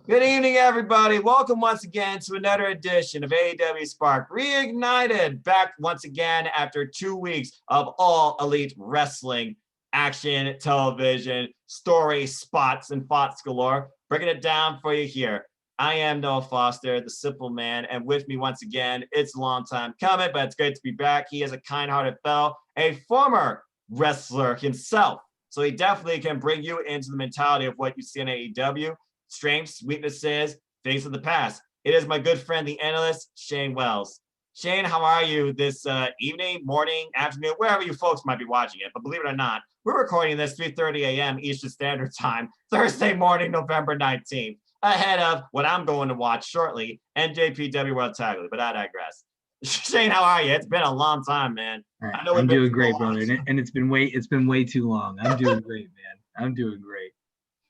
Good evening, everybody. Welcome once again to another edition of AEW SPARK Re-Ignited. Back once again after 2 weeks of all elite wrestling, action, television, story, spots, and thoughts galore. Breaking it down for you here. I am Noah Foster, the simple man, and with me once again, it's a long time coming, but it's great to be back. He is a kind-hearted fellow, a former wrestler himself. So he definitely can bring you into the mentality of what you see in AEW. Strengths, weaknesses, things of the past. It is my good friend, the analyst, Shane Wells. Shane, how are you this evening, morning, afternoon, wherever you folks might be watching it? But believe it or not, we're recording this 3:30 a.m. Eastern Standard Time, Thursday morning, November 19th, ahead of what I'm going to watch shortly, NJPW World Champion. But I digress. Shane, how are you? It's been a long time, man. I know I'm doing great, brother, and it's been way too long. I'm doing great, man. I'm doing great.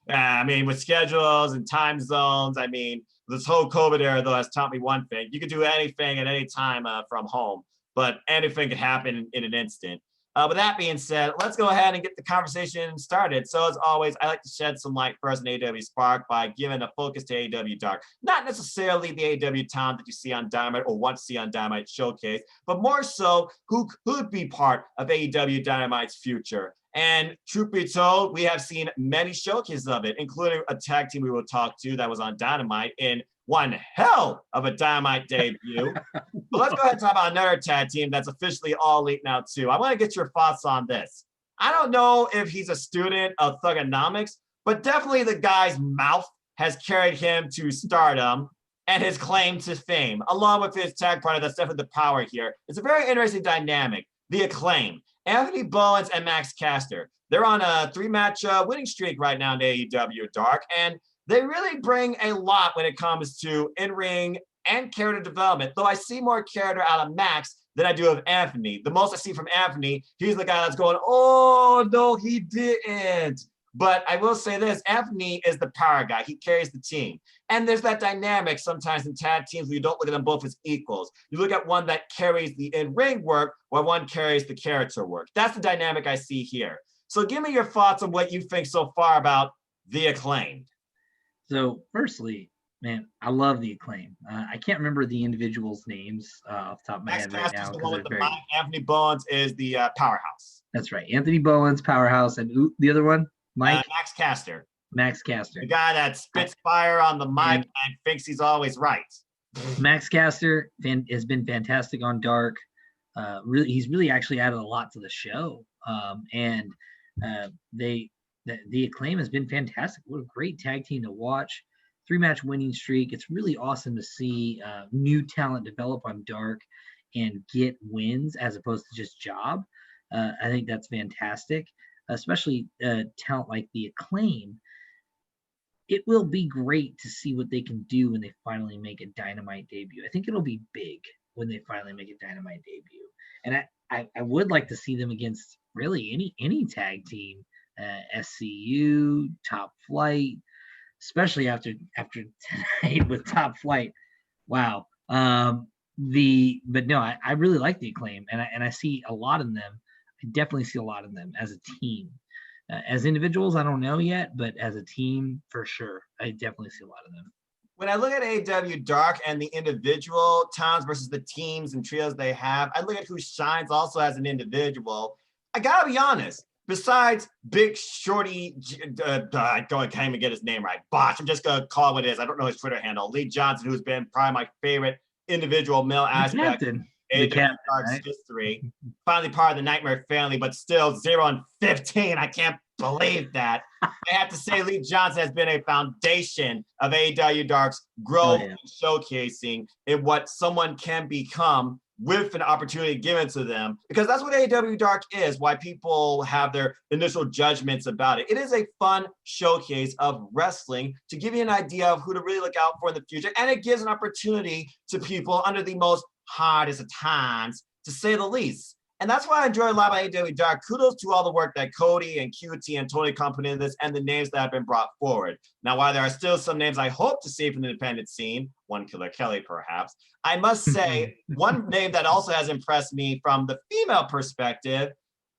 I mean, with schedules and time zones, I mean, this whole COVID era, though, has taught me one thing. You can do anything at any time from home, but anything could happen in an instant. With that being said, let's go ahead and get the conversation started. So as always, I like to shed some light first in AEW Spark by giving a focus to AEWDark. Not necessarily the AEW talent that you see on Dynamite or want to see on Dynamite Showcase, but more so who could be part of AEW Dynamite's future. And truth be told, we have seen many showcases of it, including a tag team we will talk to that was on Dynamite in one hell of a Dynamite debut. But let's go ahead and talk about another tag team that's officially all elite now too. I want to get your thoughts on this. I don't know if he's a student of thugonomics, but definitely the guy's mouth has carried him to stardom and his claim to fame, along with his tag partner. That's definitely the power here. It's a very interesting dynamic, the Acclaim. Anthony Bowens and Max Caster. They're on a 3-match winning streak right now in AEWDark, and they really bring a lot when it comes to in-ring and character development, though I see more character out of Max than I do of Anthony. The most I see from Anthony, he's the guy that's going, oh, no, he didn't. But I will say this, Anthony is the power guy. He carries the team. And there's that dynamic sometimes in tag teams where you don't look at them both as equals. You look at one that carries the in-ring work while one carries the character work. That's the dynamic I see here. So give me your thoughts on what you think so far about the Acclaimed. So firstly, man, I love the Acclaim. I can't remember the individuals' names off the top of my head right now. The one with the mic. Anthony Bowens is the powerhouse. That's right. Anthony Bowens, powerhouse. And the other one? Mike? Max Caster. Max Caster. The guy that spits fire on the mic and thinks he's always right. Max Caster has been fantastic on Dark. He's really actually added a lot to the show. The Acclaim has been fantastic. What a great tag team to watch. 3-match winning streak. It's really awesome to see new talent develop on Dark and get wins as opposed to just job. I think that's fantastic. Especially talent like the Acclaim. It will be great to see what they can do when they finally make a Dynamite debut. I think it'll be big when they finally make a Dynamite debut. And I would like to see them against really any tag team, SCU, Top Flight, especially after tonight with Top Flight. Wow. But no, I really like the Acclaim, and I see a lot in them. I definitely see a lot in them as a team. As individuals, I don't know yet, but as a team, for sure, I definitely see a lot of them. When I look at AEWDark and the individual towns versus the teams and trios they have, I look at who shines also as an individual. I gotta be honest. Besides Big Shorty, I can't even get his name right. Botch. I'm just gonna call it what it is. I don't know his Twitter handle. Lee Johnson, who's been probably my favorite individual male aspect. AEWDark's history. Finally part of the Nightmare family, but still 0-15. I can't believe that. I have to say Lee Johnson has been a foundation of AEWDark's growth and showcasing in what someone can become with an opportunity given to them, because that's what AEWDark is, why people have their initial judgments about it. It is a fun showcase of wrestling to give you an idea of who to really look out for in the future, and it gives an opportunity to people under the most hardest of times, to say the least. And that's why I enjoy a lot about AEWDark. Kudos to all the work that Cody and QT and Tony company in this, and the names that have been brought forward. Now, while there are still some names I hope to see from the independent scene, one Killer Kelly perhaps, I must say one name that also has impressed me from the female perspective,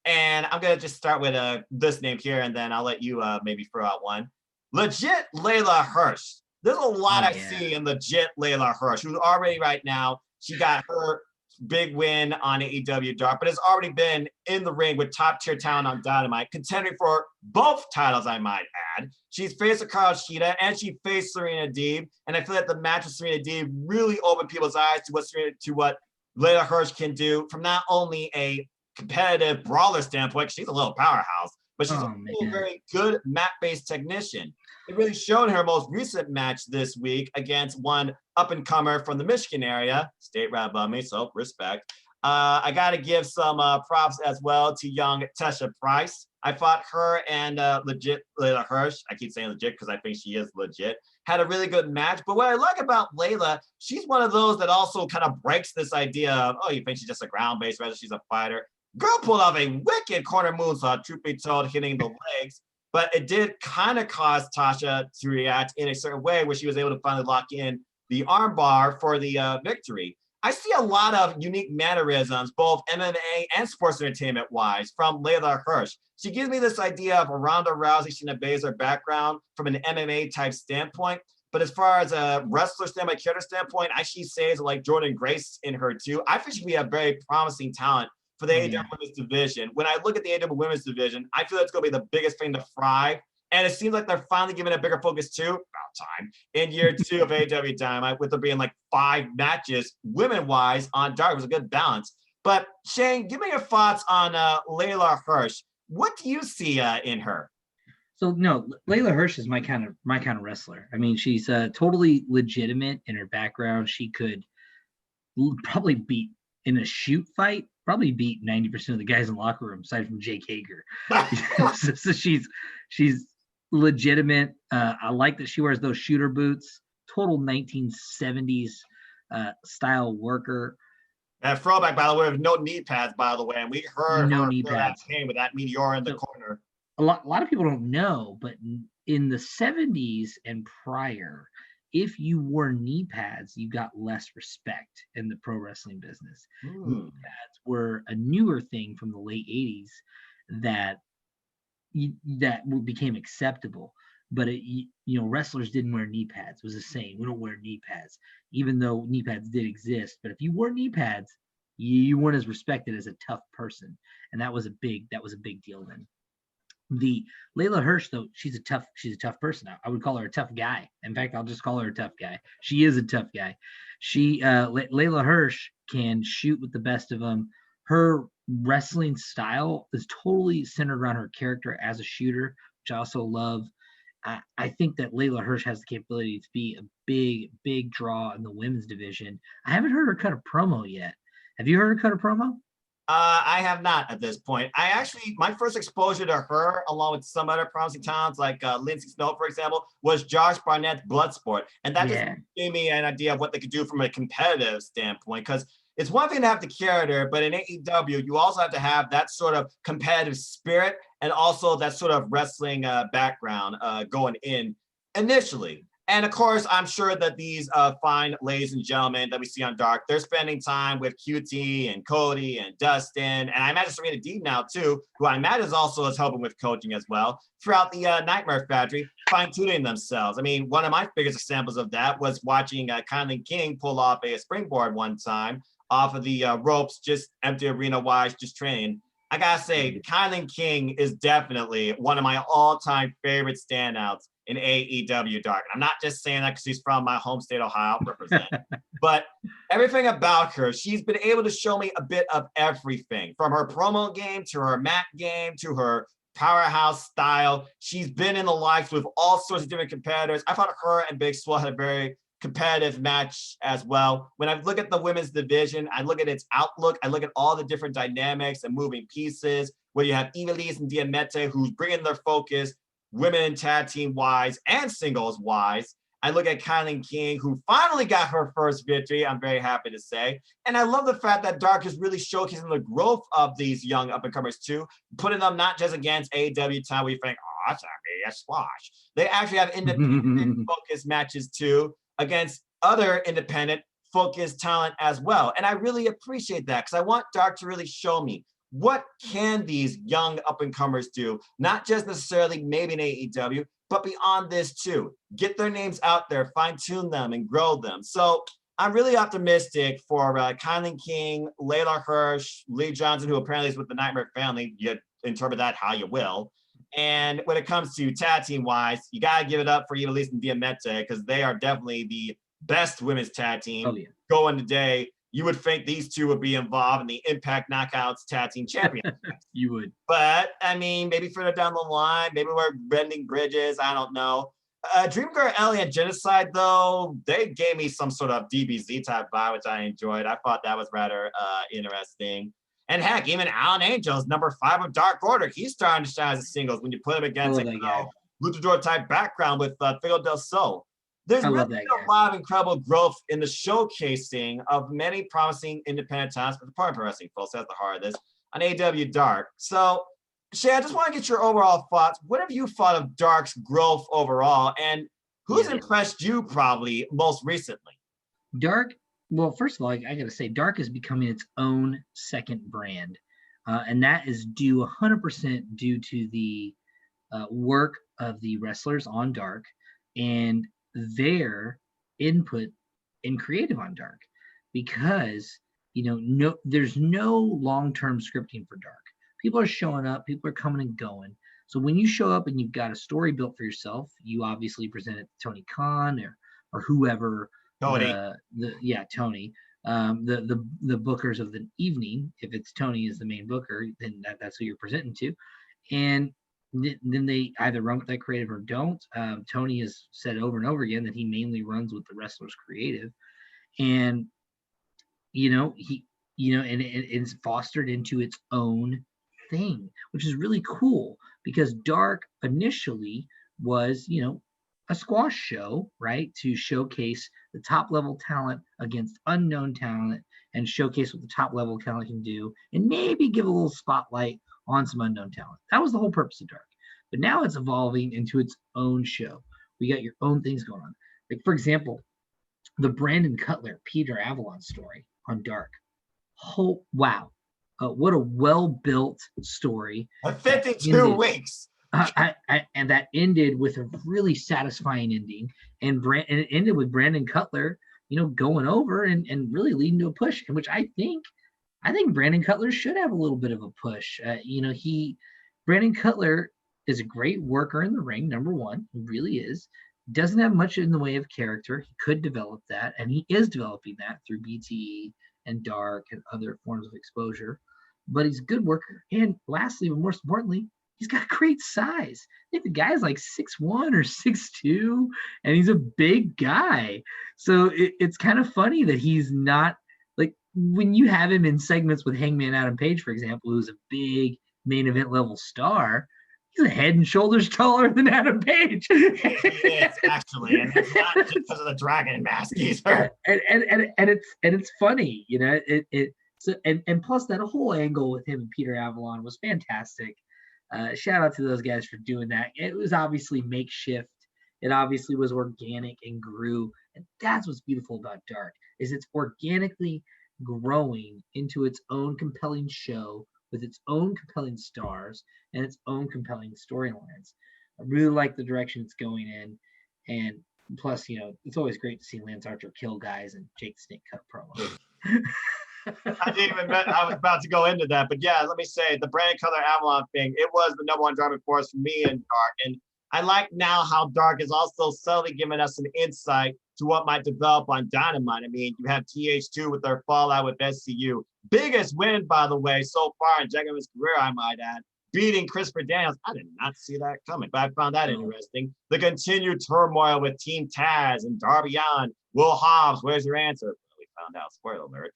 and I'm going to just start with this name here, and then I'll let you maybe throw out one. legit Layla Hirsch. There's a lot Oh, I yeah. see in legit Layla Hirsch, who's already right now, she got her big win on AEW Dark, but has already been in the ring with top tier talent on Dynamite, contending for both titles, I might add. She's faced Hikaru Shida and she faced Serena Deeb, and I feel that the match with Serena Deeb really opened people's eyes to what Layla Hirsch can do from not only a competitive brawler standpoint, she's a little powerhouse, but she's also a very good mat-based technician. It really showed her most recent match this week against one up-and-comer from the Michigan area, state right above me, so respect. I got to give some props as well to young Tesha Price. I fought her and legit Layla Hirsch. I keep saying legit because I think she is legit. Had a really good match. But what I like about Layla, she's one of those that also kind of breaks this idea of, oh, you think she's just a ground-based wrestler, she's a fighter. Girl pulled off a wicked corner moonsault, truth be told, hitting the legs. But it did kind of cause Tasha to react in a certain way where she was able to finally lock in the armbar for the victory. I see a lot of unique mannerisms, both MMA and sports entertainment wise, from Layla Hirsch. She gives me this idea of a Ronda Rousey, Shayna Baszler background from an MMA type standpoint. But as far as a wrestler standpoint, character standpoint, I see shades like Jordan Grace in her too. I think she'd be a very promising talent for the AEW Women's Division. When I look at the AEW Women's Division, I feel it's going to be the biggest thing to thrive. And it seems like they're finally giving a bigger focus to, about time, in year 2 of AEW Dynamite, with there being like 5 matches women-wise on Dark. It was a good balance. But Shane, give me your thoughts on Layla Hirsch. What do you see in her? So no, Layla Hirsch is my kind of wrestler. I mean, she's totally legitimate in her background. She could probably beat in a shoot fight, probably beat 90% of the guys in the locker room, aside from Jake Hager. So she's legitimate. I like that she wears those shooter boots. Total 1970s style worker. That throwback, by the way, with no knee pads, by the way, and we heard no her knee feel pads. that pain with that meteor in the corner. A lot of people don't know, but in the 70s and prior, if you wore knee pads, you got less respect in the pro wrestling business. Knee pads were a newer thing from the late 80s that became acceptable. But wrestlers didn't wear knee pads. It was the same. We don't wear knee pads, even though knee pads did exist. But if you wore knee pads, you weren't as respected as a tough person, and that was a big deal then. The Layla Hirsch, though, she's a tough person. I would call her a tough guy. In fact, I'll just call her a tough guy. She is a tough guy. Layla Hirsch can shoot with the best of them. Her wrestling style is totally centered around her character as a shooter, which I also love. I think that Layla Hirsch has the capability to be a big draw in the women's division. I haven't heard her cut a promo yet. Have you heard her cut a promo? I have not at this point. My first exposure to her, along with some other promising talents like Lindsay Snow, for example, was Josh Barnett's Bloodsport. And that just gave me an idea of what they could do from a competitive standpoint. Because it's one thing to have the character, but in AEW, you also have to have that sort of competitive spirit and also that sort of wrestling background going in initially. And of course, I'm sure that these fine ladies and gentlemen that we see on Dark, they're spending time with QT and Cody and Dustin. And I imagine Serena Deeb now too, who I imagine also is helping with coaching as well, throughout the Nightmare Factory, fine-tuning themselves. I mean, one of my biggest examples of that was watching Kylan King pull off a springboard one time off of the ropes, just empty arena-wise, just training. I gotta say, Kylan King is definitely one of my all-time favorite standouts in AEW Dark. I'm not just saying that because she's from my home state, Ohio, represent. But everything about her, she's been able to show me a bit of everything, from her promo game to her mat game to her powerhouse style. She's been in the likes with all sorts of different competitors. I thought her and Big Swole had a very competitive match as well. When I look at the women's division, I look at its outlook, I look at all the different dynamics and moving pieces, where you have Ivelisse and Diamante, who's bringing their focus women tag team wise and singles wise. I look at Kylan King, who finally got her first victory, I'm very happy to say. And I love the fact that Dark is really showcasing the growth of these young up-and-comers too, putting them not just against AEW time where you think, oh, that's not me, that's squash. They actually have independent focused matches too against other independent focused talent as well. And I really appreciate that because I want Dark to really show me, what can these young up-and-comers do? Not just necessarily maybe in AEW, but beyond this too. Get their names out there, fine tune them and grow them. So I'm really optimistic for Kylan King, Layla Hirsch, Lee Johnson, who apparently is with the Nightmare Family. You interpret that how you will. And when it comes to tag team wise, you got to give it up for Ivelisse and Diamante because they are definitely the best women's tag team going today. You would think these two would be involved in the Impact Knockouts tag team champion. You would. But I mean, maybe further down the line, maybe we're bending bridges. I don't know. Dream Girl Ellie and Genocide, though, they gave me some sort of DBZ type vibe, which I enjoyed. I thought that was rather interesting. And heck, even Alan Angels, number 5 of Dark Order, he's starting to shine as a singles when you put him against a luchador type background with Figo del Sol. There's really been a lot of incredible growth in the showcasing of many promising independent talents, but the part of wrestling, folks, that's the heart of this, on AEWDark. So, Shay, I just want to get your overall thoughts. What have you thought of Dark's growth overall, and who's impressed you probably most recently? Dark, well, first of all, I got to say, Dark is becoming its own second brand, and that is due 100% due to the work of the wrestlers on Dark and their input in creative on Dark, because there's no long-term scripting for Dark. People are showing up, people are coming and going. So when you show up and you've got a story built for yourself, you obviously present it to Tony Khan or whoever. Tony. Tony. The bookers of the evening. If it's Tony as the main booker, then that's who you're presenting to. And then they either run with that creative or don't. Tony has said over and over again that he mainly runs with the wrestler's creative. And, it's fostered into its own thing, which is really cool, because Dark initially was, a squash show, right? To showcase the top level talent against unknown talent and showcase what the top level talent can do and maybe give a little spotlight on some unknown talent. That was the whole purpose of Dark. But now it's evolving into its own show. We got your own things going on. Like, for example, the Brandon Cutler, Peter Avalon story on Dark. Oh, wow. What a well-built story. 52 weeks. And that ended with a really satisfying ending. And it ended with Brandon Cutler, going over and really leading to a push, in which I think Brandon Cutler should have a little bit of a push. Brandon Cutler is a great worker in the ring, number one. He really is. Doesn't have much in the way of character. He could develop that, and he is developing that through BTE and Dark and other forms of exposure. But he's a good worker. And lastly, but most importantly, he's got great size. I think the guy's like 6'1" or 6'2", and he's a big guy. So it's kind of funny that he's not, like, when you have him in segments with Hangman Adam Page, for example, who's a big main event level star, he's a head and shoulders taller than Adam Page. He is, actually, and it's not just because of the dragon mask either. And it's funny, and plus that whole angle with him and Peter Avalon was fantastic. Shout out to those guys for doing that. It was obviously makeshift. It obviously was organic and grew, and that's what's beautiful about Dark, is it's organically growing into its own compelling show with its own compelling stars and its own compelling storylines. I really like the direction it's going in, and plus, it's always great to see Lance Archer kill guys and Jake the Snake cut promo. I was about to go into that, but yeah, let me say the Brandon Cutler Avalon thing, it was the number one driving force for me in Dark. And I like now how Dark is also subtly giving us some insight to what might develop on Dynamite. I mean, you have TH2 with their fallout with SCU. Biggest win, by the way, so far in Jack Evans' career, I might add, beating Christopher Daniels. I did not see that coming, but I found that interesting. The continued turmoil with Team Taz and Darby Allin, Will Hobbs, where's your answer? Found out, spoiler alert.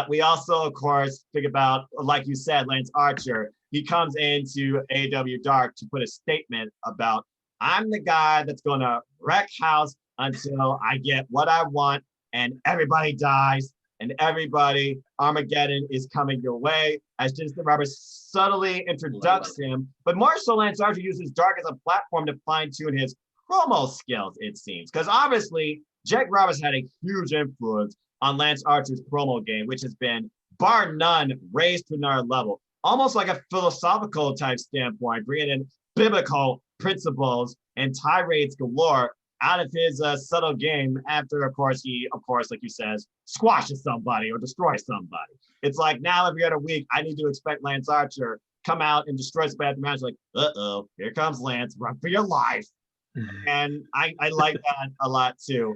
We also, of course, think about, like you said, Lance Archer. He comes into AEWDark to put a statement about, I'm the guy that's going to wreck house until I get what I want and everybody dies and everybody, Armageddon is coming your way. As Jensen Roberts subtly introduced him, but more so Lance Archer uses Dark as a platform to fine-tune his promo skills, it seems. Because obviously, Jake Roberts had a huge influence on Lance Archer's promo game, which has been, bar none, raised to another level. Almost like a philosophical type standpoint, bringing in biblical principles and tirades galore out of his subtle game after, of course, like you says, squashes somebody or destroys somebody. It's like now every other week, I need to expect Lance Archer come out and destroy somebody at the match. Like, uh-oh, here comes Lance, run for your life. And I like that a lot too.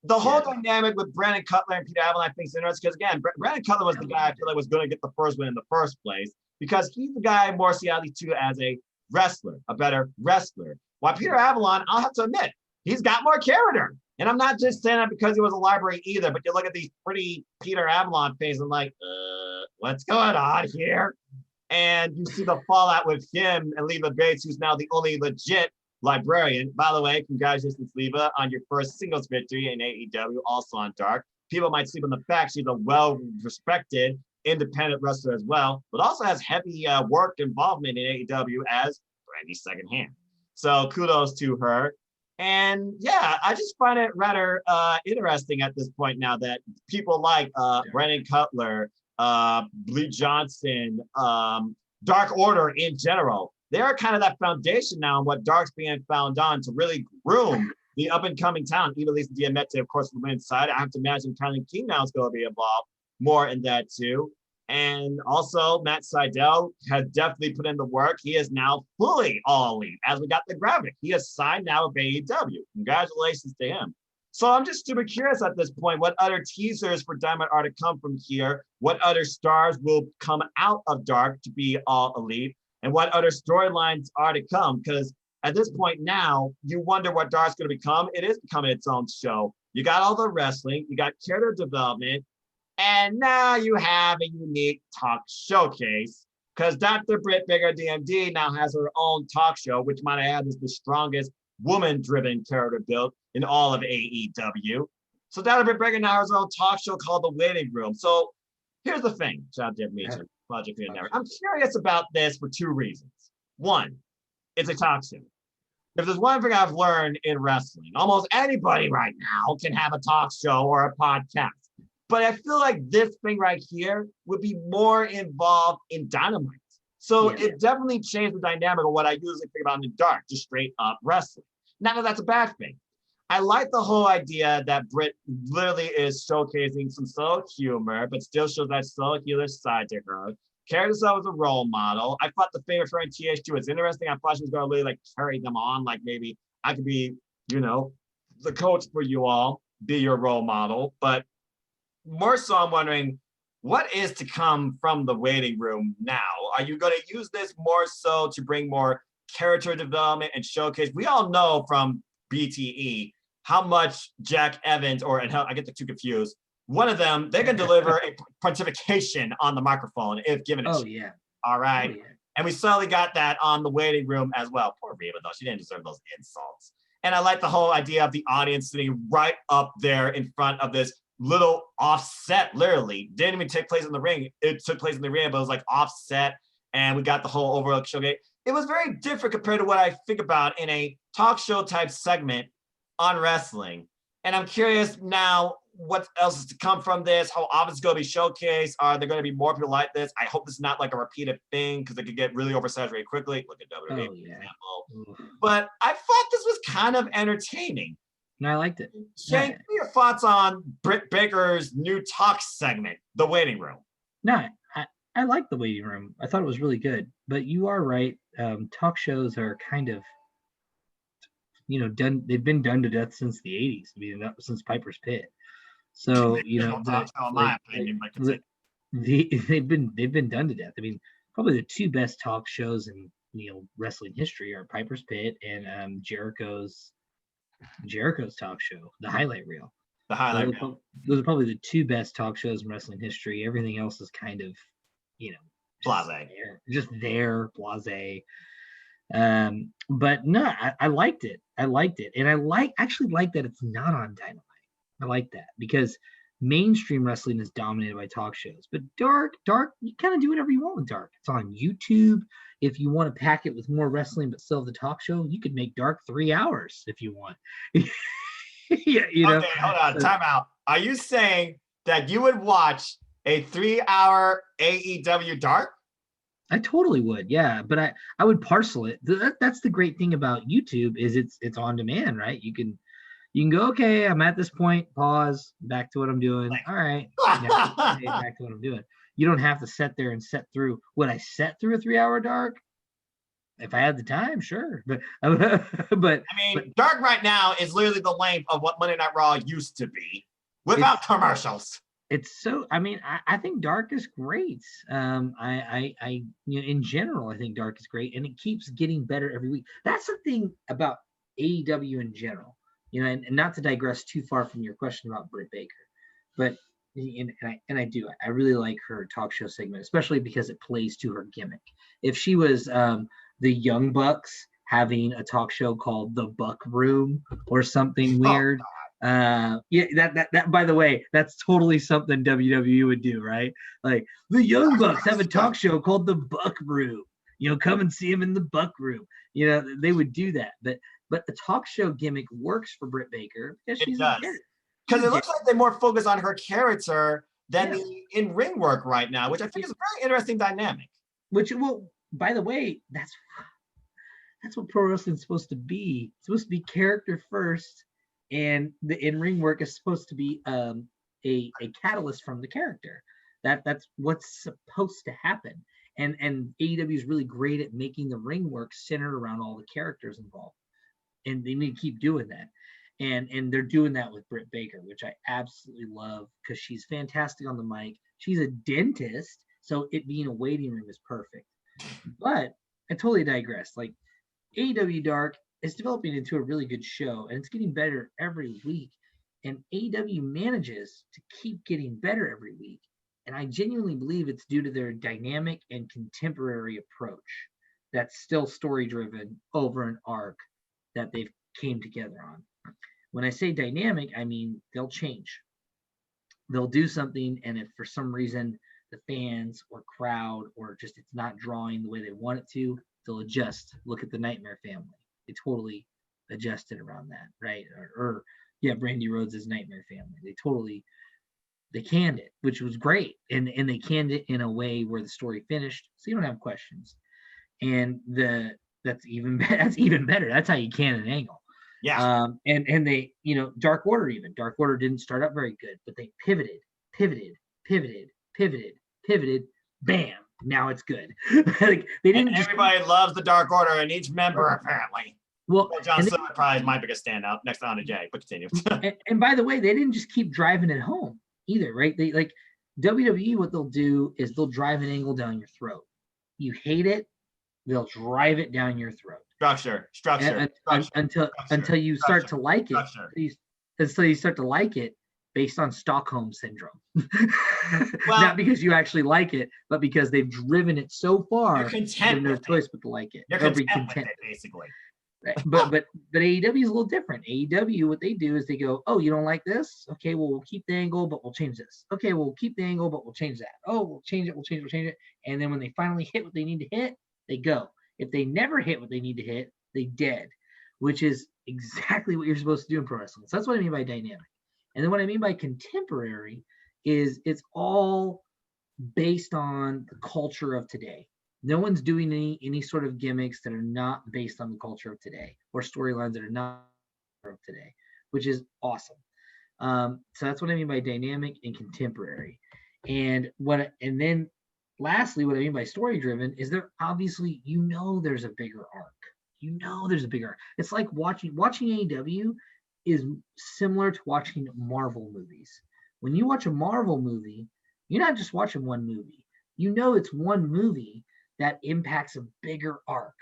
The whole dynamic with Brandon Cutler and Peter Avalon I think is interesting because again, Brandon Cutler was the guy I feel like was going to get the first win in the first place because he's the guy more see out of these two as a wrestler, a better wrestler. While Peter Avalon, I'll have to admit, he's got more character. And I'm not just saying that because he was a library either, but you look at these pretty Peter Avalon faces and like, what's going on here? And you see the fallout with him and Leva Bates, who's now the only legit librarian. By the way, congratulations, Leva, on your first singles victory in AEW, also on Dark. People might sleep on the fact she's a well-respected independent wrestler as well, but also has heavy work involvement in AEW as Brandy's second hand. So kudos to her. And yeah, I just find it rather interesting at this point now that people like Brandon Cutler, Lee Johnson, Dark Order in general, they're kind of that foundation now and what Dark's being found on to really groom the up-and-coming talent. Even Lisa Diamante, of course, from the women's side. I have to imagine Kylie King now is going to be involved more in that too. And also, Matt Sydal has definitely put in the work. He is now fully all elite, as we got the graphic. He is signed now with AEW. Congratulations to him. So I'm just super curious at this point, what other teasers for Dynamite are to come from here? What other stars will come out of Dark to be all elite? And what other storylines are to come? Because at this point now, you wonder what Dark's going to become. It is becoming its own show. You got all the wrestling. You got character development. And now you have a unique talk showcase because Dr. Britt Baker DMD now has her own talk show, which might add is the strongest woman-driven character build in all of AEW. So Dr. Britt Baker now has her own talk show called The Waiting Room. So here's the thing, shout out to Meacham, Project Network. I'm curious about this for two reasons. One, it's a talk show. If there's one thing I've learned in wrestling, almost anybody right now can have a talk show or a podcast. But I feel like this thing right here would be more involved in Dynamite. So it definitely changed the dynamic of what I usually think about in the Dark, just straight up wrestling. Not that that's a bad thing. I like the whole idea that Britt literally is showcasing some subtle humor, but still shows that subtle healer side to her. Carries herself as a role model. I thought the favorite for TH2 was interesting. I thought she was going to really like carry them on. Like maybe I could be, the coach for you all, be your role model. But more so, I'm wondering what is to come from the waiting room now? Are you going to use this more so to bring more character development and showcase? We all know from BTE how much Jack Evans, I get the two confused. One of them, they can deliver a pontification on the microphone if given a chance. Yeah. All right. Yeah. And we certainly got that on the waiting room as well. Poor Reba, though. She didn't deserve those insults. And I like the whole idea of the audience sitting right up there in front of this little offset, literally. Didn't even take place in the ring. It took place in the ring, but it was like offset. And we got the whole overall showcase. It was very different compared to what I think about in a talk show type segment on wrestling. And I'm curious now what else is to come from this, how often it's going to be showcased. Are there going to be more people like this? I hope this is not like a repeated thing because it could get really oversaturated quickly. Look at WWE, for example. But I thought this was kind of entertaining. No, I liked it. Shane, what are your thoughts on Britt Baker's new talk segment, The Waiting Room? No, I like The Waiting Room. I thought it was really good. But you are right. Talk shows are kind of, done. They've been done to death since the 80s. I mean, since Piper's Pit. So they've been done to death. I mean, probably the two best talk shows in wrestling history are Piper's Pit and Jericho's talk show, the highlight reel. The highlight reel. Those are probably the two best talk shows in wrestling history. Everything else is kind of, blasé. Just there, blasé. But no, I liked it. And I actually like that it's not on Dynamite. I like that because mainstream wrestling is dominated by talk shows. But Dark, you kind of do whatever you want with Dark. It's on YouTube. If you want to pack it with more wrestling but still have the talk show, you could make Dark 3 hours if you want. Okay, hold on, time out. Are you saying that you would watch a 3-hour AEW Dark? I totally would, yeah. But I would parcel it. That's the great thing about YouTube is it's on demand, right? You can go, okay, I'm at this point, pause, back to what I'm doing. All right, yeah, okay, back to what I'm doing. You don't have to sit there and set through. Would I set through a 3-hour dark? If I had the time, sure. But but I mean, Dark right now is literally the length of what Monday Night Raw used to be, without commercials. It's so. I mean, I think Dark is great. In general, I think Dark is great, and it keeps getting better every week. That's the thing about AEW in general. And not to digress too far from your question about Britt Baker, but I do. I really like her talk show segment, especially because it plays to her gimmick. If she was the Young Bucks having a talk show called The Buck Room or something weird. That by the way, that's totally something WWE would do, right? Like the Young Bucks have a talk show called The Buck Room. Come and see him in the Buck Room. They would do that. But the talk show gimmick works for Britt Baker because she's a character. Because it looks like they're more focused on her character than the in-ring work right now, which I think is a very interesting dynamic. Which, well, by the way, that's what pro wrestling is supposed to be. It's supposed to be character first, and the in-ring work is supposed to be a catalyst from the character. That's what's supposed to happen. And AEW is really great at making the ring work centered around all the characters involved. And they need to keep doing that. And they're doing that with Britt Baker, which I absolutely love because she's fantastic on the mic. She's a dentist, so it being a waiting room is perfect. But I totally digress. Like AEW Dark is developing into a really good show, and it's getting better every week. And AEW manages to keep getting better every week. And I genuinely believe it's due to their dynamic and contemporary approach that's still story-driven over an arc that they've came together on. When I say dynamic, I mean they'll change. They'll do something, and if for some reason the fans or crowd or just it's not drawing the way they want it to, they'll adjust. Look at the Nightmare Family. They totally adjusted around that, right? Or Brandy Rhodes' Nightmare Family. They canned it, which was great. And they canned it in a way where the story finished, so you don't have questions. And that's even better. That's how you can an angle. Yeah. And they, Dark Order didn't start up very good, but they pivoted, bam, now it's good. Like they didn't. Everybody loves the Dark Order, and each member apparently. Well, John Cena probably is my biggest standout next on to Jay, but continue. and by the way, they didn't just keep driving it home either, right? They like WWE. What they'll do is they'll drive an angle down your throat. You hate it, they'll drive it down your throat. Structure. Until you start to like it. Until you start to like it based on Stockholm syndrome. Well, not because you actually like it, but because they've driven it so far. You're content no choice but to like it. You're content with it, basically. Right. But AEW is a little different. AEW, what they do is they go, oh, you don't like this? Okay, well, we'll keep the angle, but we'll change this. Okay, we'll keep the angle, but we'll change that. Oh, we'll change it. And then when they finally hit what they need to hit, they go. If they never hit what they need to hit, they dead, which is exactly what you're supposed to do in pro wrestling. So that's what I mean by dynamic. And then what I mean by contemporary is it's all based on the culture of today. No one's doing any sort of gimmicks that are not based on the culture of today or storylines that are not of today, which is awesome. So that's what I mean by dynamic and contemporary. And then lastly, what I mean by story driven is there obviously, there's a bigger arc. It's like watching AEW is similar to watching Marvel movies. When you watch a Marvel movie, you're not just watching one movie. It's one movie that impacts a bigger arc,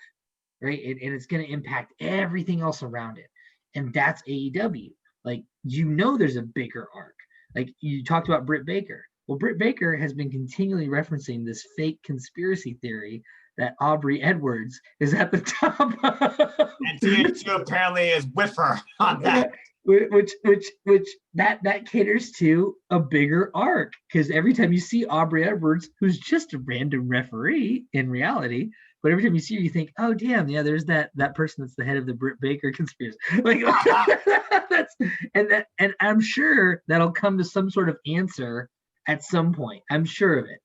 right? And it's going to impact everything else around it. And that's AEW. Like, there's a bigger arc. Like you talked about Britt Baker. Well, Britt Baker has been continually referencing this fake conspiracy theory that Aubrey Edwards is at the top of. And TH2 apparently is with her on that. Which that caters to a bigger arc, because every time you see Aubrey Edwards, who's just a random referee in reality, but every time you see her, you think, oh damn, yeah, there's that person that's the head of the Britt Baker conspiracy. Like and I'm sure that'll come to some sort of answer at some point. I'm sure of it,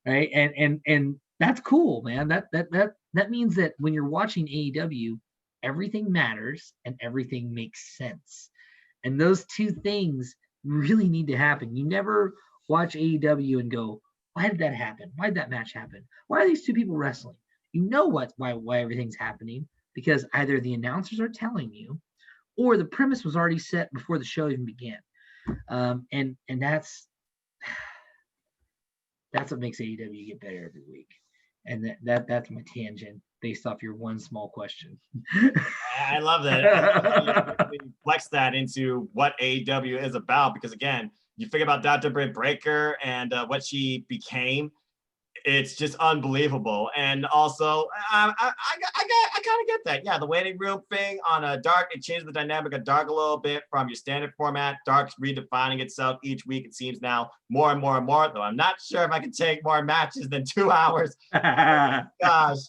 right? And That's cool, man. That means that when you're watching AEW, everything matters and everything makes sense. And those two things really need to happen. You never watch AEW and go, why did that happen? Why did that match happen? Why are these two people wrestling? You know why everything's happening, because either the announcers are telling you, or the premise was already set before the show even began. And that's what makes AEW get better every week. And that's my tangent based off your one small question. I love that. You flex that into what AEW is about, because again, you think about Dr. Britt Baker and what she became. It's just unbelievable. And also, I kind of get that. Yeah, the waiting room thing on Dark, it changed the dynamic of Dark a little bit from your standard format. Dark's redefining itself each week, it seems now, more and more and more, though I'm not sure if I can take more matches than 2 hours. Gosh.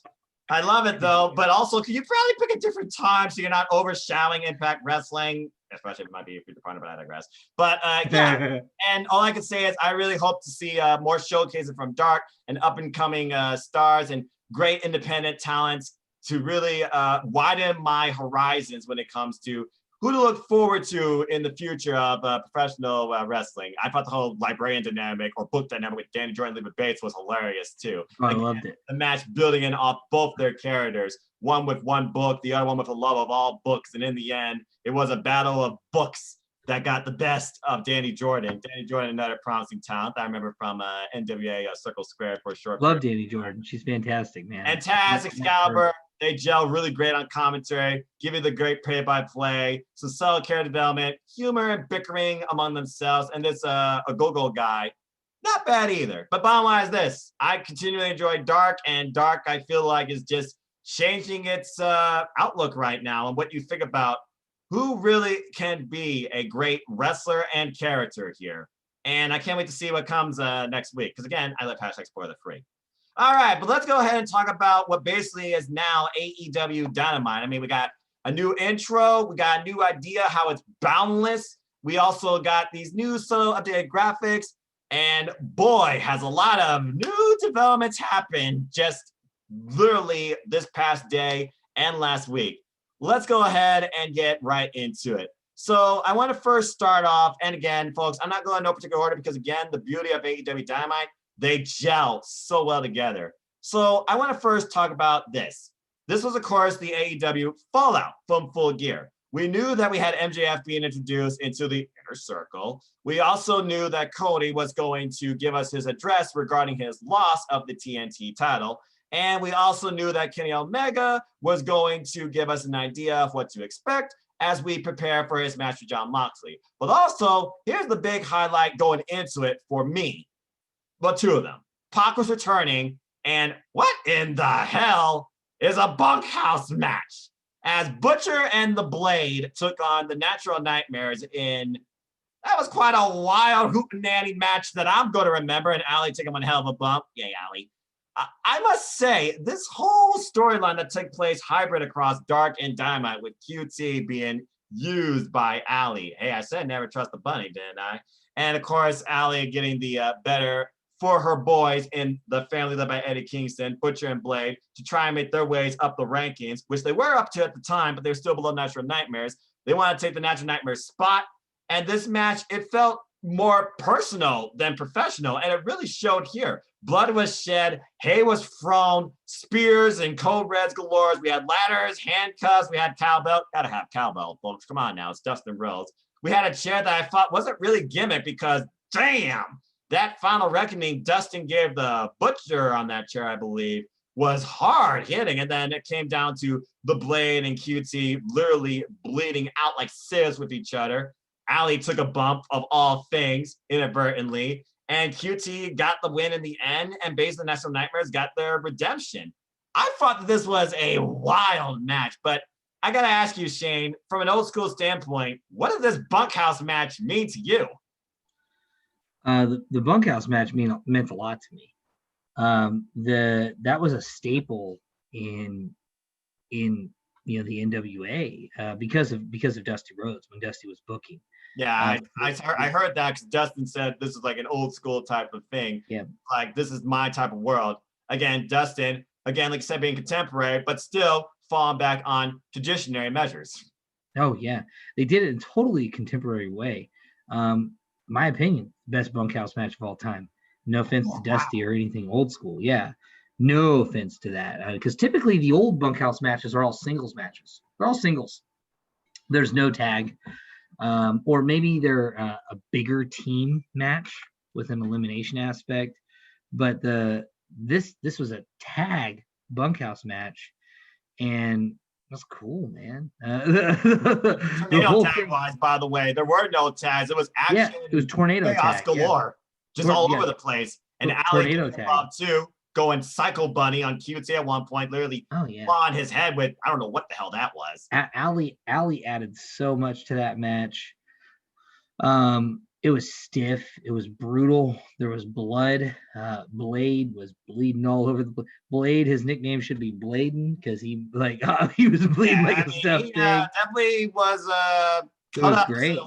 I love it though, but also can you probably pick a different time so you're not overshadowing Impact Wrestling, especially if it might be if you're defined by that, grass. But yeah, and all I can say is I really hope to see more showcases from Dark and up and coming stars and great independent talents to really widen my horizons when it comes to who to look forward to in the future of professional wrestling. I thought the whole librarian dynamic or book dynamic with Danny Jordan and Leva Bates was hilarious too. Oh, I loved it. The match building in off both their characters, one with one book, the other one with a love of all books. And in the end, it was a battle of books that got the best of Danny Jordan. Danny Jordan, another promising talent I remember from NWA Circle Square for a short period. Love Danny Jordan. She's fantastic, man. And Taz, Excalibur, they gel really great on commentary, give you the great play-by-play, some solid character development, humor and bickering among themselves, and this a go-go guy, not bad either. But bottom line is this, I continually enjoy Dark, and Dark I feel like is just changing its outlook right now and what you think about who really can be a great wrestler and character here. And I can't wait to see what comes next week, because again, I live #spoiler-free. All right, but let's go ahead and talk about what basically is now AEW Dynamite. I mean, we got a new intro. We got a new idea how it's boundless. We also got these new subtle updated graphics. And boy, has a lot of new developments happened just literally this past day and last week. Let's go ahead and get right into it. So I want to first start off, and again, folks, I'm not going in no particular order because, again, the beauty of AEW Dynamite, they gel so well together. So I want to first talk about this. This was, of course, the AEW Fallout from Full Gear. We knew that we had MJF being introduced into the Inner Circle. We also knew that Cody was going to give us his address regarding his loss of the TNT title. And we also knew that Kenny Omega was going to give us an idea of what to expect as we prepare for his match with Jon Moxley. But also, here's the big highlight going into it for me. Well, 2 of them. Pac was returning, and what in the hell is a bunkhouse match? As Butcher and the Blade took on the Natural Nightmares that was quite a wild hootenanny match that I'm going to remember, and Allie taking one hell of a bump. Yay, Allie. I must say, this whole storyline that took place hybrid across Dark and Dynamite with QT being used by Allie. Hey, I said never trust the bunny, didn't I? And of course, Allie getting the better for her boys in the family led by Eddie Kingston, Butcher and Blade, to try and make their ways up the rankings, which they were up to at the time, but they were still below Natural Nightmares. They want to take the Natural Nightmares spot. And this match, it felt more personal than professional, and it really showed here. Blood was shed, hay was thrown, spears and code reds galore. We had ladders, handcuffs, we had cowbell. Gotta have cowbell, folks. Come on now, it's Dustin Rhodes. We had a chair that I thought wasn't really gimmick because, damn, that final reckoning Dustin gave the Butcher on that chair, I believe, was hard hitting. And then it came down to the Blade and QT literally bleeding out like scissors with each other. Allie took a bump of all things inadvertently, and QT got the win in the end, and basically the National Nightmares got their redemption. I thought that this was a wild match, but I got to ask you, Shane, from an old school standpoint, what does this bunkhouse match mean to you? The bunkhouse match meant a lot to me. That was a staple in the NWA because of Dusty Rhodes when Dusty was booking. Yeah, I heard that because Dustin said this is like an old school type of thing. Yeah, like this is my type of world. Again, Dustin, again, like I said, being contemporary, but still falling back on traditionary measures. Oh yeah, they did it in a totally contemporary way. My opinion, best bunkhouse match of all time. No offense to Dusty or anything old school. Yeah, no offense to that, because typically the old bunkhouse matches are all singles matches. They're all singles. There's no tag, or maybe they're a bigger team match with an elimination aspect. But this was a tag bunkhouse match, and that's cool, man. The whole tag thing, wise, by the way, there were no tags. It was action. it was tornado chaos tag, galore, just all over the place. And Ali tornado tag too, going Psycho Bunny on QT at one point, literally on his head with I don't know what the hell that was. Ali added so much to that match. It was stiff. It was brutal. There was blood. Blade was bleeding all over the Blade. His nickname should be Bladen because he he was bleeding like a stuffed pig. Definitely was cut up great.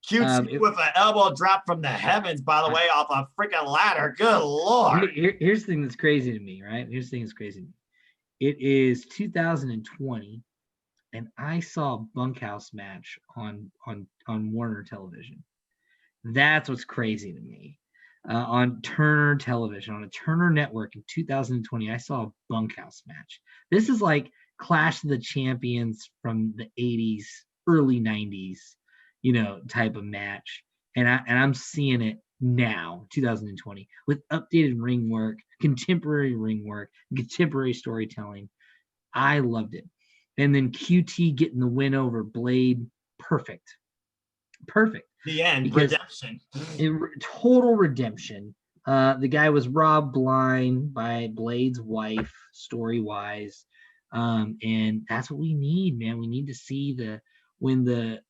QT with an elbow drop from the heavens, by the way, off a freaking ladder. Good Lord. Here's the thing that's crazy to me, right? Here's the thing that's crazy to me. It is 2020, and I saw a bunkhouse match on Warner Television. That's what's crazy to me. On Turner Television, on a Turner network in 2020, I saw a bunkhouse match. This is like Clash of the Champions from the 80s, early 90s, type of match. And I'm seeing it now, 2020, with updated ring work, contemporary ring work, contemporary storytelling. I loved it. And then QT getting the win over Blade, perfect. The end, redemption. Total redemption. The guy was robbed blind by Blade's wife, story-wise. And that's what we need, man. We need to see when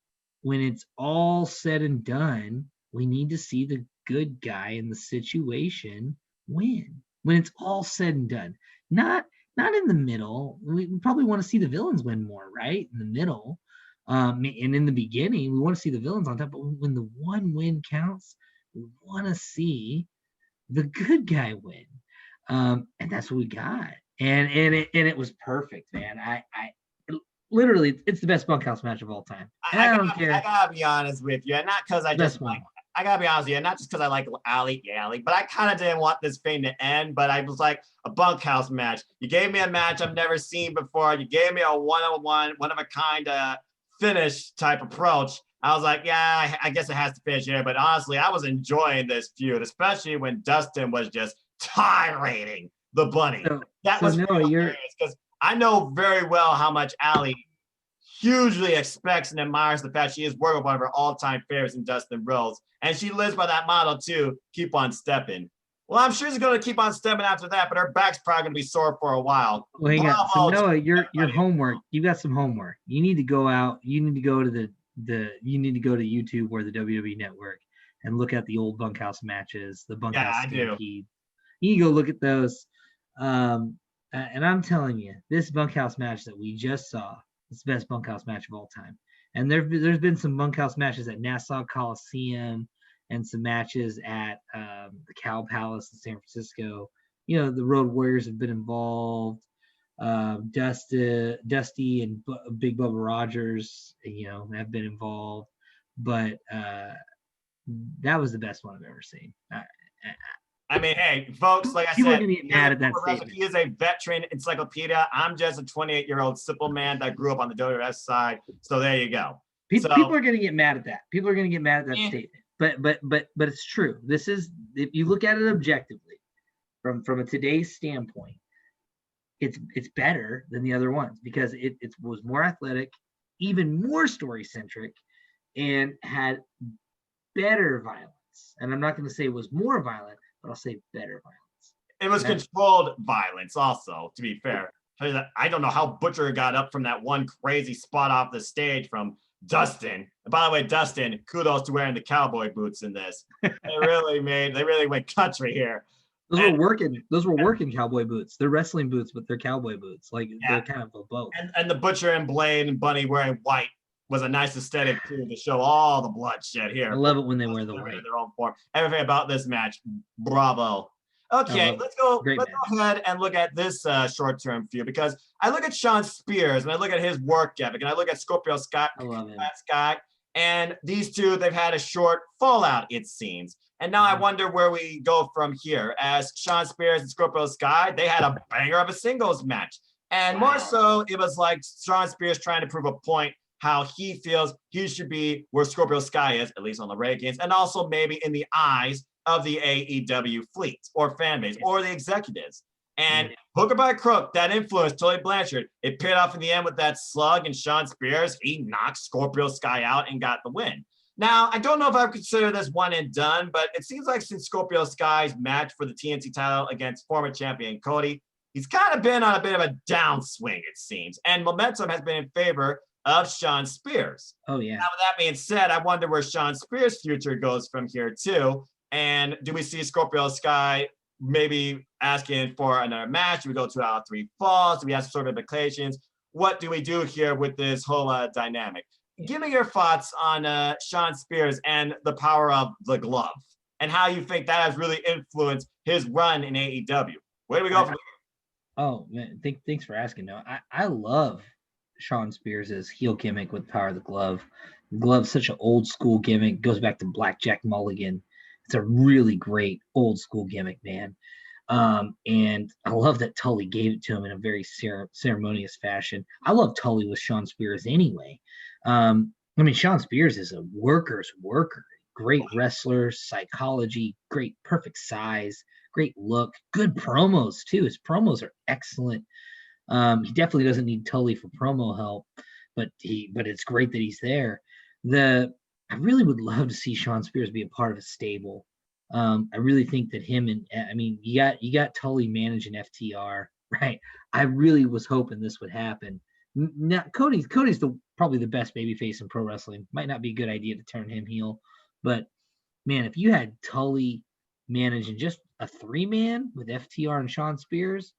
it's all said and done, we need to see the good guy in the situation win. When it's all said and done. Not in the middle. We probably want to see the villains win more, right? In the middle. And in the beginning, we want to see the villains on top, but when the one win counts, we want to see the good guy win. And that's what we got. And it was perfect, man. I literally, it's the best bunkhouse match of all time. I don't care. I gotta be honest with you, and not because I just like. I gotta be honest with you, not just because I like Ali, but I kind of didn't want this thing to end. But I was like, a bunkhouse match. You gave me a match I've never seen before. You gave me a one-on-one, one-of-a-kind finish type approach. I was like, yeah, I guess it has to finish here. But honestly, I was enjoying this feud, especially when Dustin was just tirading the bunny. That was hilarious because I know very well how much Ali hugely expects and admires the fact she is working with one of her all-time favorites in Dustin Rhodes. And she lives by that motto too, keep on stepping. Well, I'm sure she's going to keep on stepping after that, but her back's probably going to be sore for a while. Well, so Noah, your homework. You got some homework. You need to go out. You need to go to you need to go to YouTube or the WWE Network and look at the old bunkhouse matches, the bunkhouse stampede. You need to go look at those. And I'm telling you, this bunkhouse match that we just saw is the best bunkhouse match of all time. And there's been some bunkhouse matches at Nassau Coliseum and some matches at the Cow Palace in San Francisco. The Road Warriors have been involved. Dusty and Big Bubba Rogers, have been involved. But that was the best one I've ever seen. I mean, hey, folks, like I People said, are gonna get mad at that statement. He is a veteran encyclopedia. I'm just a 28-year-old simple man that grew up on the WWF side. So there you go. People are going to get mad at that. People are going to get mad at that statement. But it's true. This is, if you look at it objectively, from a today's standpoint, it's better than the other ones because it was more athletic, even more story centric, and had better violence. And I'm not going to say it was more violent, but I'll say better violence. It was controlled violence also, to be fair. I don't know how Butcher got up from that one crazy spot off the stage from Dustin. And by the way, Dustin, kudos to wearing the cowboy boots in this. They really went country here. Those were working cowboy boots. They're wrestling boots, but they're cowboy boots. They're kind of a both. And the Butcher and Blade and Bunny wearing white was a nice aesthetic too to show all the bloodshed here. I love it when they wear the white. Their own form. Everything about this match, bravo. Okay, let's go. Great Let's match. go ahead and look at this short-term feud, because I look at Shawn Spears and I look at his work ethic, and I look at Scorpio Sky, I love him. and these two, they've had a short fallout, it seems. And now I wonder where we go from here. As Shawn Spears and Scorpio Sky, they had a banger of a singles match. And more so, it was like Shawn Spears trying to prove a point how he feels he should be where Scorpio Sky is, at least on the ratings, and also maybe in the eyes of the AEW fleet or fan base or the executives. And hook or by crook, that influence, Tully Blanchard, it paid off in the end with that slug, and Shawn Spears, he knocked Scorpio Sky out and got the win. Now, I don't know if I would consider this one and done, but it seems like since Scorpio Sky's match for the TNT title against former champion Cody, he's kind of been on a bit of a downswing, it seems. And momentum has been in favor of Shawn Spears. Oh, yeah. Now, with that being said, I wonder where Shawn Spears' future goes from here, too. And do we see Scorpio Sky maybe asking for another match? Do we go 2 out of 3 falls? Do we have some sort of implications? What do we do here with this whole dynamic? Give me your thoughts on Shawn Spears and the power of the glove and how you think that has really influenced his run in AEW. Where do we go from here? Oh, man, thanks for asking. No, I love Shawn Spears' heel gimmick with power of the glove. The glove's such an old school gimmick. Goes back to Blackjack Mulligan. It's a really great old school gimmick, man. And I love that Tully gave it to him in a very ceremonious fashion. I love Tully with Shawn Spears anyway. I mean, Shawn Spears is a worker's worker. Great wrestler, psychology, great, perfect size, great look, good promos too. His promos are excellent. He definitely doesn't need Tully for promo help, but it's great that he's there. I really would love to see Shawn Spears be a part of a stable. I really think that you got Tully managing FTR, right? I really was hoping this would happen. Now, Cody's probably the best babyface in pro wrestling. Might not be a good idea to turn him heel, but man, if you had Tully managing just a 3-man with FTR and Shawn Spears,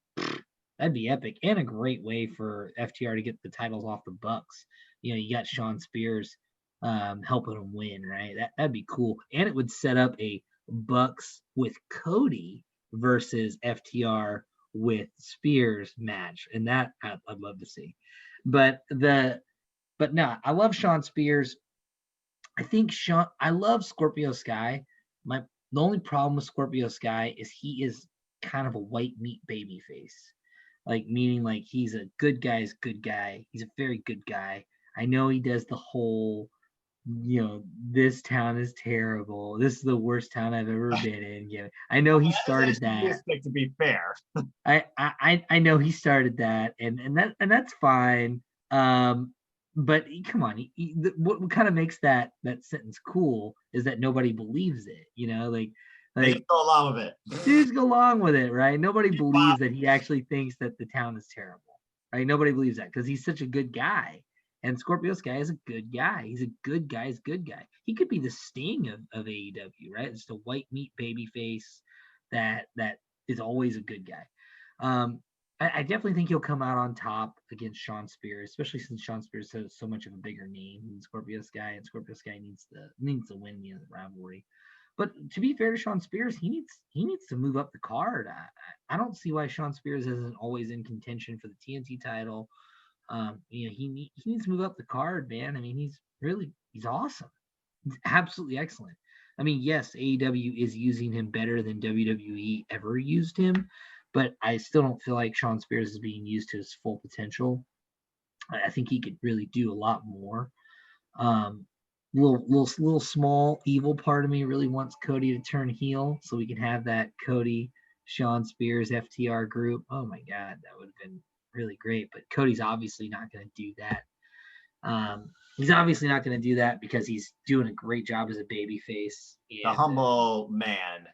that'd be epic and a great way for FTR to get the titles off the Bucks. You know, you got Shawn Spears helping them win, right? That'd be cool, and it would set up a Bucks with Cody versus FTR with Spears match, and that I'd love to see. But no, I love Shawn Spears. I love Scorpio Sky. The only problem with Scorpio Sky is he is kind of a white meat baby face. Like, meaning like he's a good guy's good guy. He's a very good guy. I know he does the whole, this town is terrible. This is the worst town I've ever been in. Yeah, I know he started that. To be fair, I know he started that, and that's fine. But come on, what kind of makes that sentence cool is that nobody believes it. They go along with it. Dudes go along with it, right? Nobody believes that he actually thinks that the town is terrible, right? Nobody believes that because he's such a good guy. And Scorpio Sky is a good guy. He's a good guy's good guy. He could be the Sting of AEW, right? Just a white meat baby face that is always a good guy. I definitely think he'll come out on top against Shawn Spears, especially since Shawn Spears has so much of a bigger name than Scorpio Sky, and Scorpio Sky needs to win the rivalry. But to be fair to Shawn Spears, he needs to move up the card. I don't see why Shawn Spears isn't always in contention for the TNT title. He needs to move up the card, man. I mean, he's awesome. He's absolutely excellent. I mean, yes, AEW is using him better than WWE ever used him, but I still don't feel like Shawn Spears is being used to his full potential. I think he could really do a lot more. Little small evil part of me really wants Cody to turn heel so we can have that Cody, Shawn Spears, FTR group. Oh my God, that would have been really great. But Cody's obviously not going to do that. He's obviously not going to do that because he's doing a great job as a babyface. The humble man.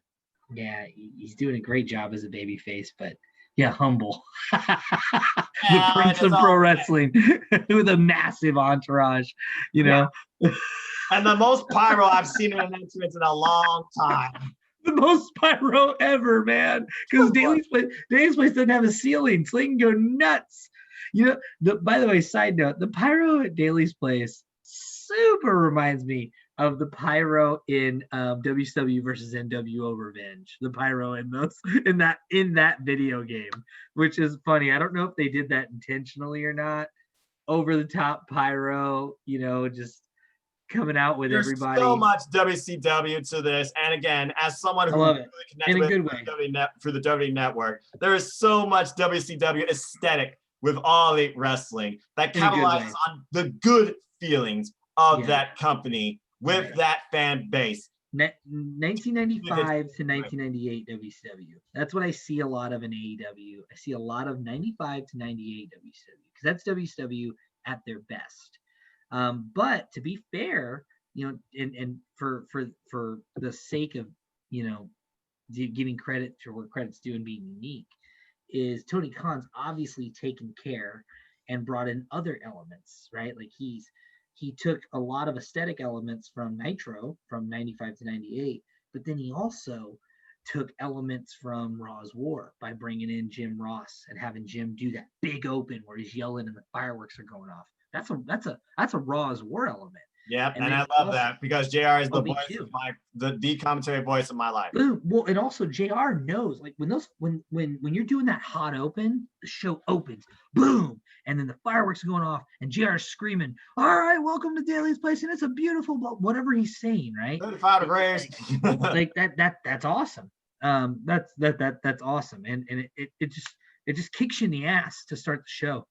Yeah, he's doing a great job as a babyface, but yeah, humble. The Prince of Pro Wrestling with a massive entourage, know. And the most pyro I've seen in an entrance in a long time. The most pyro ever, man. Because Daly's place doesn't have a ceiling, so they can go nuts. By the way, side note, the pyro at Daly's place super reminds me of the pyro in WCW versus NWO Revenge. The pyro in those in that video game, which is funny. I don't know if they did that intentionally or not. Over the top pyro, just coming out with There's everybody. so much WCW to this, and again, as someone who really connected with through the WWE Network, there is so much WCW aesthetic with All Elite Wrestling that capitalizes on the good feelings of that company with that fan base. 1995 to 1998 WCW. That's what I see a lot of in AEW. I see a lot of 95 to 98 WCW because that's WCW at their best. But to be fair, and for the sake of giving credit to where credit's due and being unique, is Tony Khan's obviously taken care and brought in other elements, right? Like he took a lot of aesthetic elements from Nitro from 95 to 98, but then he also took elements from Raw's War by bringing in Jim Ross and having Jim do that big open where he's yelling and the fireworks are going off. That's a Raw's War element. Yeah, and I love that because JR is the voice of the commentary voice of my life. Well, and also JR knows, like when you're doing that hot open, the show opens, boom, and then the fireworks are going off, and JR screaming, "All right, welcome to Daly's Place," and it's a beautiful, whatever he's saying, right? 35 degrees. Like that's awesome. That's awesome, and it just kicks you in the ass to start the show.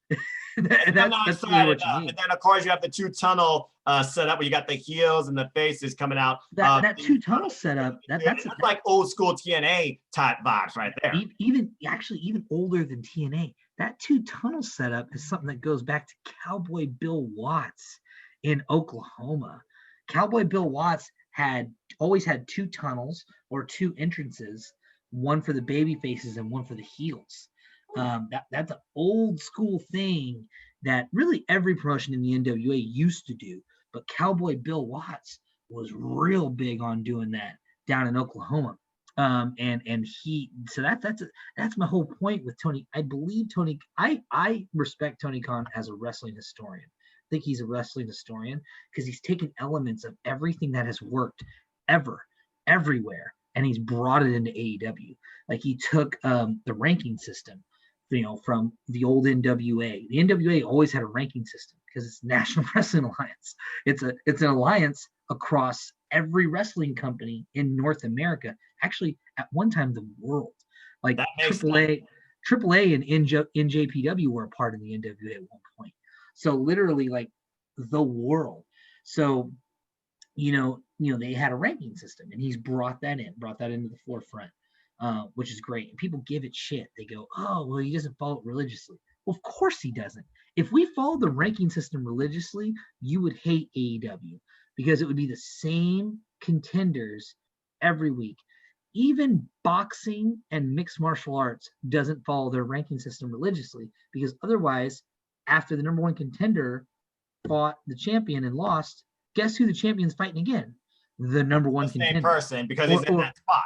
That's really what you need. And then of course you have the two tunnel setup where you got the heels and the faces coming out. That two tunnel setup. That's like old school TNA type vibes right there. Even older than TNA. That two tunnel setup is something that goes back to Cowboy Bill Watts in Oklahoma. Cowboy Bill Watts always had two tunnels or two entrances, one for the baby faces and one for the heels. That's an old school thing that really every promotion in the NWA used to do, but Cowboy Bill Watts was real big on doing that down in Oklahoma. That's my whole point with Tony. I respect Tony Khan as a wrestling historian. I think he's a wrestling historian because he's taken elements of everything that has worked everywhere, and he's brought it into AEW. Like he took the ranking system, from the old NWA. The NWA always had a ranking system because it's National Wrestling Alliance. It's an alliance across every wrestling company in North America. Actually, at one time, the world. Like AAA and NJPW were a part of the NWA at one point. So literally, like the world. So, they had a ranking system, and he's brought that into the forefront. Which is great. And people give it shit. They go, "Oh, well, he doesn't follow it religiously." Well, of course he doesn't. If we followed the ranking system religiously, you would hate AEW because it would be the same contenders every week. Even boxing and mixed martial arts doesn't follow their ranking system religiously because otherwise, after the number one contender fought the champion and lost, guess who the champion's fighting again? The number one contender. Same person because he's in that spot.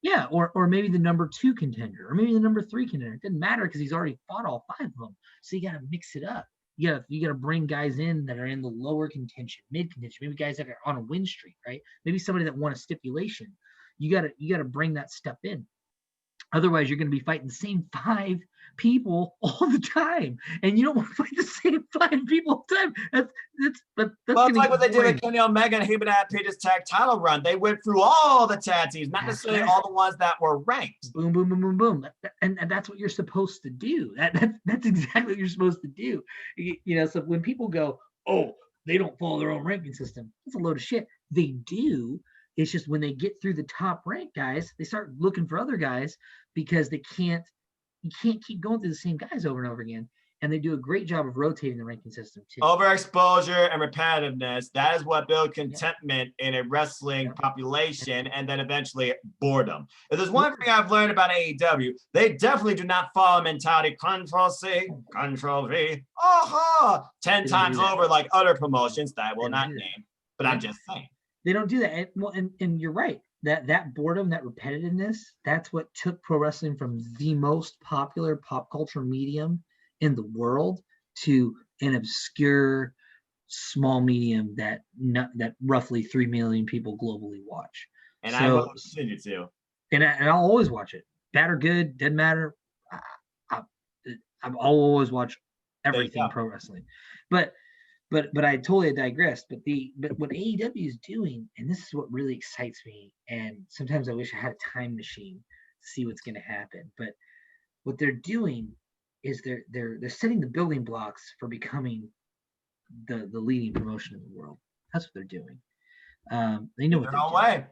Yeah, or maybe the number two contender, or maybe the number three contender. It doesn't matter because he's already fought all five of them. So you got to mix it up. You got to bring guys in that are in the lower contention, mid contention, maybe guys that are on a win streak, right? Maybe somebody that won a stipulation. You got to bring that stuff in. Otherwise, you're going to be fighting the same five people all the time, and you don't want to fight the same five people all the time. That's well, it's like what they did with Kenny Omega and Hebert at Page's tag title run. They went through all the tag teams, not necessarily all the ones that were ranked. Boom, boom, boom, boom, boom, and that's what you're supposed to do. That's exactly what you're supposed to do. So when people go, "Oh, they don't follow their own ranking system," that's a load of shit. They do. It's just when they get through the top ranked guys, they start looking for other guys because you can't keep going through the same guys over and over again. And they do a great job of rotating the ranking system too. Overexposure and repetitiveness, that is what builds contentment in a wrestling population, and then eventually boredom. If there's one thing I've learned about AEW, they definitely do not follow mentality Control-C, Control-V, 10 times over like other promotions that I will not name, but I'm just saying. They don't do that. And you're right. That boredom, that repetitiveness, that's what took pro wrestling from the most popular pop culture medium in the world to an obscure small medium that roughly 3 million people globally watch. And I will continue to. And I'll always watch it. Bad or good, doesn't matter. I'll always watch everything pro wrestling. But I totally digressed. But what AEW is doing, and this is what really excites me, and sometimes I wish I had a time machine to see what's going to happen. But what they're doing is they're setting the building blocks for becoming the leading promotion in the world. That's what they're doing. They know what they're doing. Way.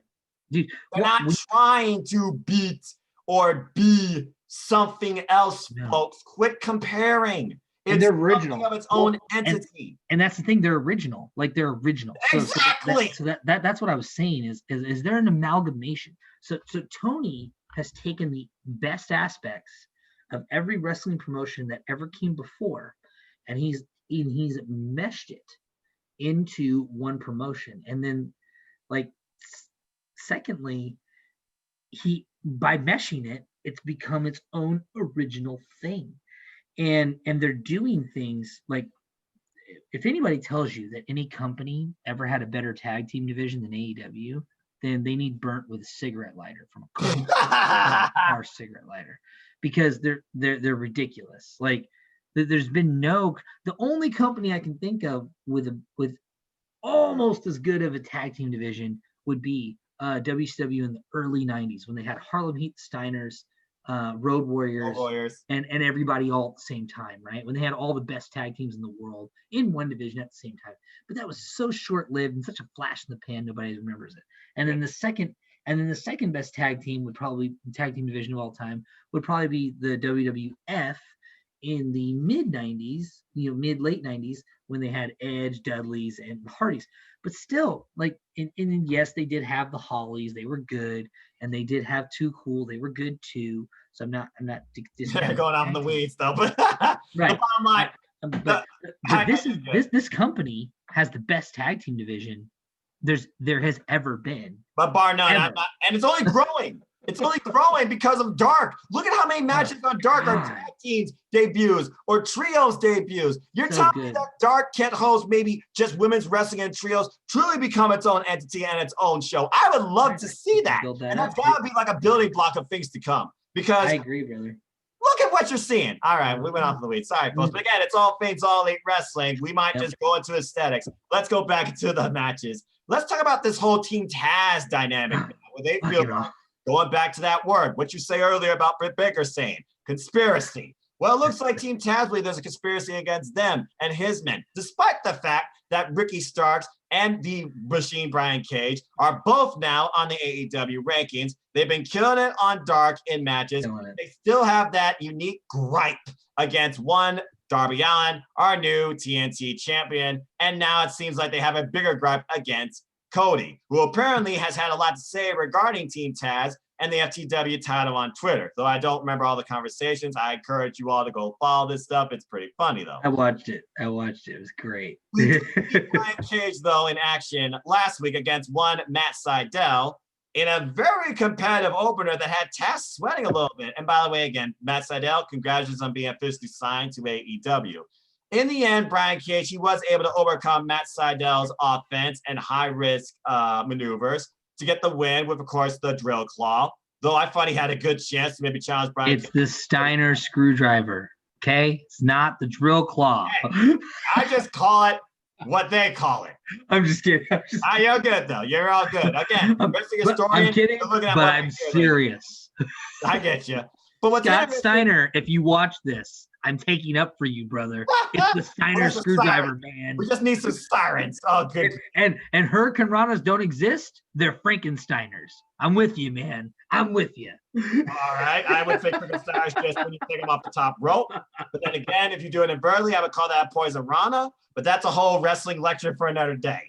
Dude, they're not trying to beat or be something else, folks. Quit comparing. And they're original of its own entity. And that's the thing, they're original. Like they're original. Exactly. So that's what I was saying is they're an amalgamation. So Tony has taken the best aspects of every wrestling promotion that ever came before, and he's meshed it into one promotion. And then, like, secondly, by meshing it, it's become its own original thing. And they're doing things like, if anybody tells you that any company ever had a better tag team division than AEW, then they need burnt with a cigarette lighter from a car cigarette lighter, because they're ridiculous. Like, there's been the only company I can think of with almost as good of a tag team division would be WCW in the early 90s, when they had Harlem Heat, Steiners, Road Warriors, and everybody all at the same time, right? When they had all the best tag teams in the world in one division at the same time. But that was so short-lived and such a flash in the pan, nobody remembers it. And then the second best tag team division of all time would probably be the WWF in the mid 90s, mid-late 90s, when they had Edge, Dudleys, and Hardys. But still, like, and yes, they did have the Hollies, they were good, and they did have Too Cool, they were good too. So I'm not going off in the weeds though, but right. The bottom line, but this company has the best tag team division there has ever been. But bar none, and it's only growing. It's only growing because of Dark. Look at how many matches on Dark are tag teams debuts or trios debuts. You're telling me that Dark can't host maybe just women's wrestling and trios, truly become its own entity and its own show. I would love to see that. And that's got to be like a building block of things to come. Because I agree, brother. Look at what you're seeing. All right, we went off the weeds. Sorry, folks. But again, it's all things, all elite wrestling. We might just go into aesthetics. Let's go back into the matches. Let's talk about this whole Team Taz dynamic. Where they feel like, going back to that word, what you say earlier about Britt Baker saying, conspiracy. Well, it looks like Team Taz believes there's a conspiracy against them and his men, despite the fact that Ricky Starks and the Machine Brian Cage are both now on the AEW rankings. They've been killing it on Dark in matches. They still have that unique gripe against one Darby Allin, our new TNT champion. And now it seems like they have a bigger gripe against Cody, who apparently has had a lot to say regarding Team Taz and the FTW title on Twitter. Though I don't remember all the conversations. I encourage you all to go follow this stuff. It's pretty funny, though. I watched it. It was great. We did Brian Cage, though, in action last week against one Matt Sydal in a very competitive opener that had Taz sweating a little bit. And by the way, again, Matt Sydal, congratulations on being officially signed to AEW. In the end, Brian Cage, he was able to overcome Matt Sydal's offense and high-risk maneuvers to get the win with, of course, the drill claw. Though I thought he had a good chance to maybe challenge Brian Cage. It's the Steiner screwdriver, okay? It's not the drill claw. Hey, I just call it what they call it. I'm just kidding. You're good, though. You're all good. Again, I'm kidding, but I'm serious. I get you. But what's Scott Steiner, if you watch this, I'm taking up for you, brother. It's the Steiner screwdriver, man. We just need some sirens. Oh, good. And Hurricane Ranas don't exist. They're Frankensteiners. I'm with you, man. I'm with you. All right. I would think Frankensteiners just when you take them off the top rope. But then again, if you do it invertly, I would call that Poison Rana. But that's a whole wrestling lecture for another day.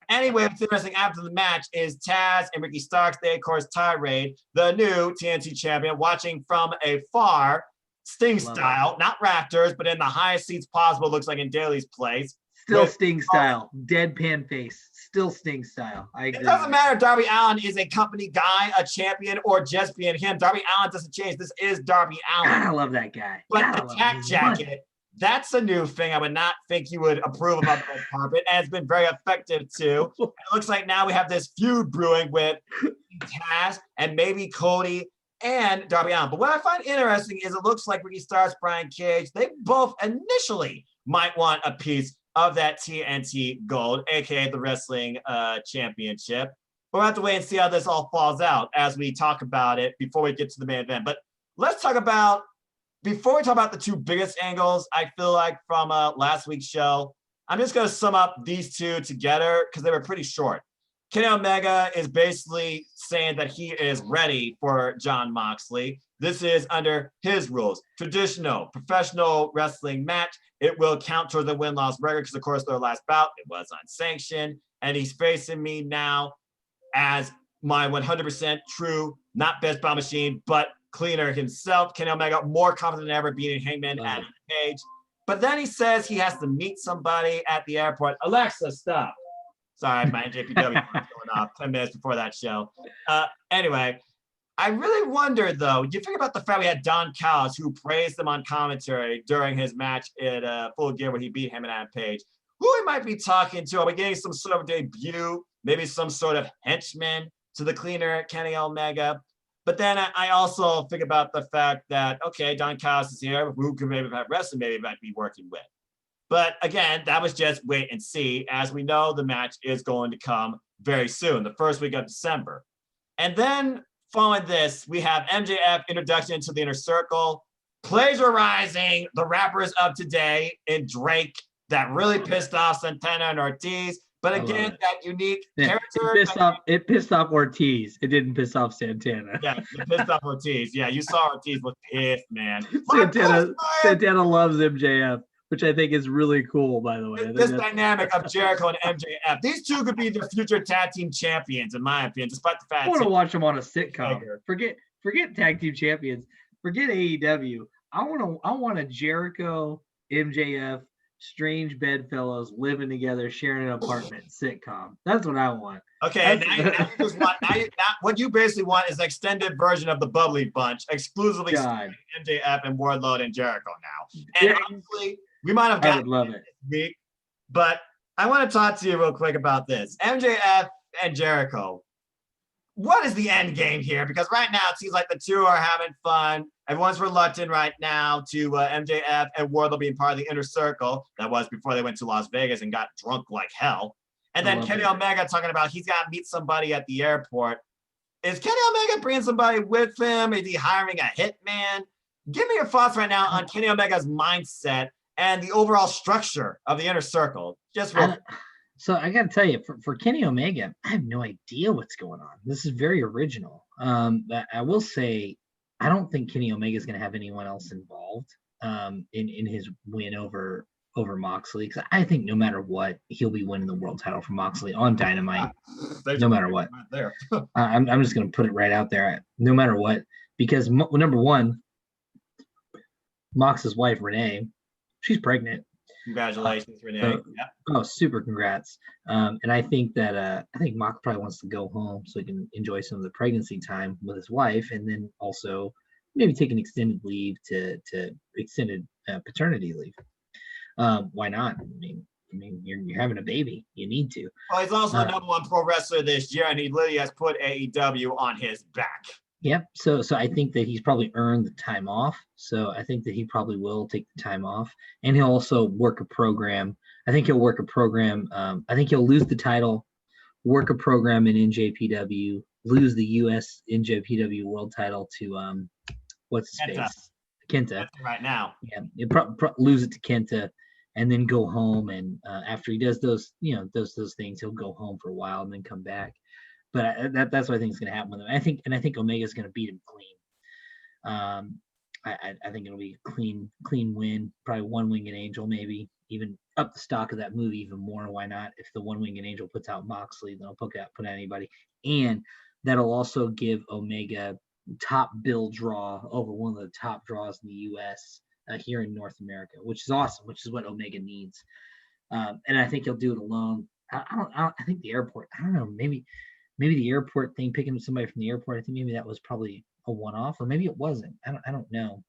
Anyway, what's interesting after the match is Taz and Ricky Starks, they, of course, tirade the new TNT champion, watching from afar, Sting style, not rafters, but in the highest seats possible, looks like in Daly's place. Still Sting style, deadpan face, still Sting style. I agree. It doesn't matter if Darby Allin is a company guy, a champion, or just being him. Darby Allin doesn't change. This is Darby Allin. I love that guy. But the tack jacket That's a new thing. I would not think you would approve of on the red carpet, and it's been very effective too. It looks like now we have this feud brewing with Taz and maybe Cody and Darby Allin. But what I find interesting is it looks like Ricky Starks, Brian Cage, they both initially might want a piece of that TNT gold, aka the wrestling championship. But we'll have to wait and see how this all falls out as we talk about it before we get to the main event. But let's talk about, before we talk about the two biggest angles, I feel like from last week's show, I'm just going to sum up these two together because they were pretty short. Kenny Omega is basically saying that he is ready for Jon Moxley. This is under his rules. Traditional professional wrestling match. It will count towards the win-loss record because, of course, their last bout, it was unsanctioned. And he's facing me now as my 100% true, not best bout machine, but cleaner himself. Kenny Omega, more confident than ever, beating Hangman Adam Page. But then he says he has to meet somebody at the airport. Alexa, stop. Sorry, my NJPW was going off 10 minutes before that show. Anyway, I really wonder, though, you think about the fact we had Don Callis, who praised him on commentary during his match at Full Gear when he beat him and Adam Page. Who we might be talking to? Are we getting some sort of debut, maybe some sort of henchman to the cleaner Kenny Omega? But then I also think about the fact that, okay, Don Callis is here. Who could maybe have wrestling, maybe might be working with. But again, that was just wait and see. As we know, the match is going to come very soon, the first week of December. And then following this, we have MJF introduction into the Inner Circle, plagiarizing the rappers of today in Drake that really pissed off Santana and Ortiz. But again, that unique character. It pissed off Ortiz. It didn't piss off Santana. Yeah, it pissed off Ortiz. Yeah, you saw Ortiz was pissed, man. Santana loves MJF, which I think is really cool, by the way. This dynamic of Jericho and MJF. These two could be the future tag team champions, in my opinion, despite the fact I want to watch them on a sitcom. Forget tag team champions. Forget AEW. I want a Jericho, MJF, strange bedfellows living together, sharing an apartment sitcom. That's what I want. Okay, now you just want what you basically want is an extended version of the Bubbly Bunch, exclusively MJF and Wardlow and Jericho now. And honestly, we might have gotten I would love it this week, but I want to talk to you real quick about this. MJF and Jericho. What is the end game here? Because right now it seems like the two are having fun. Everyone's reluctant right now to MJF and Wardlow being part of the Inner Circle. That was before they went to Las Vegas and got drunk like hell. And then Kenny Omega talking about he's got to meet somebody at the airport. Is Kenny Omega bringing somebody with him? Is he hiring a hitman? Give me your thoughts right now on Kenny Omega's mindset and the overall structure of the Inner Circle. Just real quick. So I got to tell you, for Kenny Omega, I have no idea what's going on. This is very original. But I will say, I don't think Kenny Omega is going to have anyone else involved in his win over Moxley. Because I think no matter what, he'll be winning the world title for Moxley on Dynamite. No matter what. I'm just going to put it right out there. No matter what. Because number one, Mox's wife, Renee, she's pregnant. Congratulations, Renee. Oh, super congrats. And I think that Mox probably wants to go home so he can enjoy some of the pregnancy time with his wife, and then also maybe take an extended leave to extended paternity leave. Why not? I mean, you're having a baby. You need to. Well, he's also the number one pro wrestler this year, and he literally has put AEW on his back. Yep. So I think that he's probably earned the time off. So I think that he probably will take the time off, and he'll also work a program. I think he'll work a program. I think he'll lose the title, work a program in NJPW, lose the U.S. NJPW World Title to what's his face? Kenta. Right now. Yeah. Lose it to Kenta, and then go home. And after he does those things, he'll go home for a while and then come back. But that's what I think is going to happen with him. I think Omega is going to beat him clean. I think it'll be a clean win. Probably one winged angel, maybe even up the stock of that movie even more. Why not? If the one winged angel puts out Moxley, then I'll put out anybody, and that'll also give Omega top bill draw over one of the top draws in the U.S. Here in North America, which is awesome. Which is what Omega needs. And I think he'll do it alone. I think the airport. I don't know. Maybe the airport thing, picking up somebody from the airport, I think maybe that was probably a one-off, or maybe it wasn't. I don't know.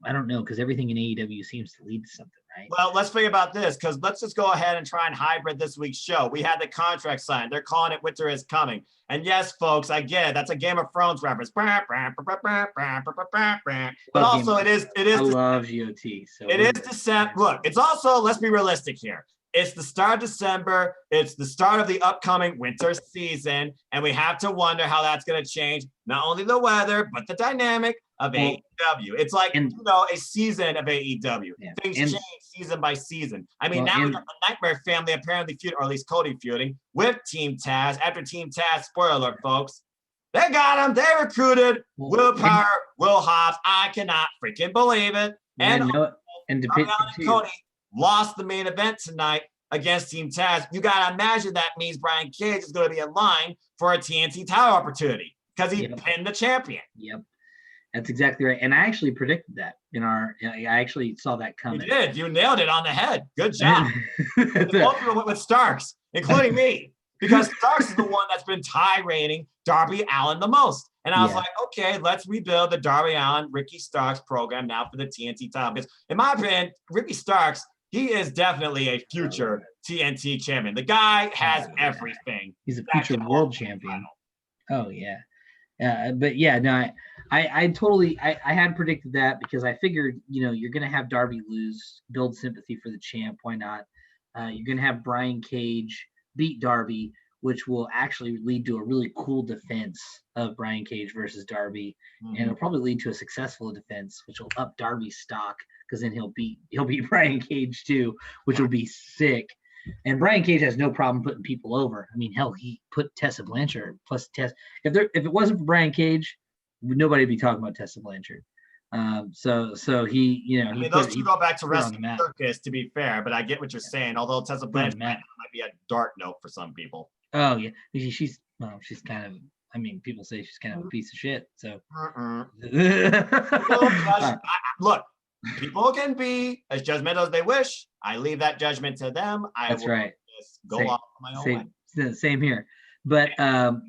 I don't know, because everything in AEW seems to lead to something, right? Well, let's think about this, because let's just go ahead and try and hybrid this week's show. We had the contract signed. They're calling it Winter is Coming. And yes, folks, I get it. That's a Game of Thrones reference. But also, it is. I love GOT. So it is December. Look, it's also, let's be realistic here. It's the start of December. It's the start of the upcoming winter season. And we have to wonder how that's going to change not only the weather, but the dynamic of AEW. It's like, a season of AEW. Yeah. Things change season by season. I mean, now we got the Nightmare Family apparently feuding, or at least Cody feuding, with Team Taz. After Team Taz, spoiler alert, folks, they got him. They recruited Will Power, Will Hobbs. I cannot freaking believe it. And Cody lost the main event tonight against Team Taz. You got to imagine that means Brian Cage is going to be in line for a TNT title opportunity because he pinned the champion. Yep. That's exactly right. And I actually predicted that I actually saw that coming. You did. You nailed it on the head. Good job. Most people went with Starks, including me, because Starks is the one that's been tirading Darby Allin the most. And I was like, okay, let's rebuild the Darby Allin, Ricky Starks program now for the TNT title. Because in my opinion, Ricky Starks, he is definitely a future TNT champion. The guy has everything. He's a future world champion. Oh, yeah. But yeah, no, I totally had predicted that because I figured, you're going to have Darby lose, build sympathy for the champ. Why not? You're going to have Brian Cage beat Darby, which will actually lead to a really cool defense of Brian Cage versus Darby. Mm-hmm. And it'll probably lead to a successful defense, which will up Darby's stock because then he'll beat Brian Cage too, which will be sick. And Brian Cage has no problem putting people over. I mean, hell, he put Tessa Blanchard plus Tessa. If it wasn't for Brian Cage, nobody would be talking about Tessa Blanchard. So he, I mean, those two go back to Wrestling Circus, to be fair, but I get what you're saying. Although Tessa Blanchard might be a dark note for some people. Oh yeah, she's kind of. I mean, people say she's kind of a piece of shit. So look, people can be as judgmental as they wish. I leave that judgment to them. That's right. Just go off my own way. Same here. But Brian,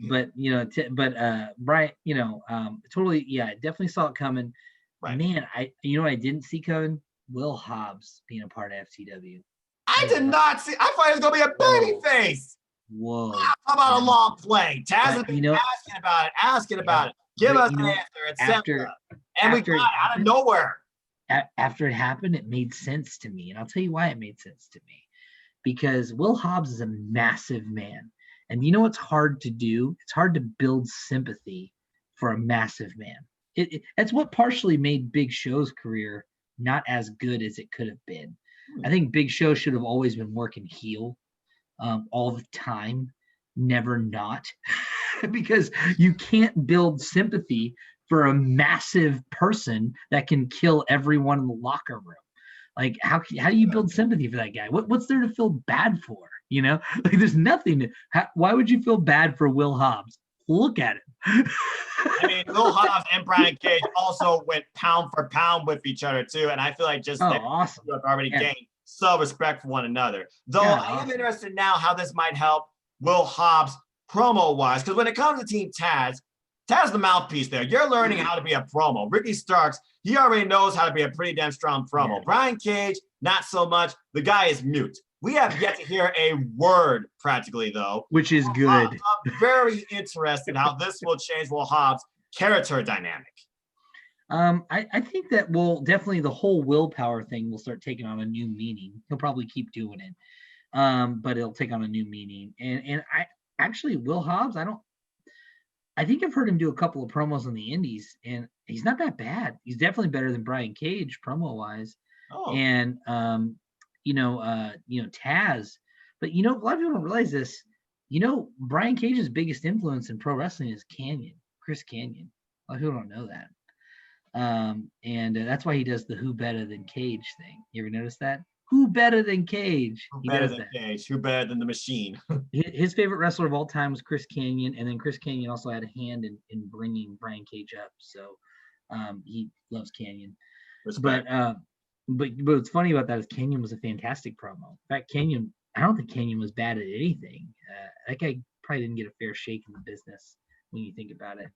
totally, I definitely saw it coming. Right. Man, I didn't see coming? Will Hobbs being a part of FTW. I did not see. I thought it was gonna be a baby face. Whoa! How about a long play? Taz has been asking about it. Give us an answer, and we got it out of nowhere. After it happened, it made sense to me, and I'll tell you why it made sense to me. Because Will Hobbs is a massive man, and you know what's hard to do? It's hard to build sympathy for a massive man. That's what partially made Big Show's career not as good as it could have been. I think Big Show should have always been working heel all the time, never not, because you can't build sympathy for a massive person that can kill everyone in the locker room. Like, how do you build sympathy for that guy? What's there to feel bad for? Like, there's nothing. Why would you feel bad for Will Hobbs? Look at him. I mean, Will Hobbs and Brian Cage also went pound for pound with each other too, and I feel like awesome. Have already gained some respect for one another. Though I am interested now how this might help Will Hobbs promo wise, because when it comes to Team Taz the mouthpiece there. You're learning how to be a promo. Ricky Starks, he already knows how to be a pretty damn strong promo. Yeah. Brian Cage, not so much. The guy is mute. We have yet to hear a word practically, though. Which is good. I'm very interested how this will change Will Hobbs' character dynamic. I think that definitely the whole willpower thing will start taking on a new meaning. He'll probably keep doing it. But it'll take on a new meaning. And I actually, Will Hobbs, I think I've heard him do a couple of promos on the indies, and he's not that bad. He's definitely better than Brian Cage promo wise. Oh. And Taz, but a lot of people don't realize this. Brian Cage's biggest influence in pro wrestling is Chris Canyon. A lot of people don't know that. And that's why he does the "Who better than Cage" thing. You ever notice that? Who better than Cage? Who better than Cage? Who better than the Machine? His favorite wrestler of all time was Chris Canyon, and then Chris Canyon also had a hand in bringing Brian Cage up. So he loves Canyon. Respect. But what's funny about that is Canyon was a fantastic promo. In fact, I don't think Canyon was bad at anything. That guy probably didn't get a fair shake in the business when you think about it.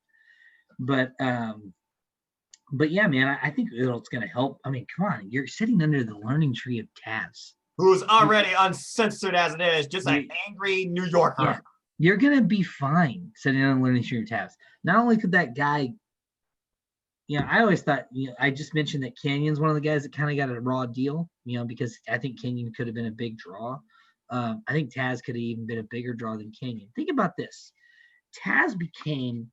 But But yeah, man, I think it's going to help. I mean, come on, you're sitting under the learning tree of Taz, who's already uncensored as it is, just an you angry New Yorker. yeah, you're going to be fine sitting under the learning tree of Taz. Not only could that guy, I always thought, I just mentioned that Canyon's one of the guys that kind of got a raw deal, because I think Canyon could have been a big draw. I think Taz could have even been a bigger draw than Canyon. Think about this. Taz became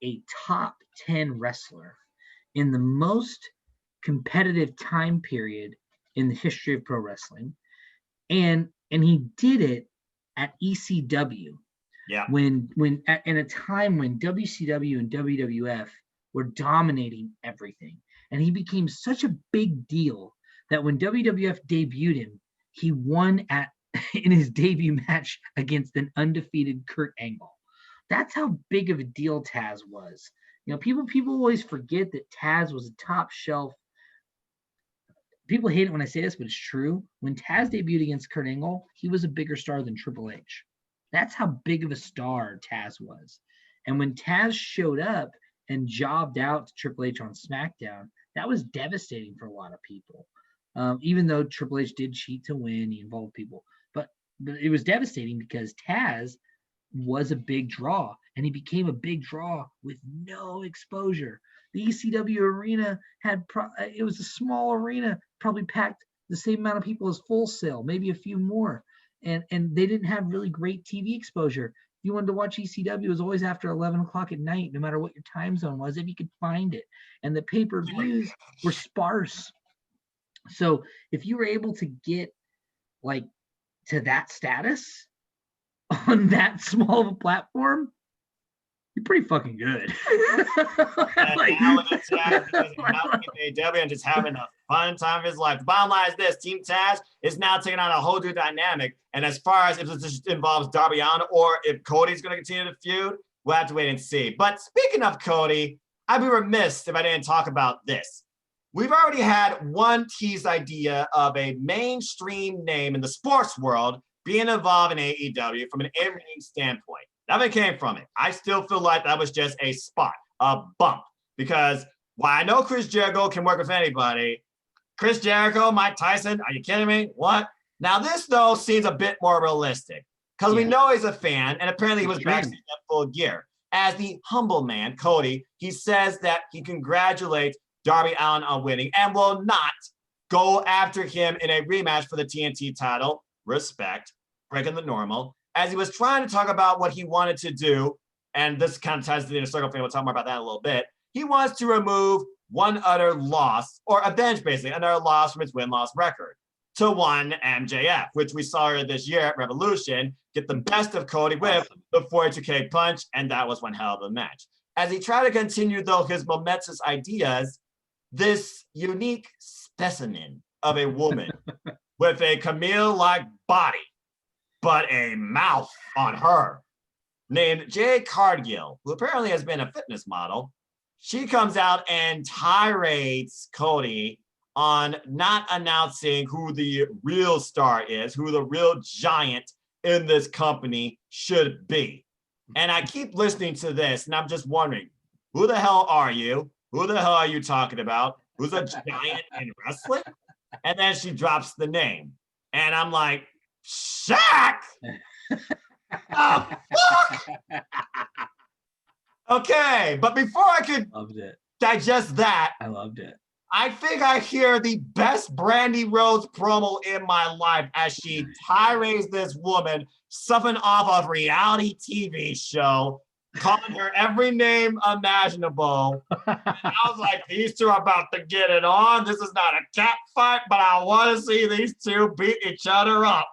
a top 10 wrestler in the most competitive time period in the history of pro wrestling. And he did it at ECW. Yeah. When in a time when WCW and WWF were dominating everything. And he became such a big deal that when WWF debuted him, he won in his debut match against an undefeated Kurt Angle. That's how big of a deal Taz was. People always forget that Taz was a top shelf. People hate it when I say this, but it's true. When Taz debuted against Kurt Angle, he was a bigger star than Triple H. That's how big of a star Taz was. And when Taz showed up and jobbed out to Triple H on SmackDown, that was devastating for a lot of people. Even though Triple H did cheat to win, he involved people. But it was devastating because Taz was a big draw, and he became a big draw with no exposure. The ECW arena it was a small arena, probably packed the same amount of people as Full Sail, maybe a few more. And they didn't have really great TV exposure. If you wanted to watch ECW, it was always after 11 o'clock at night, no matter what your time zone was, if you could find it. And the pay-per-views were sparse. So if you were able to get to that status on that small of a platform, you're pretty fucking good. AEW and just having a fun time of his life. The bottom line is this: Team Taz is now taking on a whole new dynamic. And as far as if this involves Darby Allin or if Cody's going to continue to feud, we'll have to wait and see. But speaking of Cody, I'd be remiss if I didn't talk about this. We've already had one teased idea of a mainstream name in the sports world being involved in AEW from an in-ring standpoint. Nothing came from it. I still feel like that was just a spot, a bump, because while I know Chris Jericho can work with anybody, Chris Jericho, Mike Tyson, are you kidding me? What? Now this, though, seems a bit more realistic because we know he's a fan, and apparently he was backstage in full gear. As the humble man, Cody, he says that he congratulates Darby Allin on winning and will not go after him in a rematch for the TNT title. Respect, breaking the normal. As he was trying to talk about what he wanted to do, and this kind of ties to the inner circle thing, we'll talk more about that in a little bit. He wants to remove one other loss, or avenge basically another loss from his win-loss record to one MJF, which we saw her this year at Revolution get the best of Cody with the 42K punch, and that was one hell of a match. As he tried to continue, though, his momentous ideas, this unique specimen of a woman with a Camille-like body, but a mouth on her, named Jade Cargill, who apparently has been a fitness model. She comes out and tirades Cody on not announcing who the real star is, who the real giant in this company should be. And I keep listening to this, and I'm just wondering, who the hell are you? Who the hell are you talking about? Who's a giant in wrestling? And then she drops the name. And I'm like, Shaq! Oh, fuck! Okay, but before I could digest that, I loved it. I think I hear the best Brandy Rose promo in my life as she tirades this woman, something off a reality TV show, calling her every name imaginable. And I was like, these two are about to get it on. This is not a cat fight, but I want to see these two beat each other up.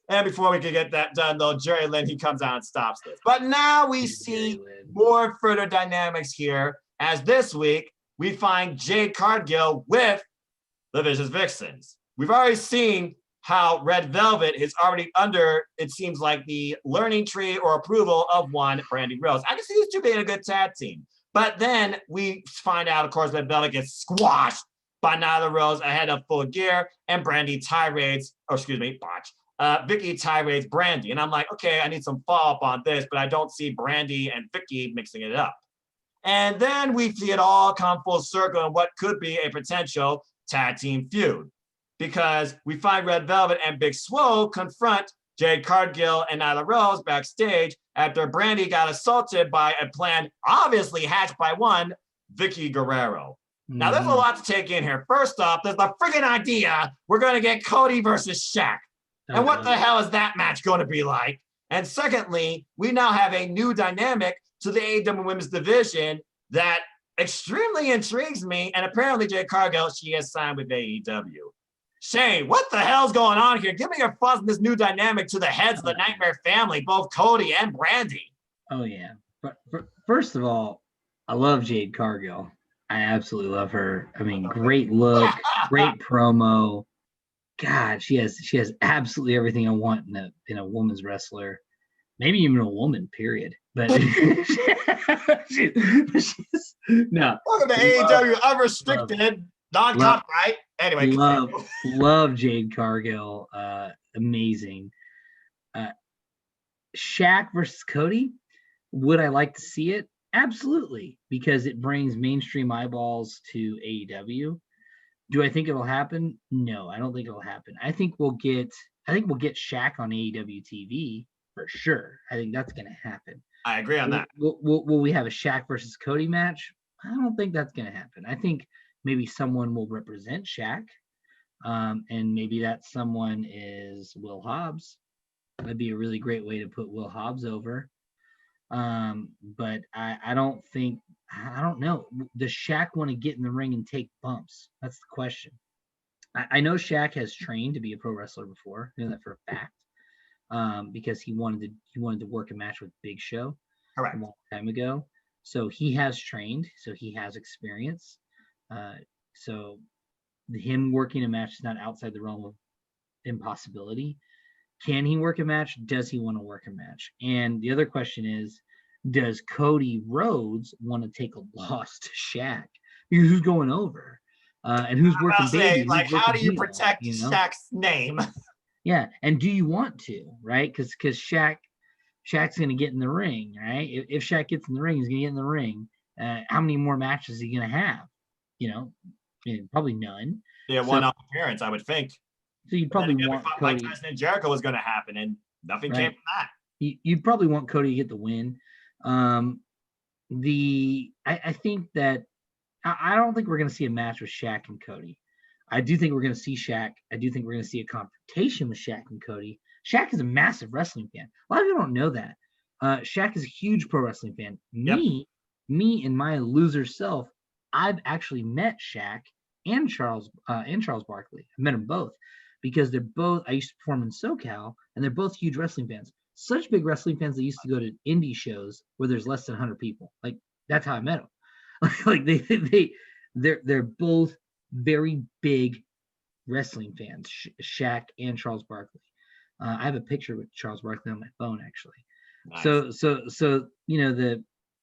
And before we can get that done, though, Jerry Lynn, he comes out and stops this. But now we see more further dynamics here, as this week we find Jade Cargill with the Vicious Vixens. We've already seen how Red Velvet is already under, it seems like, the learning tree or approval of one Brandy Rose. I can see these two being a good tag team. But then we find out, of course, Red Velvet gets squashed by Nyla Rose ahead of Full Gear, and Brandy tirades, Vicky tirades Brandy. And I'm like, okay, I need some follow-up on this, but I don't see Brandy and Vicky mixing it up. And then we see it all come full circle in what could be a potential tag team feud. Because we find Red Velvet and Big Swole confront Jade Cargill and Nyla Rose backstage after Brandy got assaulted by a plan obviously hatched by one, Vicky Guerrero. Now, there's a lot to take in here. First off, there's the freaking idea we're going to get Cody versus Shaq. And what the hell is that match going to be like? And secondly, we now have a new dynamic to the AEW Women's Division that extremely intrigues me. And apparently, Jade Cargill, she has signed with AEW. Shane, what the hell's going on here? Give me your thoughts on this new dynamic to the heads of the Nightmare family, both Cody and Brandy. Oh, yeah. But first of all, I love Jade Cargill. I absolutely love her. I mean, great look, great promo. God, she has absolutely everything I want in a woman's wrestler, maybe even a woman. Period. But she's no. Welcome to AEW Unrestricted, non-copyright. Anyway, love Jade Cargill. Amazing. Shaq versus Cody. Would I like to see it? Absolutely, because it brings mainstream eyeballs to AEW. Do I think it'll happen? No, I don't think it'll happen. I think we'll get Shaq on AEW TV for sure. I think that's going to happen. I agree on that. Will we have a Shaq versus Cody match? I don't think that's going to happen. I think maybe someone will represent Shaq, and maybe that someone is Will Hobbs. That'd be a really great way to put Will Hobbs over. But I don't know. Does Shaq want to get in the ring and take bumps? That's the question. I know Shaq has trained to be a pro wrestler before. I know that for a fact. Because he wanted to work a match with Big Show a long time ago. So he has trained, so he has experience. So him working a match is not outside the realm of impossibility. Can he work a match? Does he want to work a match? And the other question is, does Cody Rhodes want to take a loss to Shaq? Because who's going over? And who's working baby? How do you protect Shaq's name? Yeah, and do you want to, right? Because Shaq's going to get in the ring, right? If Shaq gets in the ring, he's going to get in the ring. How many more matches is he going to have? Probably none. Yeah, one-off appearance, I would think. So you'd probably want Cody. Mike Tyson and Jericho was going to happen, and nothing came from that. You'd probably want Cody to get the win. I think that I don't think we're going to see a match with Shaq and Cody. I do think we're going to see Shaq. I do think we're going to see a confrontation with Shaq and Cody. Shaq is a massive wrestling fan. A lot of people don't know that. Shaq is a huge pro wrestling fan. Yep. Me and my loser self, I've actually met Shaq and Charles Barkley. I met them both because they're both, I used to perform in SoCal, and they're both huge wrestling fans. Such big wrestling fans, they used to go to indie shows where there's less than 100 people. Like, that's how I met them. Like they're both very big wrestling fans, Shaq and Charles Barkley. I have a picture with Charles Barkley on my phone, actually. Nice. So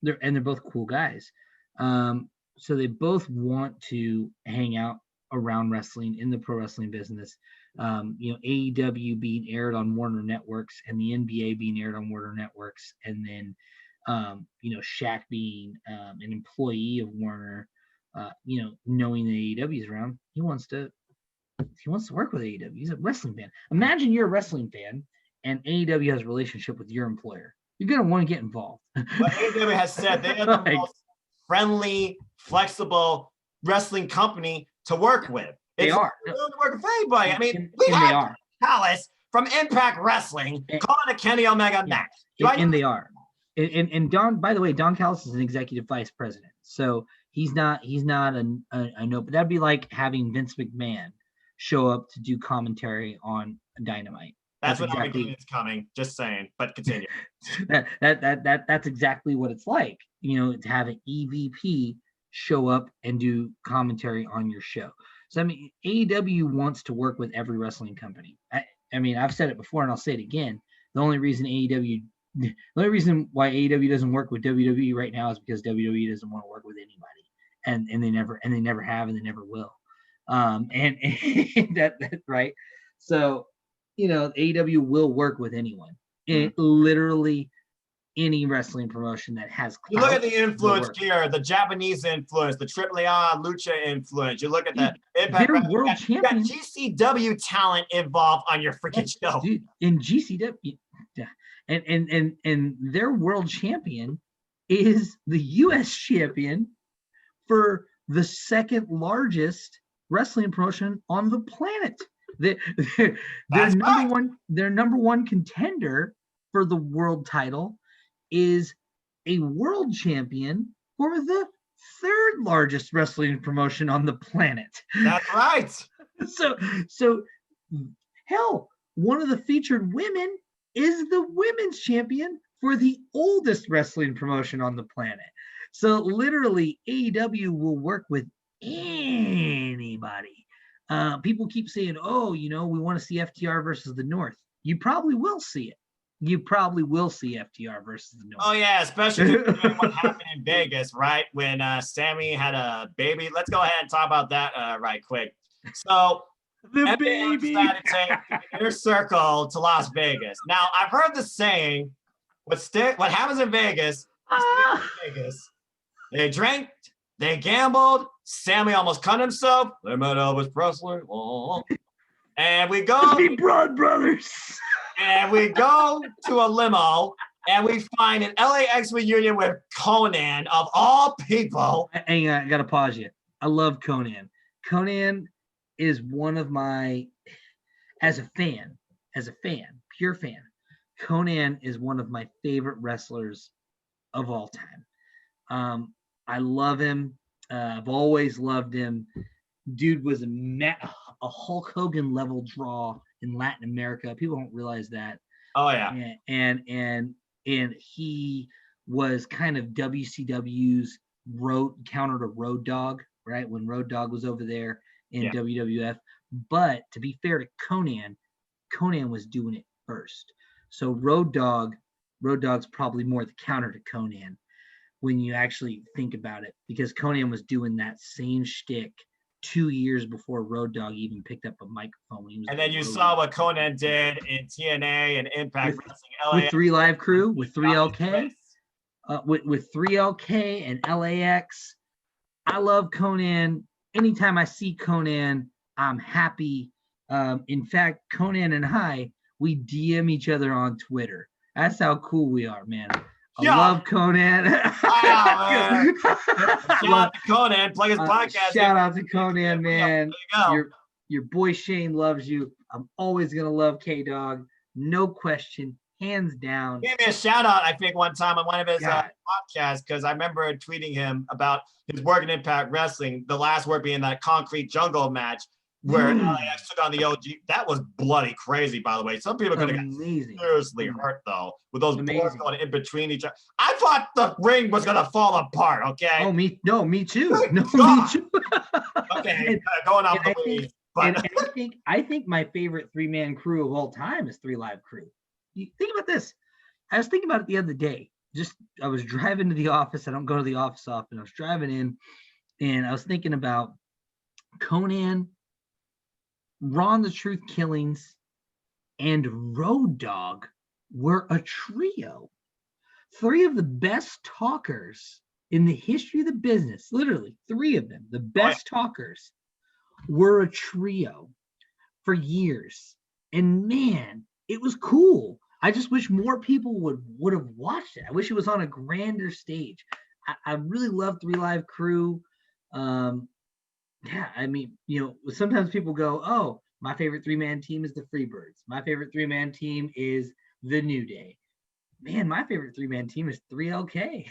they're both cool guys. So they both want to hang out around wrestling in the pro wrestling business. AEW being aired on Warner Networks and the NBA being aired on Warner Networks, and then Shaq being an employee of Warner. Knowing that AEW is around, he wants to work with AEW. He's a wrestling fan. Imagine you're a wrestling fan and AEW has a relationship with your employer. You're going to want to get involved. But AEW has said they are the most friendly, flexible wrestling company to work with. They are. Willing to work with anybody. I mean, we have Palace from Impact Wrestling calling a Kenny Omega match. They are. And Don, by the way, Don Callis is an executive vice president. So he's not a no, but that'd be like having Vince McMahon show up to do commentary on Dynamite. That's what exactly, I'm thinking is coming. Just saying, but continue. That's exactly what it's like. To have an EVP show up and do commentary on your show. So I mean, AEW wants to work with every wrestling company. I mean, I've said it before and I'll say it again. The only reason why AEW doesn't work with WWE right now is because WWE doesn't want to work with anybody, and they never have, and they never will. And that right. So AEW will work with anyone. It literally any wrestling promotion that has You look at clout the influence will work. here, the Japanese influence, the AAA Lucha influence. You look at the Impact. They're world You got champion. GCW talent involved on your freaking show. Dude, in GCW, yeah, and their world champion is the U.S. champion for the second largest wrestling promotion on the planet. Their number one contender for the world title is a world champion for the third largest wrestling promotion on the planet. That's right. So hell, one of the featured women is the women's champion for the oldest wrestling promotion on the planet. So literally, AEW will work with anybody. People keep saying, "Oh, we want to see FTR versus the North." You probably will see it. You probably will see FTR versus the North. Oh yeah, especially what happened in Vegas, right? When Sammy had a baby. Let's go ahead and talk about that right quick. So the baby decided to take the inner circle to Las Vegas. Now I've heard the saying, what happens in Vegas, Vegas. They drank, they gambled. Sammy almost cut himself. They met Elvis Presley. Oh. And we go. Let's be Broad Brothers. And we go to a limo and we find an LAX reunion with Conan of all people. Hang on, I gotta pause you. I love Conan. Conan is one of my, as a fan, pure fan, Conan is one of my favorite wrestlers of all time. I love him. I've always loved him. Dude was a Hulk Hogan level draw in Latin America. People don't realize that. Oh yeah. And he was kind of WCW's counter to Road Dogg, right? When Road Dogg was over there in WWF. But to be fair to Conan was doing it first. So Road Dogg's probably more the counter to Conan when you actually think about it, because Conan was doing that same shtick 2 years before Road Dogg even picked up a microphone. And then you saw what Conan did in TNA and Impact Wrestling, with 3 Live Crew, with 3LK, with 3LK and LAX. I love Conan. Anytime I see Conan, I'm happy. In fact, Conan and we DM each other on Twitter. That's how cool we are, man. I love Conan. Shout out to Conan, plug his podcast. Shout out to Conan, man. Your boy Shane loves you. I'm always gonna love K-Dog. No question, hands down. He gave me a shout out, I think, one time on one of his podcasts, because I remember tweeting him about his work in Impact Wrestling, the last work being that Concrete Jungle match where LAX took on the OG. That was bloody crazy, by the way. Some people could have got seriously hurt, though, with those boards going in between each other. I thought the ring was going to fall apart, okay? Oh, me too. Me too. Okay, going off the weeds. But I think my favorite 3-man crew of all time is 3 Live Crew. You think about this. I was thinking about it the other day. I was driving to the office. I don't go to the office often. I was driving in, and I was thinking about Conan, Ron the Truth Killings, and Road Dogg were a trio. 3 of the best talkers in the history of the business, literally 3 of them, the best talkers, were a trio for years. And man, it was cool. I just wish more people would have watched it. I wish it was on a grander stage. I really love 3 Live Crew. Yeah, I mean, sometimes people go, "Oh, my favorite 3-man team is the Freebirds. My favorite 3-man team is the New Day." Man, my favorite 3-man team is 3LK.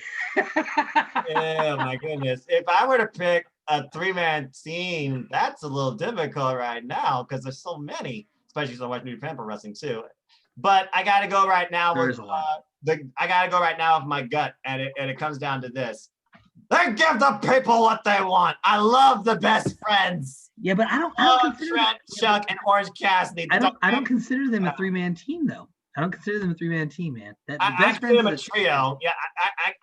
Yeah, my goodness. If I were to pick a 3-man team, that's a little difficult right now because there's so many, especially so much New Japan Pro Wrestling too. But I got to go right now. I got to go right now with my gut, and it comes down to this. They give the people what they want. I love the Best Friends. Yeah, but I don't consider Trent, Chuck, and Orange Cassidy. I don't consider them a 3-man team, though. I don't consider them a 3-man team, man. I consider them a trio. Yeah,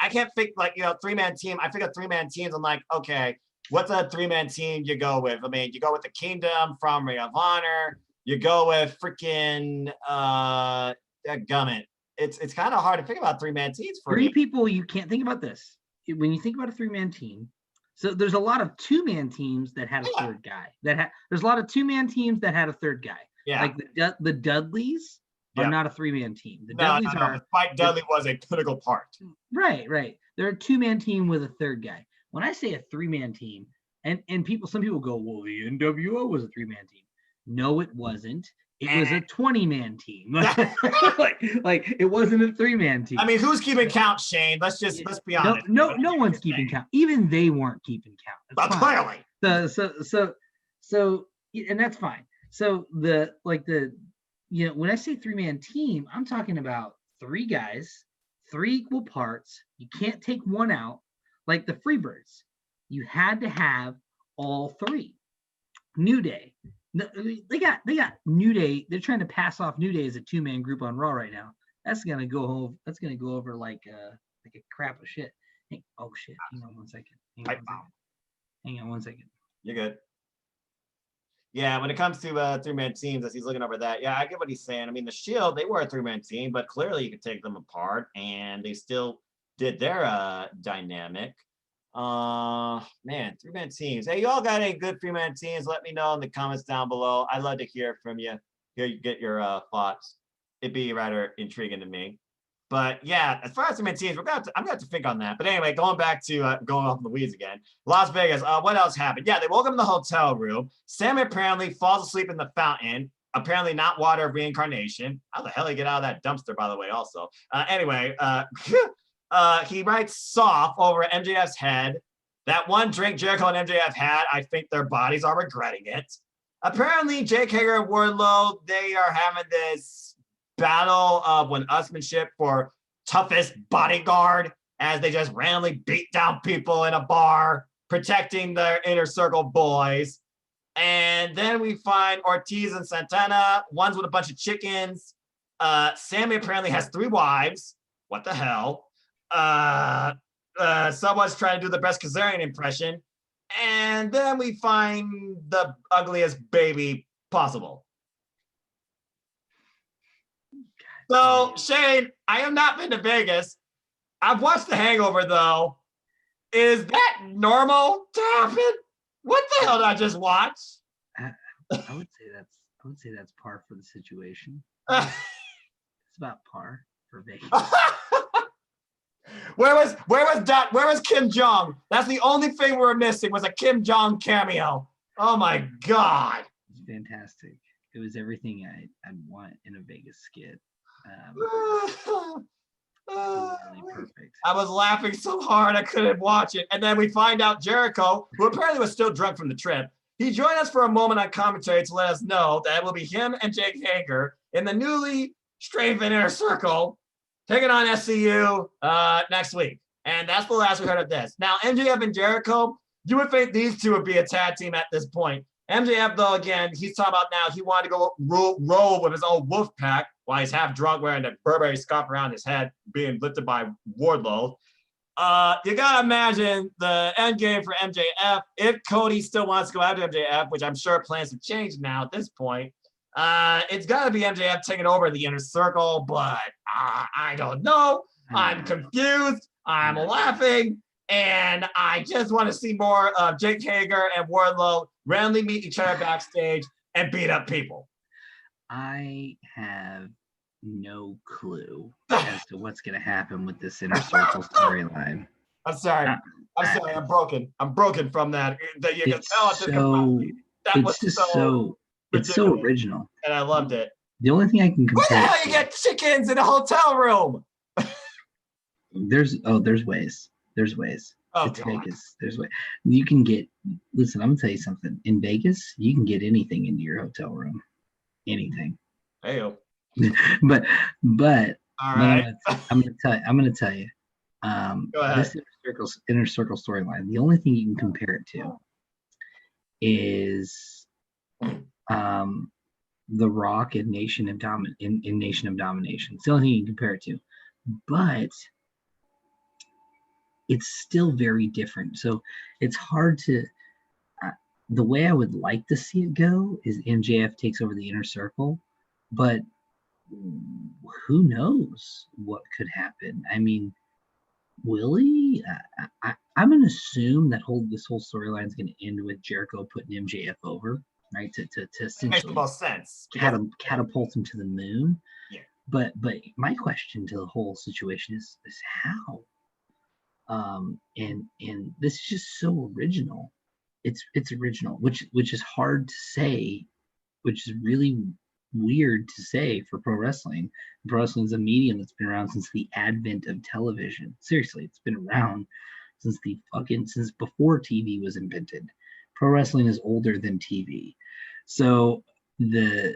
I can't think 3-man team. I think of 3-man teams. I'm like, okay, what's a 3-man team you go with? I mean, you go with the Kingdom from Ring of Honor. You go with freaking Gummit. it's kind of hard to think about 3-man teams for three me. people. You can't think about this when you think about a 3-man team. So there's a lot of 2-man teams that had a third guy. There's a lot of 2-man teams that had a third guy. Yeah. Like the Dudleys are not a 3-man team. The Dudleys are. Spike Dudley was a critical part. Right. They're a 2-man team with a third guy. When I say a 3-man team, and some people go, well, the NWO was a 3-man team. No, it wasn't. It was a 20-man team. like it wasn't a 3-man team. I mean, who's keeping count, Shane? Let's be honest. No one's keeping count. Even they weren't keeping count. But clearly. So and that's fine. So when I say 3-man team, I'm talking about 3 guys, 3 equal parts. You can't take one out. Like the Freebirds, you had to have all 3. New Day. They got New Day. They're trying to pass off New Day as a 2-man group on Raw right now. That's gonna go over like a crap of shit. Oh shit! Hang on one second. Hang on one second. You're good. Yeah, when it comes to 3-man teams, as he's looking over that, yeah, I get what he's saying. I mean, the Shield, they were a 3-man team, but clearly you could take them apart, and they still did their dynamic. Man, 3-man teams. Hey, you all got any good 3-man teams? Let me know in the comments down below. I'd love to hear from you. Get your thoughts. It'd be rather intriguing to me. But yeah, as far as 3-man teams, I'm gonna have to think on that. But anyway, going back to going off in the weeds again. Las Vegas. What else happened? Yeah, they woke up in the hotel room. Sammy apparently falls asleep in the fountain. Apparently not water of reincarnation. How the hell did he get out of that dumpster, by the way? Also, anyway. He writes soft over MJF's head. That one drink Jericho and MJF had, I think their bodies are regretting it. Apparently, Jake Hager and Wardlow, they are having this battle of one-upsmanship for toughest bodyguard as they just randomly beat down people in a bar, protecting their inner circle boys. And then we find Ortiz and Santana, one's with a bunch of chickens. Sammy apparently has 3 wives. What the hell? Someone's trying to do the best Kazarian impression, and then we find the ugliest baby possible. So, Shane, I have not been to Vegas. I've watched The Hangover, though. Is that normal to happen? What the hell did I just watch? I would say that's par for the situation. It's about par for Vegas. Where was Kim Jong? That's the only thing we were missing was a Kim Jong cameo. Oh my God. It's fantastic. It was everything I'd want in a Vegas skit. Really perfect. I was laughing so hard I couldn't watch it. And then we find out Jericho, who apparently was still drunk from the trip, he joined us for a moment on commentary to let us know that it will be him and Jake Hager in the newly strengthened Inner Circle taking on SCU next week. And that's the last we heard of this. Now, MJF and Jericho, you would think these two would be a tag team at this point. MJF, though, again, he's talking about now he wanted to go roll with his own wolf pack while he's half drunk wearing a Burberry scarf around his head being lifted by Wardlow. You got to imagine the end game for MJF. If Cody still wants to go after MJF, which I'm sure plans have changed now at this point, it's got to be MJF taking over the Inner Circle, but I don't know. I'm confused. I'm laughing. And I just want to see more of Jake Hager and Wardlow randomly meet each other backstage and beat up people. I have no clue as to what's going to happen with this Inner Circle storyline. I'm sorry. I'm broken. I'm broken from that. That you can tell it's so original. And I loved it. The only thing I can compare. Where the hell you get chickens in a hotel room? There's ways. There's ways. Oh, it's Vegas. There's ways. You can get. Listen, I'm gonna tell you something. In Vegas, you can get anything into your hotel room. Anything. Hey-o. but all right. I'm gonna tell you. Go ahead. This Inner Circle storyline. The only thing you can compare it to is The Rock in Nation of Domination. It's the only thing you can compare it to. But it's still very different. So it's hard to. The way I would like to see it go is MJF takes over the Inner Circle, but who knows what could happen? I mean, will he? I'm going to assume that this whole storyline is going to end with Jericho putting MJF over, right? To That makes the essentially most sense. Because, catapult him to the moon. yeah. But my question to the whole situation is how? And this is just so original. It's original, which is hard to say, which is really weird to say for pro wrestling. Pro wrestling is a medium that's been around since the advent of television. Seriously, it's been around since before TV was invented. Pro wrestling is older than TV. So to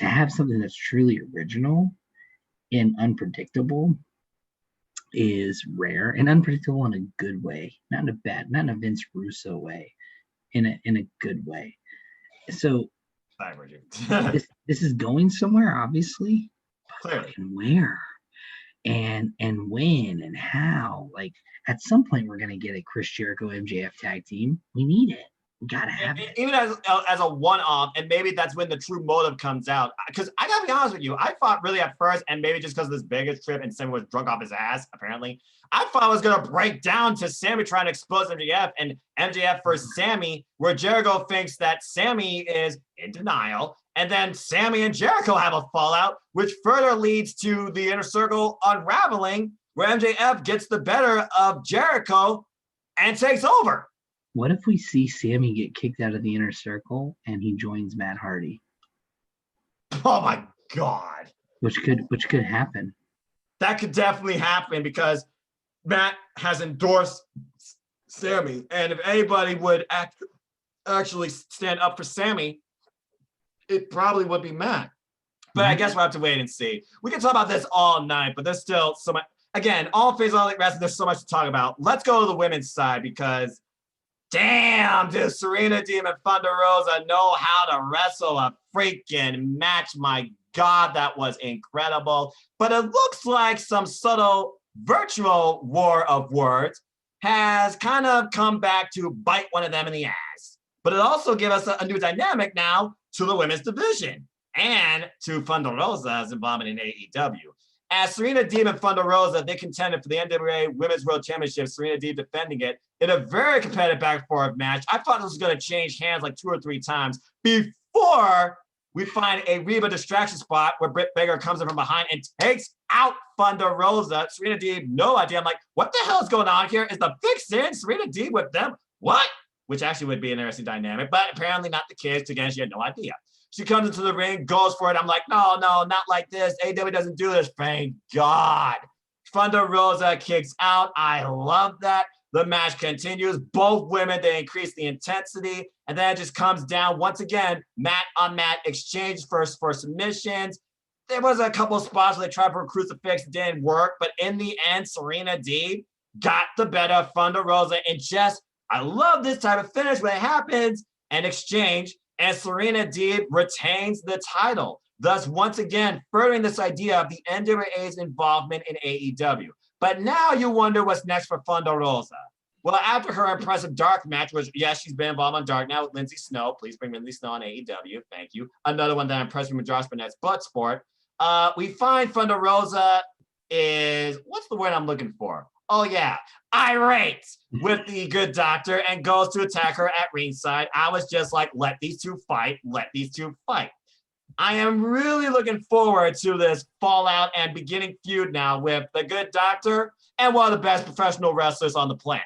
have something that's truly original and unpredictable is rare, and unpredictable in a good way, not in a Vince Russo way, in a good way. So this is going somewhere, obviously, but where and when and how? Like, at some point we're gonna get a Chris Jericho MJF tag team. We need it. We gotta have it. Even as a one-off, and maybe that's when the true motive comes out. Because I gotta be honest with you, I thought really at first, and maybe just because of this Vegas trip and Sammy was drunk off his ass, apparently, I thought it was gonna break down to Sammy trying to expose MJF and MJF versus Sammy, where Jericho thinks that Sammy is in denial, and then Sammy and Jericho have a fallout, which further leads to the Inner Circle unraveling, where MJF gets the better of Jericho and takes over. What if we see Sammy get kicked out of the Inner Circle and he joins Matt Hardy? Oh my God. Which could happen. That could definitely happen because Matt has endorsed Sammy. And if anybody would actually stand up for Sammy, it probably would be Matt. But I guess we'll have to wait and see. We can talk about this all night, but there's still so much. Again, all Phase All Elite Wrestling, there's so much to talk about. Let's go to the women's side because damn, does Serena Deeb and Thunder Rosa know how to wrestle a freaking match? My God, that was incredible. But it looks like some subtle virtual war of words has kind of come back to bite one of them in the ass. But it also gives us a new dynamic now to the women's division and to Thunder Rosa's involvement in AEW. As Serena Deeb and Thunder Rosa, they contended for the NWA Women's World Championship, Serena Deeb defending it in a very competitive back and forth match. I thought this was going to change hands like 2 or 3 times before we find a Reba distraction spot where Britt Baker comes in from behind and takes out Thunder Rosa. Serena Deeb, no idea. I'm like, what the hell is going on here? Is the Vixen Serena Deeb with them? What? Which actually would be an interesting dynamic, but apparently not the case. Again, she had no idea. She comes into the ring, goes for it. I'm like, no, not like this. AEW doesn't do this. Thank God. Thunder Rosa kicks out. I love that. The match continues. Both women, they increase the intensity. And then it just comes down once again, mat on mat exchange first for submissions. There was a couple of spots where they tried for a crucifix. It didn't work. But in the end, Serena Deeb got the better of Thunder Rosa. And just, I love this type of finish when it happens. An exchange. And Serena Deeb retains the title, thus once again furthering this idea of the NWA's involvement in AEW. But now you wonder what's next for Thunder Rosa. Well, after her impressive Dark match, which, yes, she's been involved on Dark now with Lindsay Snow. Please bring Lindsay Snow on AEW. Thank you. Another one that impressed me with Josh Burnett's Bloodsport. We find Thunder Rosa is, what's the word I'm looking for? Oh, yeah, irate with the Good Doctor and goes to attack her at ringside. I was just like, let these two fight. I am really looking forward to this fallout and beginning feud now with the Good Doctor and one of the best professional wrestlers on the planet.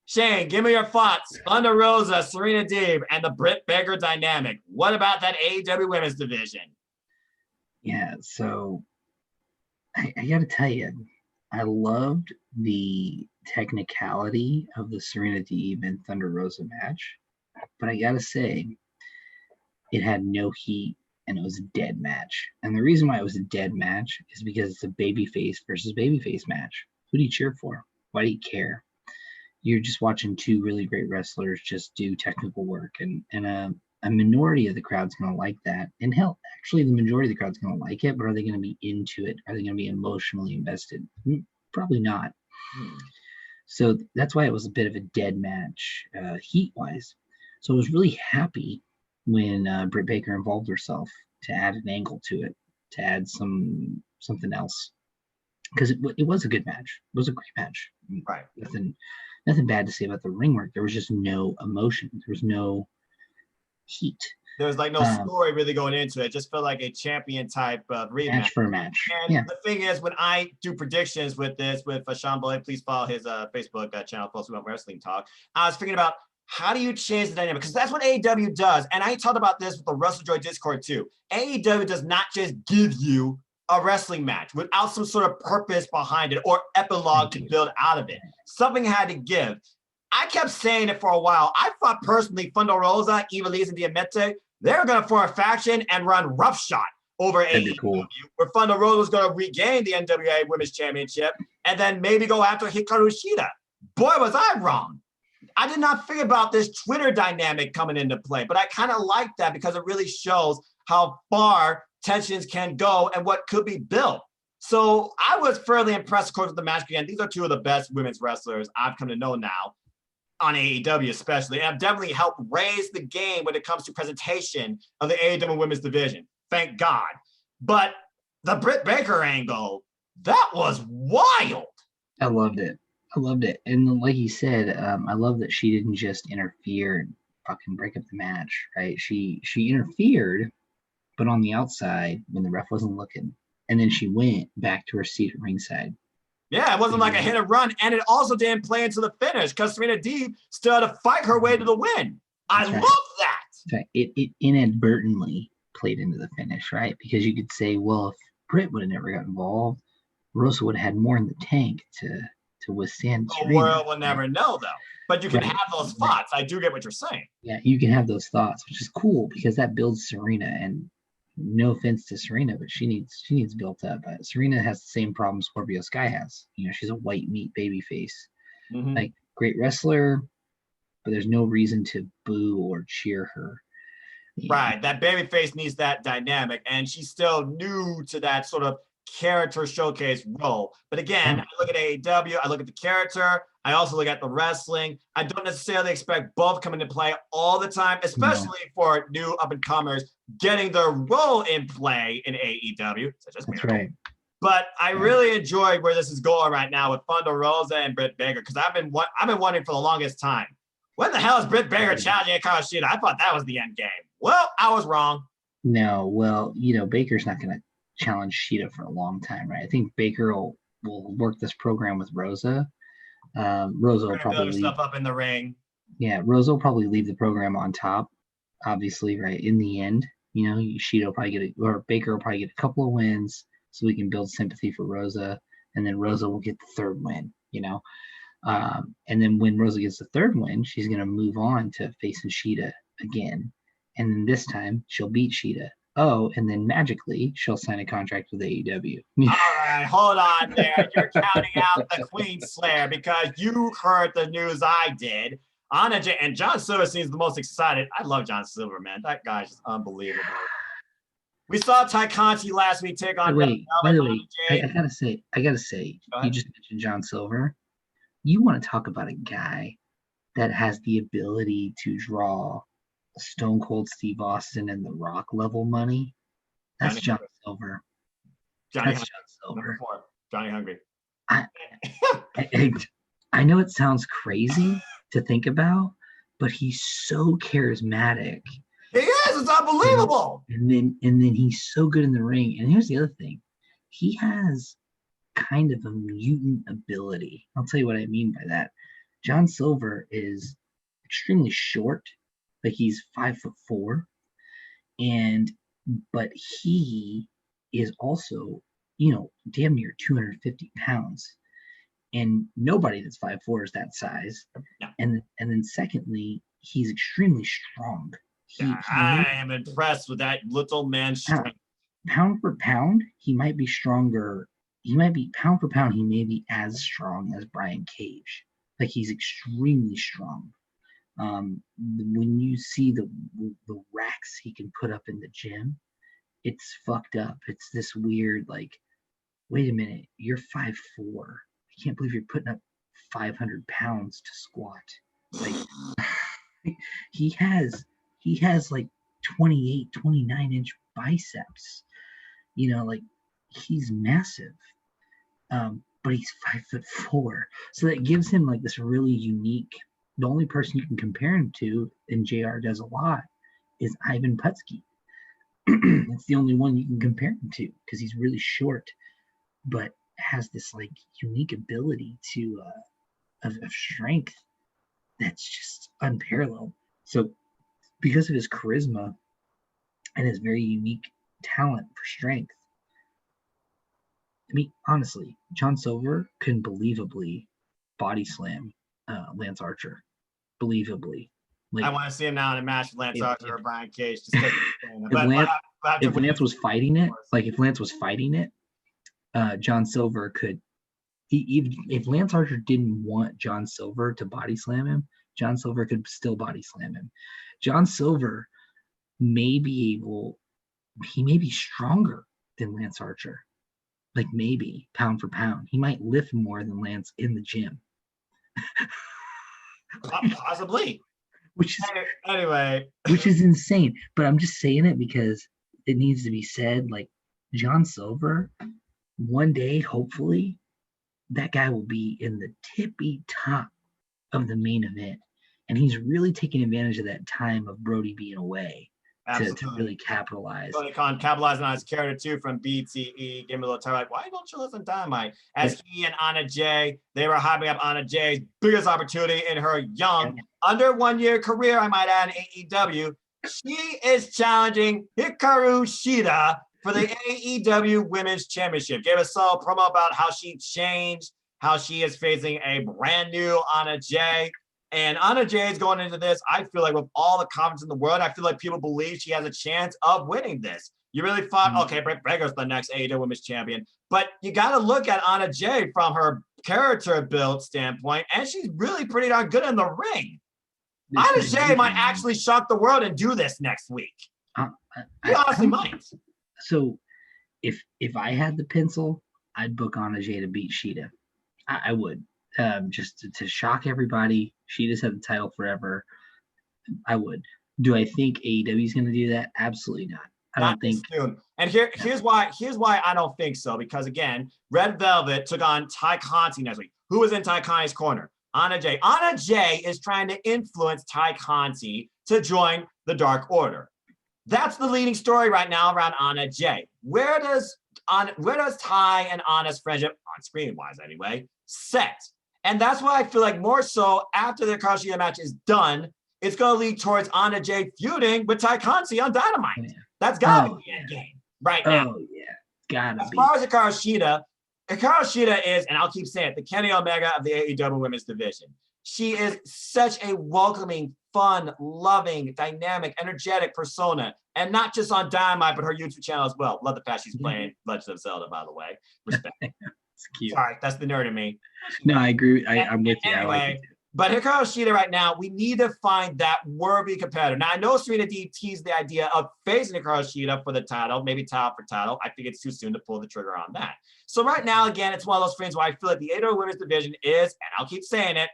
Shane, give me your thoughts. Thunder Rosa, Serena Deeb, and the Britt Baker dynamic. What about that AEW women's division? Yeah, so I got to tell you, I loved the technicality of the Serena Deeb and Thunder Rosa match, but I gotta say, it had no heat and it was a dead match. And the reason why it was a dead match is because it's a babyface versus babyface match. Who do you cheer for? Why do you care? You're just watching 2 really great wrestlers just do technical work, and a minority of the crowd's going to like that. And hell, actually, the majority of the crowd's going to like it, but are they going to be into it? Are they going to be emotionally invested? Probably not. So that's why it was a bit of a dead match, heat-wise. So I was really happy when Britt Baker involved herself add an angle to it, to add something else. Because it was a good match. It was a great match. Right. Nothing bad to say about the ring work. There was just no emotion. There was no heat. There was like no story really going into it. It just felt like a champion type of rematch. Match for a match. And the thing is, when I do predictions with this, with Sean Boyd, please follow his Facebook channel, Close Up Wrestling Talk. I was thinking about how do you change the dynamic? Because that's what AEW does. And I talked about this with the WrestleJoy Discord too. AEW does not just give you a wrestling match without some sort of purpose behind it or epilogue to build out of it. Something had to give. I kept saying it for a while. I thought personally, Thunder Rosa, Ivelisse, and Diamante, they're going to form a faction and run roughshod over AEW, cool. Where Thunder Rosa is going to regain the NWA Women's Championship and then maybe go after Hikaru Shida. Boy, was I wrong. I did not think about this Twitter dynamic coming into play, but I kind of like that because it really shows how far tensions can go and what could be built. So I was fairly impressed, of course, with the match. Again, these are two of the best women's wrestlers I've come to know now, on AEW especially, and have definitely helped raise the game when it comes to presentation of the AEW women's division. Thank God. But the Britt Baker angle, that was wild. I loved it. And like you said, I love that she didn't just interfere and fucking break up the match, right? She interfered, but on the outside when the ref wasn't looking. And then she went back to her seat at ringside. Yeah, it wasn't like a hit and run, and it also didn't play into the finish because Serena Deeb still had to fight her way to the win. I love that. That's right. It inadvertently played into the finish, right? Because you could say, well, if Britt would have never got involved, Rosa would have had more in the tank to withstand. The world will never know, though. But you can have those thoughts. I do get what you're saying. Yeah, you can have those thoughts, which is cool because that builds Serena. And no offense to Serena, but she needs built up. Serena has the same problem Scorpio Sky has. You know, she's a white meat baby face. Mm-hmm. Like, great wrestler, but there's no reason to boo or cheer her. Right. That baby face needs that dynamic, and she's still new to that sort of character showcase role. But again, I look at AEW, I look at the character, I also look at the wrestling. I don't necessarily expect both coming into play all the time, especially for new up-and-comers getting their role in play in AEW. That's right. But I really enjoy where this is going right now with Thunder Rosa and Britt Baker, because I've been wondering for the longest time, when the hell is Britt Baker challenging Hikaru Shida? I thought that was the end game. Well, I was wrong. No, well, Baker's not going to challenge Shida for a long time, right? I think Baker will work this program with Rosa. Rosa will probably build stuff up in the ring. Yeah, Rosa will probably leave the program on top, obviously, right? In the end, Shida will probably or Baker will probably get a couple of wins so we can build sympathy for Rosa, and then Rosa will get the third win, and then when Rosa gets the third win, she's going to move on to facing Shida again, and then this time she'll beat Shida. Oh, and then magically she'll sign a contract with AEW. All right, hold on there. You're counting out the Queen Slayer because you heard the news I did. And John Silver seems the most excited. I love John Silver, man. That guy's just unbelievable. We saw Ty Conti last week take on. By the way, I gotta say, you just mentioned John Silver. You want to talk about a guy that has the ability to draw Stone Cold Steve Austin and The Rock level money? That's John Silver. Johnny Hungry. I know it sounds crazy to think about, but he's so charismatic. He is. It's unbelievable. And then he's so good in the ring. And here's the other thing. He has kind of a mutant ability. I'll tell you what I mean by that. John Silver is extremely short. Like, he's 5'4", but he is also, damn near 250 pounds. And nobody that's 5'4" is that size. No. And then secondly, he's extremely strong. I am impressed with that little man's strength. Pound for pound, he might be stronger. Pound for pound, he may be as strong as Brian Cage. Like, he's extremely strong. When you see the racks he can put up in the gym, it's fucked up. It's this weird, like, wait a minute, you're 5'4". I can't believe you're putting up 500 pounds to squat. Like, he has like 28, 29 inch biceps. Like he's massive. But he's 5'4", so that gives him like this really unique. The only person you can compare him to, and JR does a lot, is Ivan Putski. It's the only one you can compare him to because he's really short, but has this like unique ability to of strength that's just unparalleled. So because of his charisma and his very unique talent for strength, I mean, honestly, John Silver can believably body slam Lance Archer. Believably. I want to see him now in a match with Lance Archer or Brian Cage. Just if Lance was fighting it, John Silver could. If Lance Archer didn't want John Silver to body slam him, John Silver could still body slam him. John Silver may be stronger than Lance Archer. Like maybe pound for pound, he might lift more than Lance in the gym. Possibly. Which is insane. But I'm just saying it because it needs to be said. Like John Silver, one day, hopefully, that guy will be in the tippy top of the main event, and he's really taking advantage of that time of Brody being away. To really capitalize. Tony Khan capitalizing on his character too from BTE. Give him a little time. Like, why don't you listen to Dynamite? As he and Anna Jay, they were hyping up Anna Jay's biggest opportunity in her young, under 1 year career, I might add, in AEW. She is challenging Hikaru Shida for the AEW Women's Championship. Gave us a promo about how she changed, how she is facing a brand new Anna Jay. And Anna Jay is going into this, I feel like, with all the confidence in the world. I feel like people believe she has a chance of winning this. You really thought, okay, Britt Baker's the next AEW Women's Champion. But you got to look at Anna Jay from her character build standpoint, and she's really pretty darn good in the ring. Anna Jay might actually shock the world and do this next week. She honestly might. So if I had the pencil, I'd book Anna Jay to beat Shida. I would. Just to shock everybody. She just had the title forever. I would. Do I think AEW is going to do that? Absolutely not. I don't think. Soon. And here's why I don't think so. Because again, Red Velvet took on Ty Conti next week. Who was in Ty Conti's corner? Anna Jay. Anna Jay is trying to influence Ty Conti to join the Dark Order. That's the leading story right now around Anna Jay. Where does Ty and Anna's friendship, on screen wise anyway, set? And that's why I feel like more so after the Hikaru Shida match is done, it's going to lead towards Anna Jay feuding with Ty Conti on Dynamite. Yeah. That's got to be the end game right now. Oh, yeah. Gotta be. As far as Hikaru Shida is, and I'll keep saying it, the Kenny Omega of the AEW Women's Division. She is such a welcoming, fun, loving, dynamic, energetic persona. And not just on Dynamite, but her YouTube channel as well. Love the fact she's playing Legend of Zelda, by the way. Respect. It's cute. Sorry, that's the nerd in me. No, I agree. I'm with you. Anyway, I like it. But Hikaru Shida right now, we need to find that worthy competitor. Now, I know Serena D teased the idea of facing Hikaru Shida for the title, maybe title for title. I think it's too soon to pull the trigger on that. So right now, again, it's one of those things where I feel like the AEW Women's Division is, and I'll keep saying it,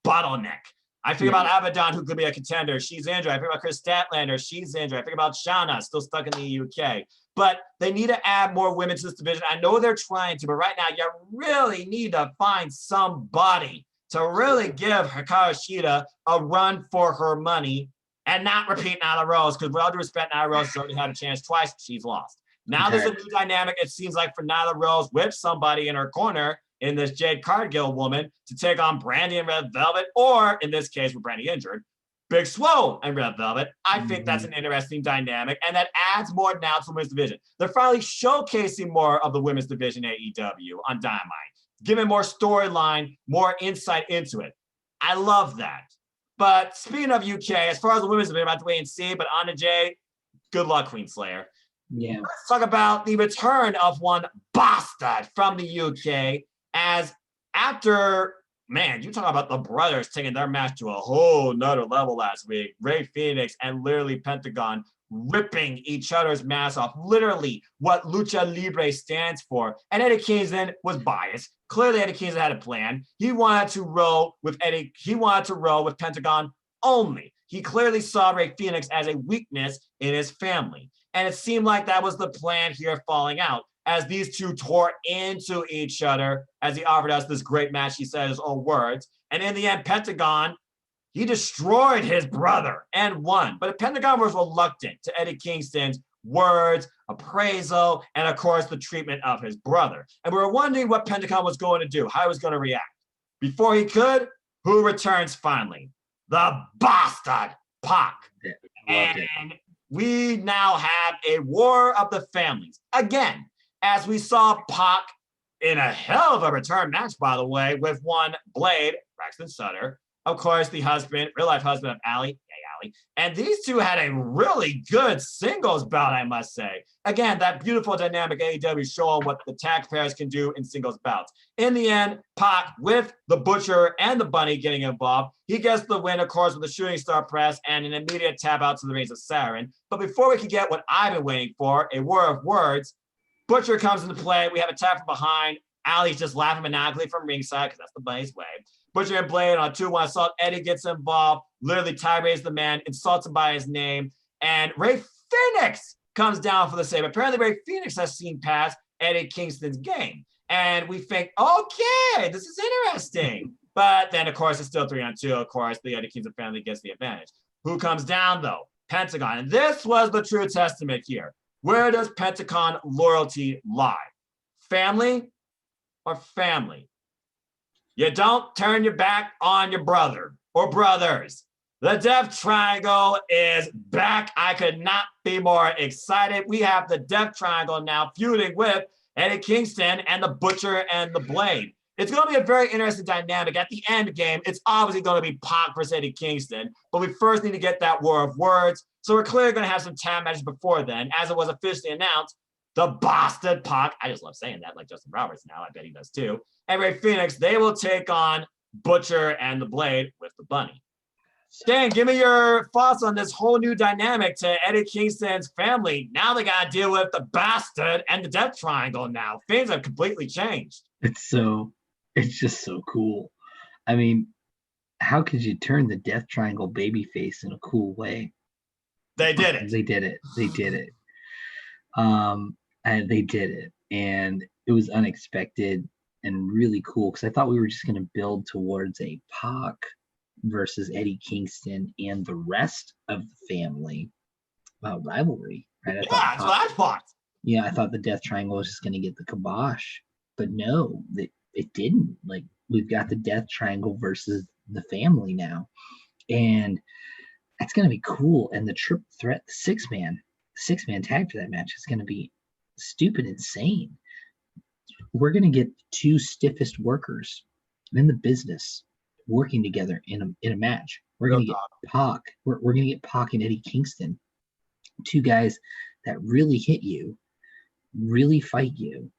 bottleneck. I think about Abaddon, who could be a contender. She's injured. I think about Chris Statlander. She's injured. I think about Shauna, still stuck in the UK. But they need to add more women to this division. I know they're trying to, but right now you really need to find somebody to really give Hikaru Shida a run for her money and not repeat Nyla Rose, because with all due respect, Nyla Rose has already had a chance twice. She's lost. Now there's a new dynamic, it seems like, for Nyla Rose with somebody in her corner in this Jade Cargill woman to take on Brandy and Red Velvet, or in this case, with Brandy injured, Big Swole and Red Velvet. I think that's an interesting dynamic, and that adds more now to the women's division. They're finally showcasing more of the women's division AEW on Dynamite, giving more storyline, more insight into it. I love that. But speaking of UK, as far as the women's division, I'm about to wait and see, but Anna Jay, good luck, Queen Slayer. Yeah. Let's talk about the return of one bastard from the UK, as after, man, you talk about the brothers taking their match to a whole nother level last week. Rey Fenix and literally Pentagon ripping each other's masks off, literally what Lucha Libre stands for. And Eddie Kingston was biased. Clearly, Eddie Kingston had a plan. He wanted to roll with Pentagon only. He clearly saw Rey Fenix as a weakness in his family. And it seemed like that was the plan here falling out as these two tore into each other as he offered us this great match. He said his own words. And in the end, Pentagon, he destroyed his brother and won. But Pentagon was reluctant to Eddie Kingston's words, appraisal, and of course, the treatment of his brother. And we were wondering what Pentagon was going to do, how he was going to react. Before he could, who returns finally? The bastard Pac. And we now have a war of the families. Again, as we saw Pac in a hell of a return match, by the way, with one Blade, Braxton Sutter, of course, the husband, real-life husband of Allie, Allie. And these two had a really good singles bout, I must say. Again, that beautiful dynamic AEW showing what the tag pairs can do in singles bouts. In the end, Pac, with the Butcher and the Bunny getting involved, he gets the win, of course, with a shooting star press and an immediate tap out to the Reigns of Saturn. But before we can get what I've been waiting for, a war of words, Butcher comes into play. We have a tap from behind. Allie's just laughing maniacally from ringside because that's the Bunny's way. Butcher and Blade on a 2-1 assault. Eddie gets involved, literally tirades the man, insults him by his name, and Ray Phoenix comes down for the save. Apparently, Ray Phoenix has seen past Eddie Kingston's game, and we think, okay, this is interesting. But then, of course, it's still 3-on-2. Of course, the Eddie Kingston family gets the advantage. Who comes down, though? Pentagon. And this was the true testament here. Where does Pentagon loyalty lie? Family or family? You don't turn your back on your brother or brothers. The Death Triangle is back. I could not be more excited. We have the Death Triangle now feuding with Eddie Kingston and the Butcher and the Blade. It's going to be a very interesting dynamic. At the end game, it's obviously going to be Pac versus Eddie Kingston, but we first need to get that war of words. So we're clearly going to have some tag matches before then. As it was officially announced, the bastard Pac, I just love saying that, like Justin Roberts now, I bet he does too, and Ray Phoenix, they will take on Butcher and the Blade with the Bunny. Dan, give me your thoughts on this whole new dynamic to Eddie Kingston's family. Now they got to deal with the bastard and the Death Triangle now. Things have completely changed. It's just so cool. I mean, how could you turn the Death Triangle babyface in a cool way? They did it. They did it. They did it. And they did it. And it was unexpected and really cool because I thought we were just going to build towards a Pac versus Eddie Kingston and the rest of the family rivalry. Right? That's what I thought. Yeah, I thought the Death Triangle was just going to get the kibosh, but no, it didn't. Like, we've got the Death Triangle versus the family now, and that's going to be cool. And the triple threat, the six-man tag for that match is going to be stupid insane. We're going to get two stiffest workers in the business working together in a match. We're going to get Pac. We're going to get Pac and Eddie Kingston, two guys that really hit you, really fight you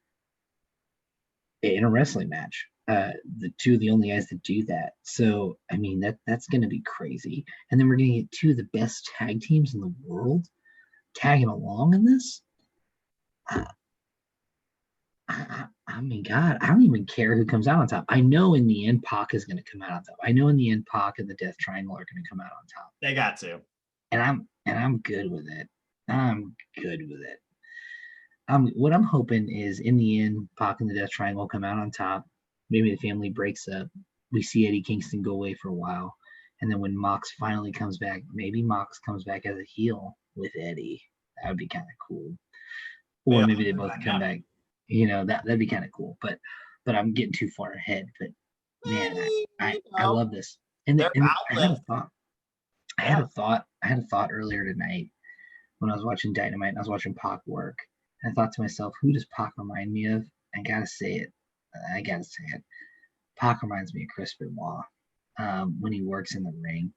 in a wrestling match. The two of the only guys that do that. So, I mean, that's going to be crazy. And then we're going to get two of the best tag teams in the world tagging along in this. I mean, God, I don't even care who comes out on top. I know in the end, Pac is going to come out on top. I know in the end, Pac and the Death Triangle are going to come out on top. They got to. And I'm good with it. I'm good with it. What I'm hoping is in the end, Pac and the Death Triangle come out on top. Maybe the family breaks up. We see Eddie Kingston go away for a while. And then when Mox finally comes back, maybe Mox comes back as a heel with Eddie. That would be kind of cool. Or maybe they both come back. You know, that'd be kind of cool. But I'm getting too far ahead. But man, I love this. And I had a thought. I had a thought earlier tonight when I was watching Dynamite and I was watching Pac work. And I thought to myself, who does Pac remind me of? I gotta say it. Pac reminds me of Chris Benoit when he works in the ring.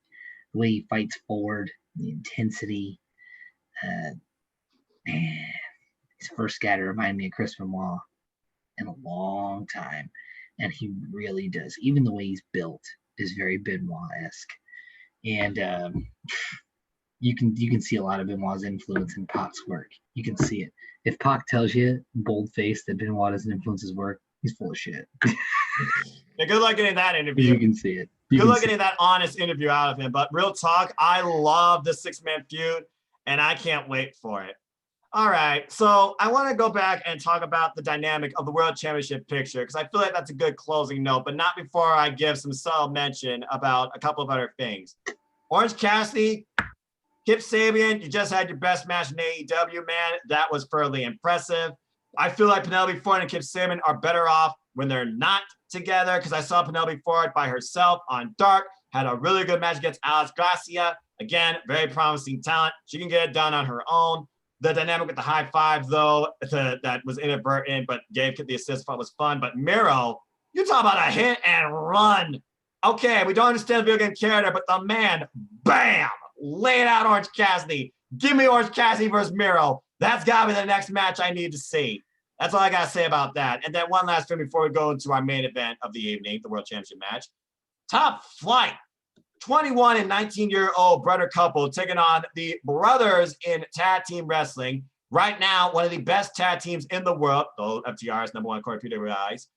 The way he fights forward, the intensity. Man, his first guy to remind me of Chris Benoit in a long time. And he really does. Even the way he's built is very Benoit-esque. And you can see a lot of Benoit's influence in Pac's work. You can see it. If Pac tells you bold-faced that Benoit doesn't influence his work, he's full of shit. Yeah, good luck getting that interview. You can see it. Good luck getting that honest interview out of him. But real talk, I love this six-man feud, and I can't wait for it. All right, so I want to go back and talk about the dynamic of the World Championship picture because I feel like that's a good closing note, but not before I give some subtle mention about a couple of other things. Orange Cassidy, Kip Sabian, you just had your best match in AEW, man. That was fairly impressive. I feel like Penelope Ford and Kip Sabian are better off when they're not together because I saw Penelope Ford by herself on Dark, had a really good match against Alex Garcia. Again, very promising talent. She can get it done on her own. The dynamic with the high five, though, that was inadvertent, but gave the assist was fun. But Miro, you talk about a hit and run. Okay, we don't understand the video game character, but the man, bam, laid out Orange Cassidy. Give me Orange Cassidy versus Miro. That's got to be the next match I need to see. That's all I got to say about that. And then one last thing before we go into our main event of the evening, the World Championship match. Top Flight. 21 and 19-year-old brother couple taking on the brothers in tag team wrestling. Right now, one of the best tag teams in the world, though FTR is number one according to PWIs.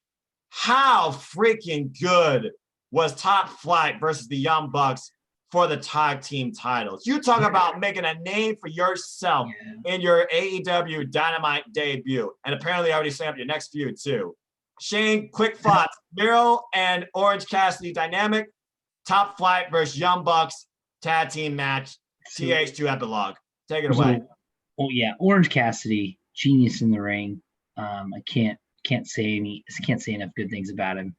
How freaking good was Top Flight versus the Young Bucks for the tag team titles? You talk about making a name for yourself in your AEW Dynamite debut. And apparently already set up your next feud too. Shane, quick thoughts. Miro and Orange Cassidy dynamic. Top Flight versus Young Bucks tag team match. TH2 epilogue. Take it away. Oh yeah, Orange Cassidy, genius in the ring. I can't say enough good things about him.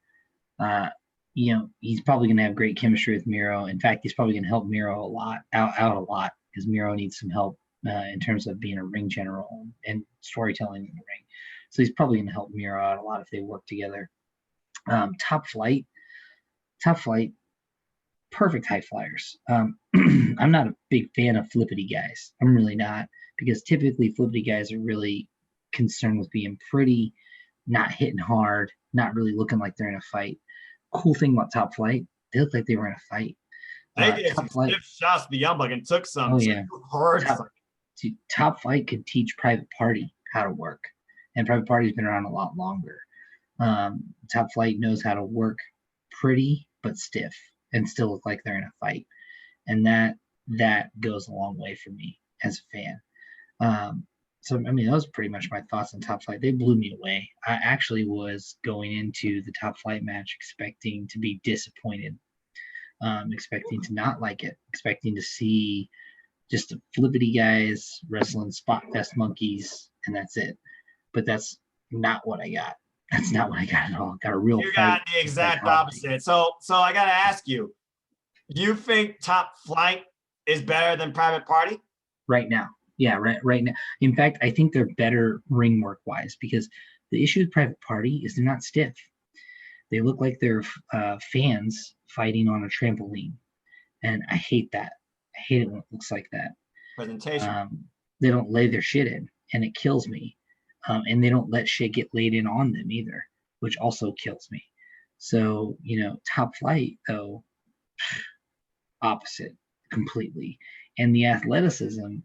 He's probably going to have great chemistry with Miro. In fact, he's probably going to help Miro out a lot because Miro needs some help in terms of being a ring general and storytelling in the ring. So he's probably going to help Miro out a lot if they work together. Top Flight. Perfect high flyers. I'm not a big fan of flippity guys. I'm really not, because typically flippity guys are really concerned with being pretty, not hitting hard, not really looking like they're in a fight. Cool thing about Top Flight, they look like they were in a fight. They did some stiff shots to the Young Buck and took some hard. Top Flight could teach Private Party how to work, and Private Party's been around a lot longer. Top Flight knows how to work pretty but stiff and still look like they're in a fight. And that goes a long way for me as a fan. That was pretty much my thoughts on Top Flight. They blew me away. I actually was going into the Top Flight match expecting to be disappointed, expecting to not like it, expecting to see just a flippity guys wrestling spot fest monkeys, and that's it. But that's not what I got. That's not what I got at all. Got a real. You got the exact opposite. So I got to ask you, you think Top Flight is better than Private Party? Right now. Yeah, right now. In fact, I think they're better ring work wise, because the issue with Private Party is they're not stiff. They look like they're fans fighting on a trampoline. And I hate that. I hate it when it looks like that. Presentation. They don't lay their shit in, and it kills me. And they don't let shit get laid in on them either, which also kills me. So, Top Flight, though, opposite completely. And the athleticism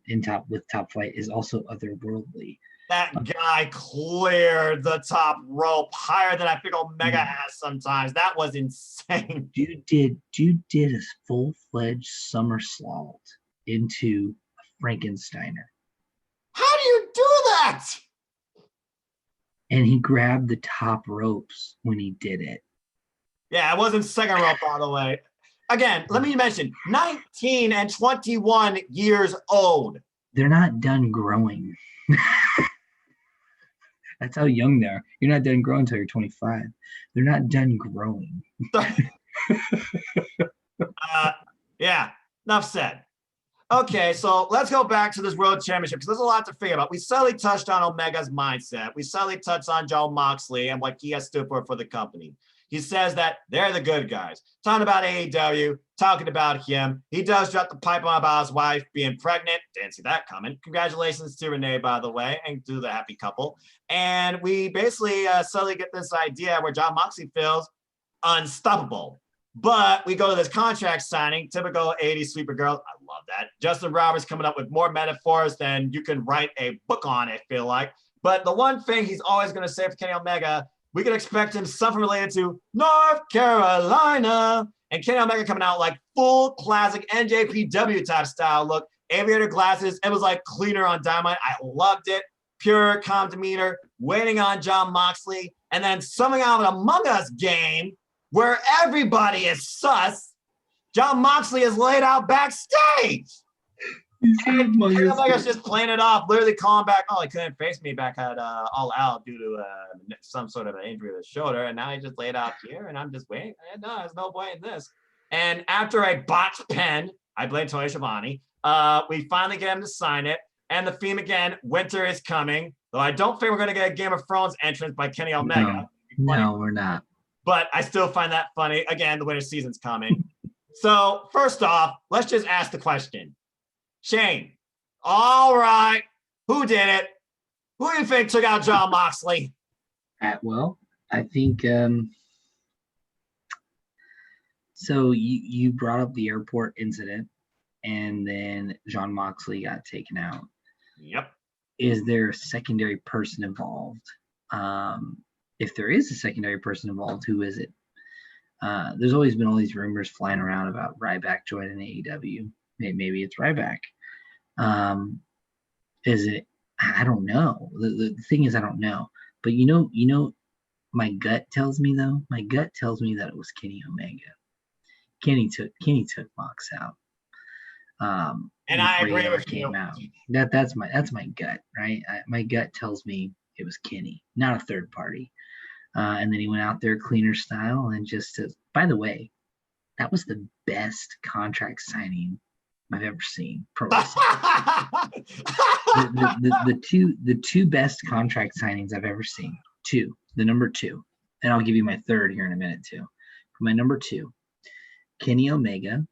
with Top Flight is also otherworldly. That guy cleared the top rope higher than I think Omega has sometimes. That was insane. Dude did a full-fledged somersault into a Frankensteiner. How do you do that? And he grabbed the top ropes when he did it. Yeah, it wasn't second rope, by the way. Again, let me mention, 19 and 21 years old. They're not done growing. That's how young they are. You're not done growing until you're 25. They're not done growing. Yeah, enough said. Okay, so let's go back to this World Championship, because there's a lot to figure out. We subtly touched on Omega's mindset. We subtly touched on Jon Moxley and what he has stood for the company. He says that they're the good guys. Talking about AEW, talking about him. He does drop the pipe on about his wife being pregnant. Didn't see that coming. Congratulations to Renee, by the way, and to the happy couple. And we basically subtly get this idea where Jon Moxley feels unstoppable. But we go to this contract signing, typical 80s sweeper girl. I love that. Justin Roberts coming up with more metaphors than you can write a book on, I feel like. But the one thing he's always going to say for Kenny Omega, we can expect him something related to North Carolina. And Kenny Omega coming out like full classic NJPW type style look aviator glasses. It was like cleaner on Dynamite. I loved it. Pure, calm demeanor, waiting on Jon Moxley, and then something out of an Among Us game where everybody is sus. Jon Moxley is laid out backstage. And Kenny Omega's just playing it off, literally calling back, oh, he couldn't face me back at All Out due to some sort of an injury to the shoulder, and now he just laid out here, and I'm just waiting. No, there's no point in this. And after a botched pen, I blame Tony Schiavone, we finally get him to sign it, and the theme again, winter is coming, though I don't think we're going to get a Game of Thrones entrance by Kenny Omega. No, we're not. But I still find that funny. Again, the winter season's coming. So first off, let's just ask the question. Shane, all right, who did it? Who do you think took out Jon Moxley? Well, I think so you brought up the airport incident, and then Jon Moxley got taken out. Yep. Is there a secondary person involved? If there is a secondary person involved, who is it? There's always been all these rumors flying around about Ryback joining AEW. Maybe it's Ryback. Is it? I don't know. The thing is, I don't know. But you know, my gut tells me though. My gut tells me that it was Kenny Omega. Kenny took Mox out. And I agree with you. That's my gut, right? My gut tells me it was Kenny, not a third party. And then he went out there cleaner style and just to, by the way, that was the best contract signing I've ever seen. Pro wrestling. the two best contract signings I've ever seen. The number two, and I'll give you my third here in a minute too. For my number two, Kenny Omega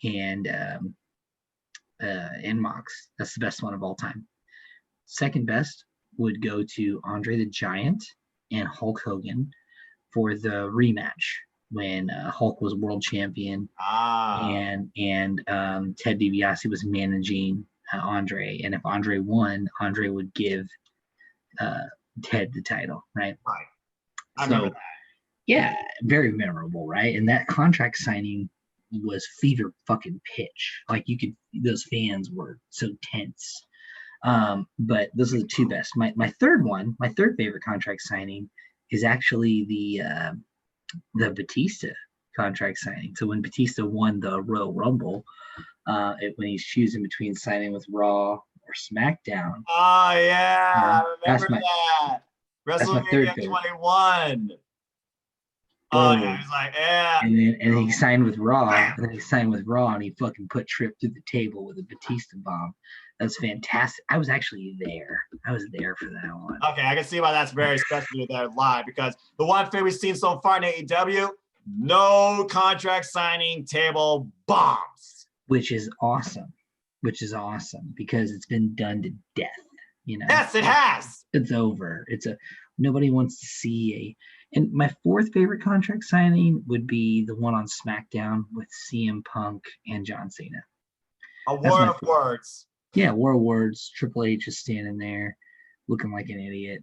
and Mox. That's the best one of all time. Second best would go to Andre the Giant and Hulk Hogan for the rematch when Hulk was world champion and Ted DiBiase was managing Andre. And if Andre won, Andre would give Ted the title, right? Right. I remember that. Yeah, very memorable, right? And that contract signing was fever fucking pitch. Like those fans were so tense. But those are the two best. My third favorite contract signing is actually the Batista contract signing. So when Batista won the Royal Rumble, when he's choosing between signing with Raw or SmackDown. Oh yeah, I remember that. WrestleMania 21. Oh yeah, he's like, yeah. And he signed with Raw, and he fucking put Tripp through the table with a Batista bomb. That's fantastic. I was actually there. I was there for that one. Okay, I can see why that's very special there live, because the one thing we've seen so far in AEW, no contract signing table bombs. Which is awesome. Because it's been done to death. Yes, it has. It's over. Nobody wants to see and my fourth favorite contract signing would be the one on SmackDown with CM Punk and John Cena. A war of words. Yeah, war of words. Triple H is standing there looking like an idiot.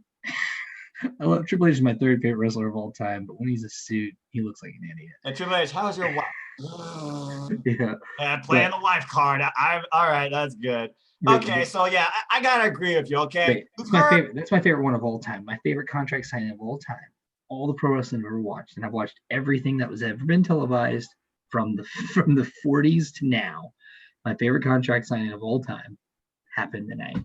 I love Triple H is my third favorite wrestler of all time, but when he's a suit, he looks like an idiot. And Triple H, how's your wife? Yeah. Playing the wife card. All right, that's good. Okay, so yeah, I gotta agree with you. Okay, that's my favorite. That's my favorite one of all time. My favorite contract signing of all time. All the pro wrestling I've ever watched, and I've watched everything that was ever been televised from the 40s to now. My favorite contract signing of all time happened tonight.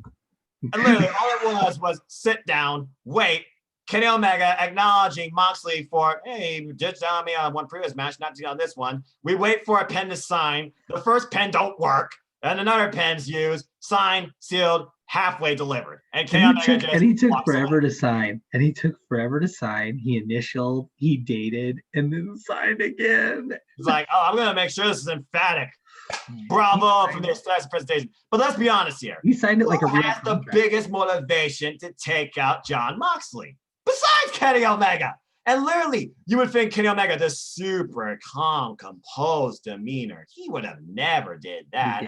And literally, all it was sit down, wait. Kenny Omega acknowledging Moxley for, hey, ditched on me on one previous match, not on this one. We wait for a pen to sign. The first pen don't work, and another pen's used, signed, sealed, halfway delivered. And he took forever to sign. He initialed, he dated, and then signed again. He's like, oh, I'm going to make sure this is emphatic. Bravo for their stats presentation. But let's be honest here. He signed it like a real has the biggest motivation to take out Jon Moxley? Besides Kenny Omega. And literally, you would think Kenny Omega, this super calm, composed demeanor, he would have never did that.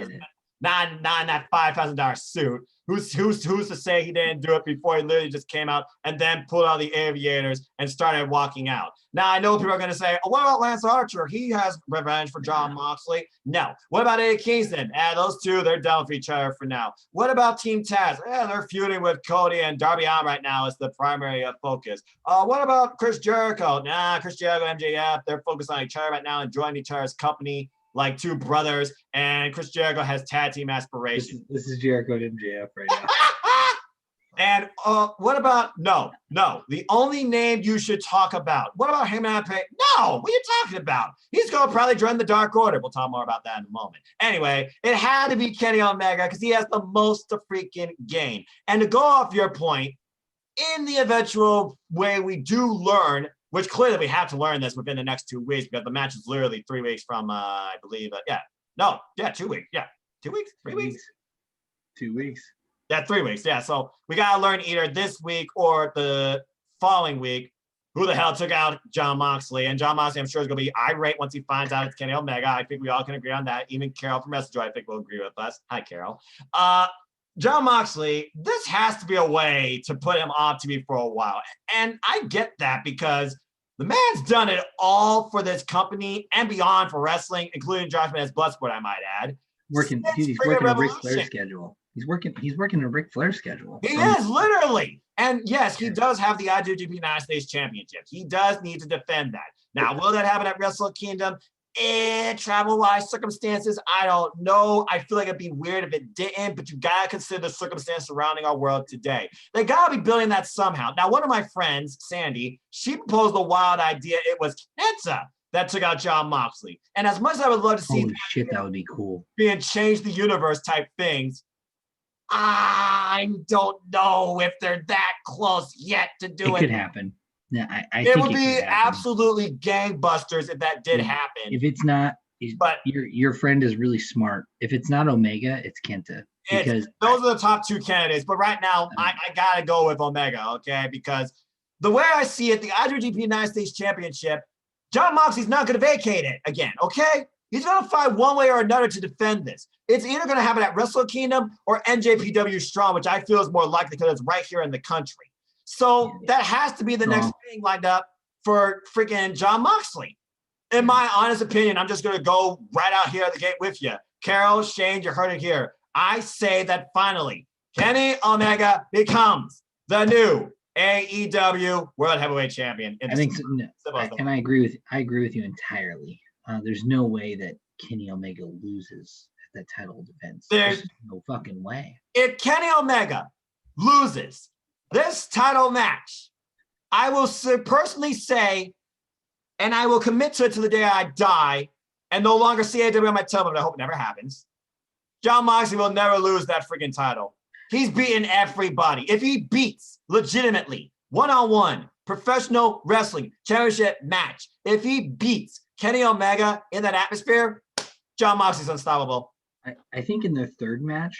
not in that $5,000 suit. Who's to say he didn't do it before he literally just came out and then pulled out the aviators and started walking out? Now, I know people are going to say, oh, what about Lance Archer? He has revenge for Jon Moxley. No. What about Eddie Kingston? Those two, they're done with each other for now. What about Team Taz? They're feuding with Cody and Darby Allin right now as the primary focus. What about Chris Jericho? Chris Jericho, MJF, they're focused on each other right now, enjoying each other's company like two brothers, and Chris Jericho has tag team aspirations. This is Jericho and MJF right now. And what about no? The only name you should talk about. What about Hangman Page? No, what are you talking about? He's going to probably join the Dark Order. We'll talk more about that in a moment. Anyway, it had to be Kenny Omega because he has the most to freaking gain. And to go off your point, in the eventual way we do learn, which clearly we have to learn this within the next 2 weeks because the match is literally 3 weeks from, I believe, 2 weeks. Yeah, 2 weeks, 3 weeks. 2 weeks. Yeah, 3 weeks. Yeah, so we got to learn either this week or the following week who the hell took out Jon Moxley. And Jon Moxley, I'm sure, is going to be irate once he finds out it's Kenny Omega. I think we all can agree on that. Even Carol from WrestleJoy, I think, will agree with us. Hi, Carol. Jon Moxley, this has to be a way to put him off TV for a while. And I get that because the man's done it all for this company and beyond for wrestling, including Josh Man's Bloodsport, I might add. He's working a Ric Flair schedule. He's working a Ric Flair schedule. He is, literally. And yes, he does have the IWGP United States Championship. He does need to defend that. Now, will that happen at Wrestle Kingdom? Travel-wise, circumstances, I don't know. I feel like it'd be weird if it didn't, but you gotta consider the circumstances surrounding our world today. They gotta be building that somehow. Now, one of my friends, Sandy, she proposed a wild idea. It was Kenta that took out Jon Moxley. And as much as I would love to see that would be cool. Being change the universe type things, I don't know if they're that close yet to do it. It could happen. Yeah, I it think would be absolutely gangbusters if that did happen. If it's not, but your friend is really smart. If it's not Omega, it's Kenta. Because those are the top two candidates. But right now, I gotta go with Omega, okay? Because the way I see it, the IWGP United States Championship, Jon Moxley's not gonna vacate it again, okay? He's gonna find one way or another to defend this. It's either gonna happen at Wrestle Kingdom or NJPW Strong, which I feel is more likely because it's right here in the country. So that has to be the next thing lined up for freaking Jon Moxley. In my honest opinion, I'm just going to go right out here at the gate with you. Carol, Shane, you heard it here. I say that finally, Kenny Omega becomes the new AEW World Heavyweight Champion. I think so, and I agree with you entirely. There's no way that Kenny Omega loses at that title defense. There's no fucking way. If Kenny Omega loses this title match, I will personally say, and I will commit to it to the day I die, and no longer see AEW on my television, I hope it never happens. Jon Moxley will never lose that freaking title. He's beaten everybody. If he beats legitimately, one-on-one, professional wrestling, championship match, if he beats Kenny Omega in that atmosphere, Jon Moxley's unstoppable. I think in their third match,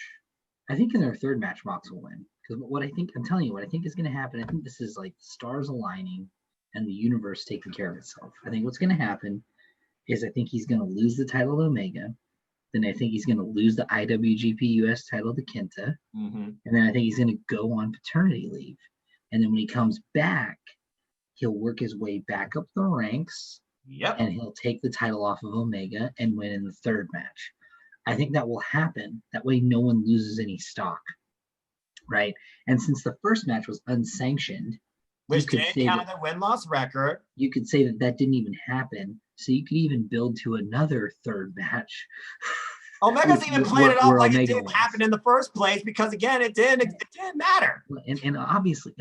Mox will win. Because I'm telling you what I think is going to happen. I think this is like stars aligning and the universe taking care of itself. I think what's going to happen is I think he's going to lose the title to Omega. Then I think he's going to lose the IWGP US title to Kenta. Mm-hmm. And then I think he's going to go on paternity leave. And then when he comes back, he'll work his way back up the ranks. Yep. And he'll take the title off of Omega and win in the third match. I think that will happen. That way no one loses any stock. Right. And since the first match was unsanctioned, which didn't count their win-loss record, you could say that didn't even happen. So you could even build to another third match. Omega's even played it off like it didn't happen in the first place because again, it didn't matter. And obviously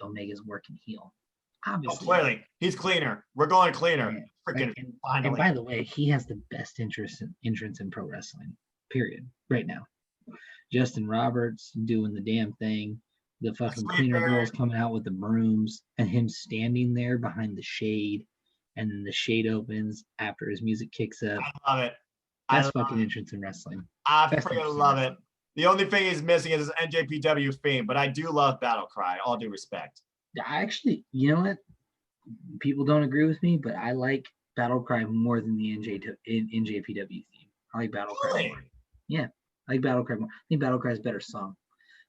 Omega's working heel. Obviously. Oh, clearly, he's cleaner. We're going cleaner. Freaking finally. And by the way, he has the best entrance in pro wrestling. Period. Right now. Justin Roberts doing the damn thing, the fucking cleaner girls coming out with the brooms, and him standing there behind the shade, and then the shade opens after his music kicks up. I love it. That's fucking entrance in wrestling. I freaking love it. The only thing he's missing is his NJPW theme, but I do love Battle Cry, all due respect. I actually, you know what? People don't agree with me, but I like Battle Cry more than the NJPW theme. I like Battle Cry more. Yeah. I like Battle Cry more. I think Battle Cry is a better song.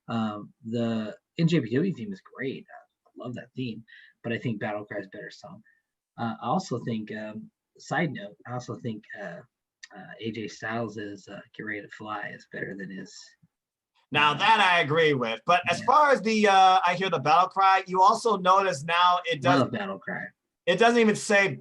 The NJPW theme is great. I love that theme, but I think Battle Cry is a better song. I also think, side note, AJ Styles' Get Ready to Fly is better than his. Now that I agree with, but as far as the I hear the battle cry, you also notice now it does battle cry. It doesn't even say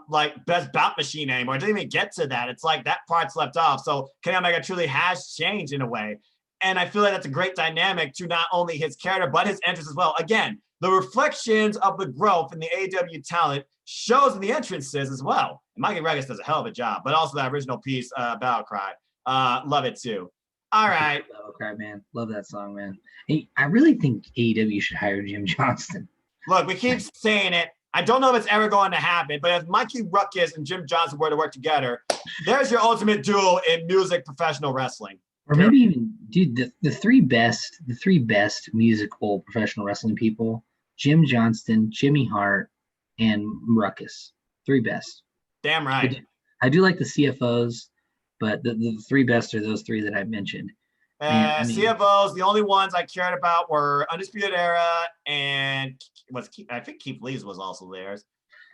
like best bout machine anymore. It doesn't even get to that. It's like that part's left off. So Kenny Omega truly has changed in a way. And I feel like that's a great dynamic to not only his character, but his entrance as well. Again, the reflections of the growth in the AEW talent shows in the entrances as well. And Mikey Regis does a hell of a job, but also that original piece, Battle Cry. Love it too. All right. Battle Cry, man. Love that song, man. Hey, I really think AEW should hire Jim Johnston. Look, we keep saying it. I don't know if it's ever going to happen, but if Mikey Ruckus and Jim Johnson were to work together, there's your ultimate duel in music professional wrestling. Or maybe even, dude, the three best musical professional wrestling people: Jim Johnston, Jimmy Hart, and Ruckus. Three best. Damn right. I do like the CFOs, but the three best are those three that I mentioned. CFOs, the only ones I cared about were Undisputed Era and I think Keith Lee's was also theirs.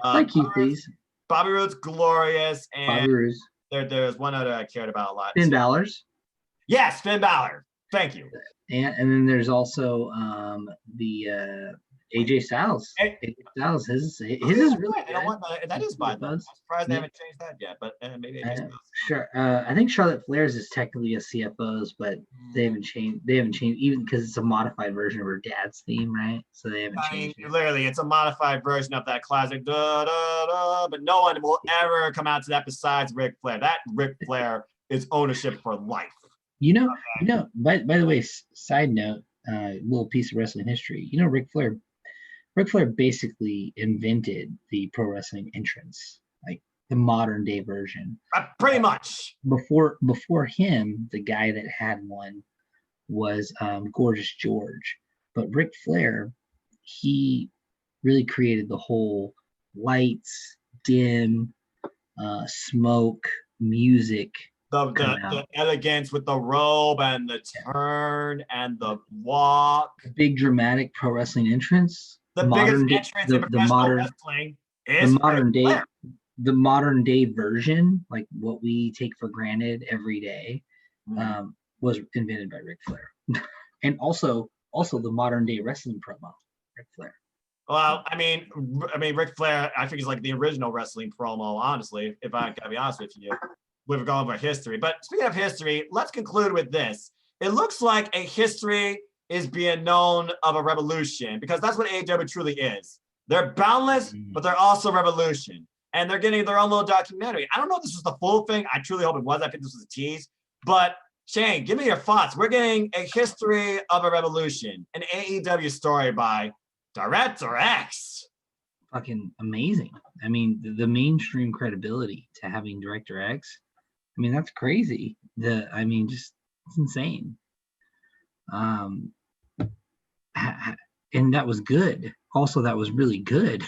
Like Keith Lee's. Bobby Roode's Glorious, and Bobby Roode's. There's one other I cared about a lot. Finn Balor's. Yes, Finn Balor. Thank you. And then there's also the AJ Styles. AJ Styles, his is really good. You know what? That is fine. I'm surprised they haven't changed that yet, but maybe AJ Styles. Sure. I think Charlotte Flair's is technically a CFO's, but they haven't changed even because it's a modified version of her dad's theme, right? So they haven't changed it. Literally, it's a modified version of that classic da da da, but no one will ever come out to that besides Ric Flair. That Ric Flair is ownership for life. You know, by the way, side note, little piece of wrestling history. You know, Ric Flair basically invented the pro wrestling entrance, like the modern day version. Pretty much. Before him, the guy that had one was Gorgeous George. But Ric Flair, he really created the whole lights, dim, smoke, music. The elegance with the robe and the turn and the walk. The big dramatic pro wrestling entrance. The biggest entrance in professional wrestling is the modern day version, like what we take for granted every day, was invented by Ric Flair. And also the modern day wrestling promo, Ric Flair. Well, I mean, Ric Flair, I think is like the original wrestling promo, honestly, if I gotta be honest with you. We've gone over history. But speaking of history, let's conclude with this. It looks like a history is being known of a revolution, because that's what AEW truly is. They're boundless, but they're also revolution. And they're getting their own little documentary. I don't know if this was the full thing. I truly hope it was. I think this was a tease. But Shane, give me your thoughts. We're getting a history of a revolution, an AEW story by Director X. Fucking amazing. I mean, the mainstream credibility to having Director X, I mean, that's crazy. It's insane. And that was good. Also, that was really good.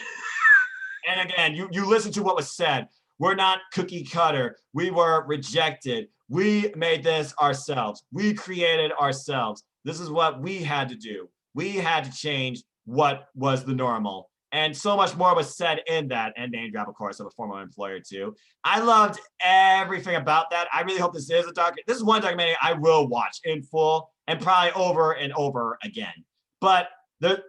And again, you listen to what was said. We're not cookie cutter. We were rejected. We made this ourselves. We created ourselves. This is what we had to do. We had to change what was the normal. And so much more was said in that, and name drop, of course, of a former employer too. I loved everything about that. I really hope this is this is one documentary I will watch in full and probably over and over again. But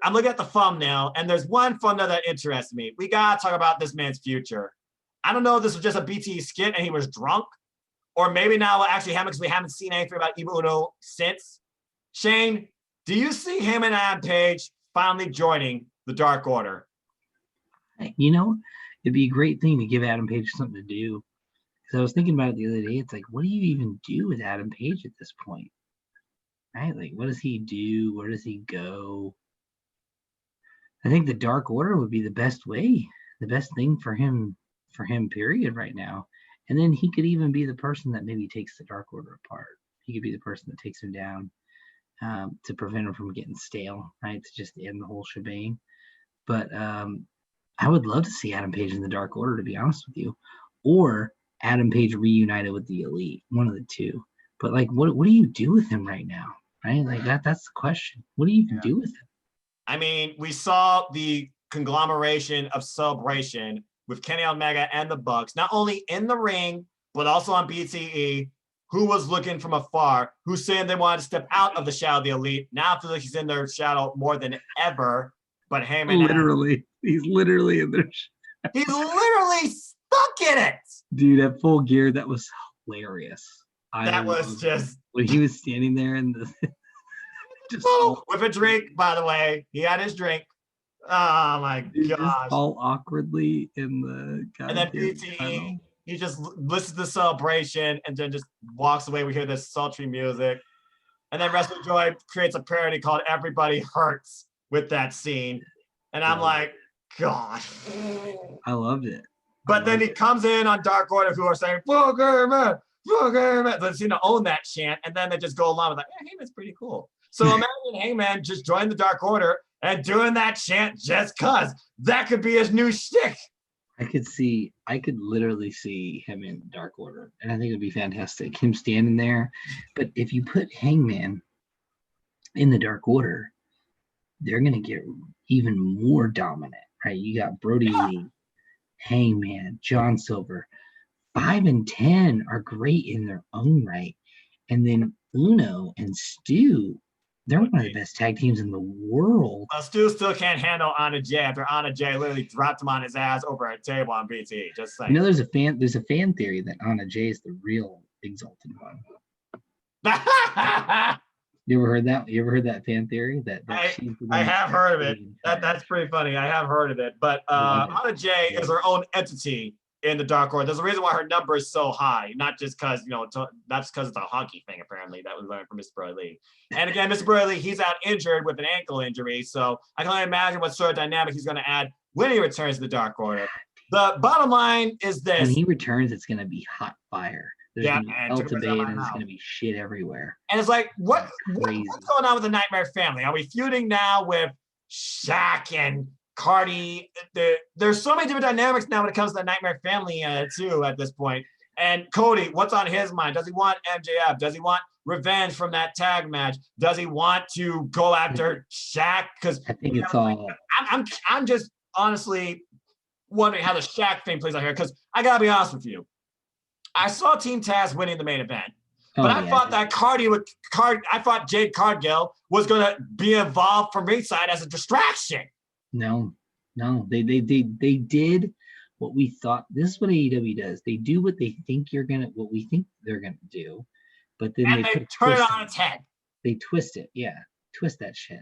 I'm looking at the thumbnail, and there's one thumbnail that interests me. We gotta talk about this man's future. I don't know if this was just a BT skit and he was drunk, or maybe now what actually happened because we haven't seen anything about Evil Uno since. Shane, do you see him and Adam Page finally joining the Dark Order? You know, it'd be a great thing to give Adam Page something to do. Because I was thinking about it the other day. It's like, what do you even do with Adam Page at this point? Right? Like, what does he do? Where does he go? I think the Dark Order would be the best way, the best thing for him, period, right now. And then he could even be the person that maybe takes the Dark Order apart. He could be the person that takes him down to prevent him from getting stale, right? To just end the whole shebang. But I would love to see Adam Page in the Dark Order, to be honest with you, or Adam Page reunited with the Elite, one of the two. But like, what do you do with him right now? Right? Like that's the question. What do you even do with him? I mean, we saw the conglomeration of Celebration with Kenny Omega and the Bucks, not only in the ring, but also on BTE, who was looking from afar, who's saying they wanted to step out of the shadow of the Elite. Now I feel like he's in their shadow more than ever. But Heyman, He's literally in there. He's literally stuck in it. Dude, at Full Gear, that was hilarious. That was just when he was standing there and just with a drink, by the way. He had his drink. Oh my gosh. All awkwardly in the and then BTE, he just listens to the Celebration and then just walks away. We hear this sultry music. And then WrestleJoy creates a parody called Everybody Hurts with that scene. And I'm like, God. I loved it. But then he comes in on Dark Order who are saying, fuck Heyman, fuck Heyman. They seem to own that chant. And then they just go along with like, hey, Heyman's pretty cool. So imagine Heyman just joined the Dark Order and doing that chant just cause. That could be his new shtick. I could literally see him in Dark Order. And I think it'd be fantastic. Him standing there. But if you put Hangman in the Dark Order, they're gonna get even more dominant, right? You got Brody Lee, Hangman, John Silver. 5 and 10 are great in their own right. And then Uno and Stu, they're one of the best tag teams in the world. Well, Stu still can't handle Anna Jay after Anna Jay literally dropped him on his ass over a table on BT. Just saying. You know, there's a fan theory that Anna Jay is the real Exalted One. You ever heard that? You ever heard that fan theory? I have heard of it. That's pretty funny. I have heard of it. But Anna Jay is her own entity in the Dark Order. There's a reason why her number is so high, not just because not just because it's a hockey thing. Apparently, that was learned from Mr. Brody Lee. And again, Mr. Brody Lee, he's out injured with an ankle injury, so I can only imagine what sort of dynamic he's going to add when he returns to the Dark Order. The bottom line is this: when he returns, it's going to be hot fire. There's going to be hell to bathe, and it's going to be shit everywhere. And it's like, what's going on with the Nightmare Family? Are we feuding now with Shaq and Cardi? There's so many different dynamics now when it comes to the Nightmare Family too at this point. And Cody, what's on his mind? Does he want MJF? Does he want revenge from that tag match? Does he want to go after Shaq? Because I think it's all. I'm just honestly wondering how the Shaq thing plays out here. Because I gotta be honest with you, I saw Team Taz winning the main event, but I thought that I thought Jade Cargill was gonna be involved from ringside as a distraction. No, they did what we thought. This is what AEW does. They do what they think what we think they're gonna do, but then they turn it on its head. They twist it, twist that shit.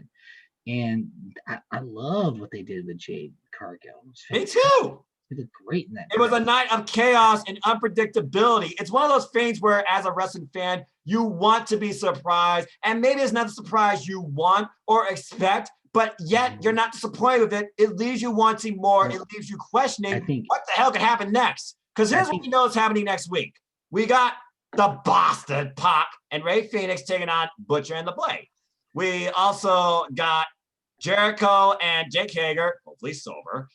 And I love what they did with Jade Cargill. Me too. They did great in that. It was a night of chaos and unpredictability. It's one of those things where, as a wrestling fan, you want to be surprised, and maybe it's not the surprise you want or expect, but yet you're not disappointed with it. It leaves you wanting more. It leaves you questioning what the hell could happen next. Because here's what we know is happening next week. We got the Boston Pac and Ray Phoenix taking on Butcher and the Blade. We also got Jericho and Jake Hager, hopefully sober,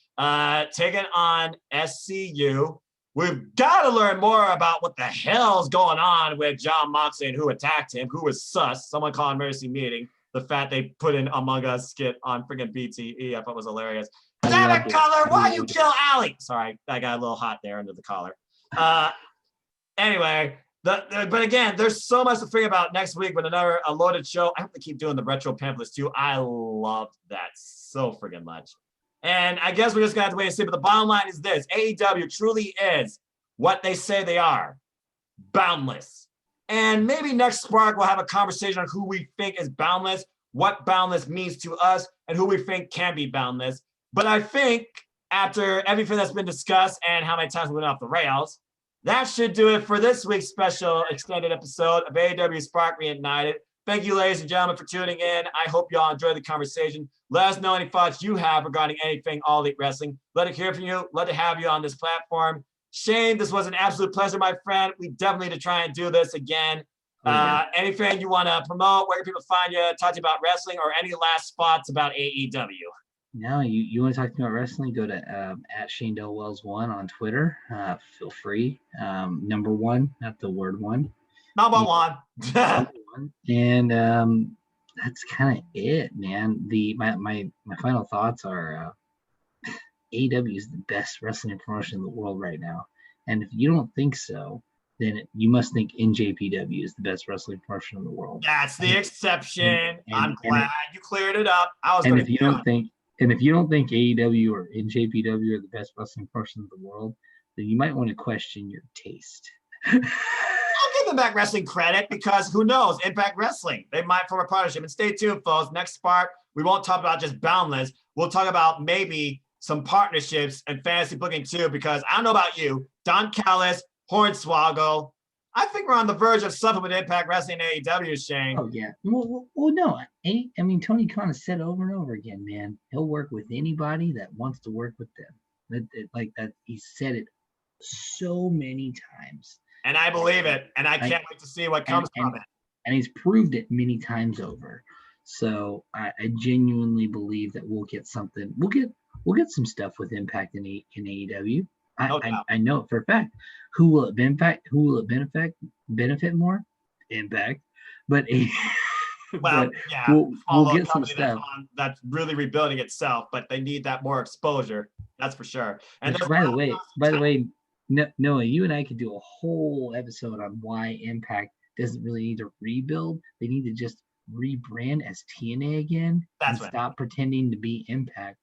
taking on SCU. We've got to learn more about what the hell's going on with John Moxley and who attacked him, who was sus. Someone called Mercy Meeting. The fact they put in Among Us skit on freaking BTE, I thought was hilarious. Damn it, Collar, why you kill Allie? Sorry, I got a little hot there under the collar. Anyway, but again, there's so much to figure about next week with another loaded show. I hope they keep doing the retro pamphlets too. I love that so friggin' much. And I guess we're just gonna have to wait and see. But the bottom line is this: AEW truly is what they say they are, boundless. And maybe next Spark we'll have a conversation on who we think is boundless, what boundless means to us, and who we think can be boundless. But I think after everything that's been discussed and how many times we went off the rails, that should do it for this week's special extended episode of AEW SPARK Re-Ignited. Thank you, ladies and gentlemen, for tuning in. I hope you all enjoyed the conversation. Let us know any thoughts you have regarding anything All Elite Wrestling. Let it hear from you. Let it have you on this platform. Shane, this was an absolute pleasure, my friend. We definitely need to try and do this again. Anything you want to promote, where can people find you, talk to you about wrestling, or any last thoughts about AEW? No, you want to talk about wrestling, go to at Shane Wells 1 on Twitter. Feel free. Number 1, not the word 1. Number one. And that's kind of it, man. My final thoughts are AEW is the best wrestling promotion in the world right now. And if you don't think so, then you must think NJPW is the best wrestling promotion in the world. That's the exception. I'm glad you cleared it up. I was and going if you don't think AEW or NJPW are the best wrestling promotion in the world, then you might want to question your taste. I'll give Impact Wrestling credit because who knows? Impact Wrestling, they might form a partnership. And stay tuned, folks. Next Spark, we won't talk about just Boundless. We'll talk about maybe some partnerships and fantasy booking too, because I don't know about you, Don Callis, Hornswoggle. I think we're on the verge of something with Impact Wrestling and AEW, Shane. Oh, yeah. Well, no. I mean, Tony Khan has said over and over again, man, he'll work with anybody that wants to work with them. Like that, he said it so many times. And I believe it. And I can't wait to see what comes from it. And he's proved it many times over. So I genuinely believe that we'll get something. We'll get some stuff with Impact in AEW. I know it for a fact. Who will it benefit more? Impact. But we'll get some stuff that's really rebuilding itself, but they need that more exposure. That's for sure. And by the way, Noah, you and I could do a whole episode on why Impact doesn't really need to rebuild. They need to just rebrand as TNA again stop pretending to be Impact.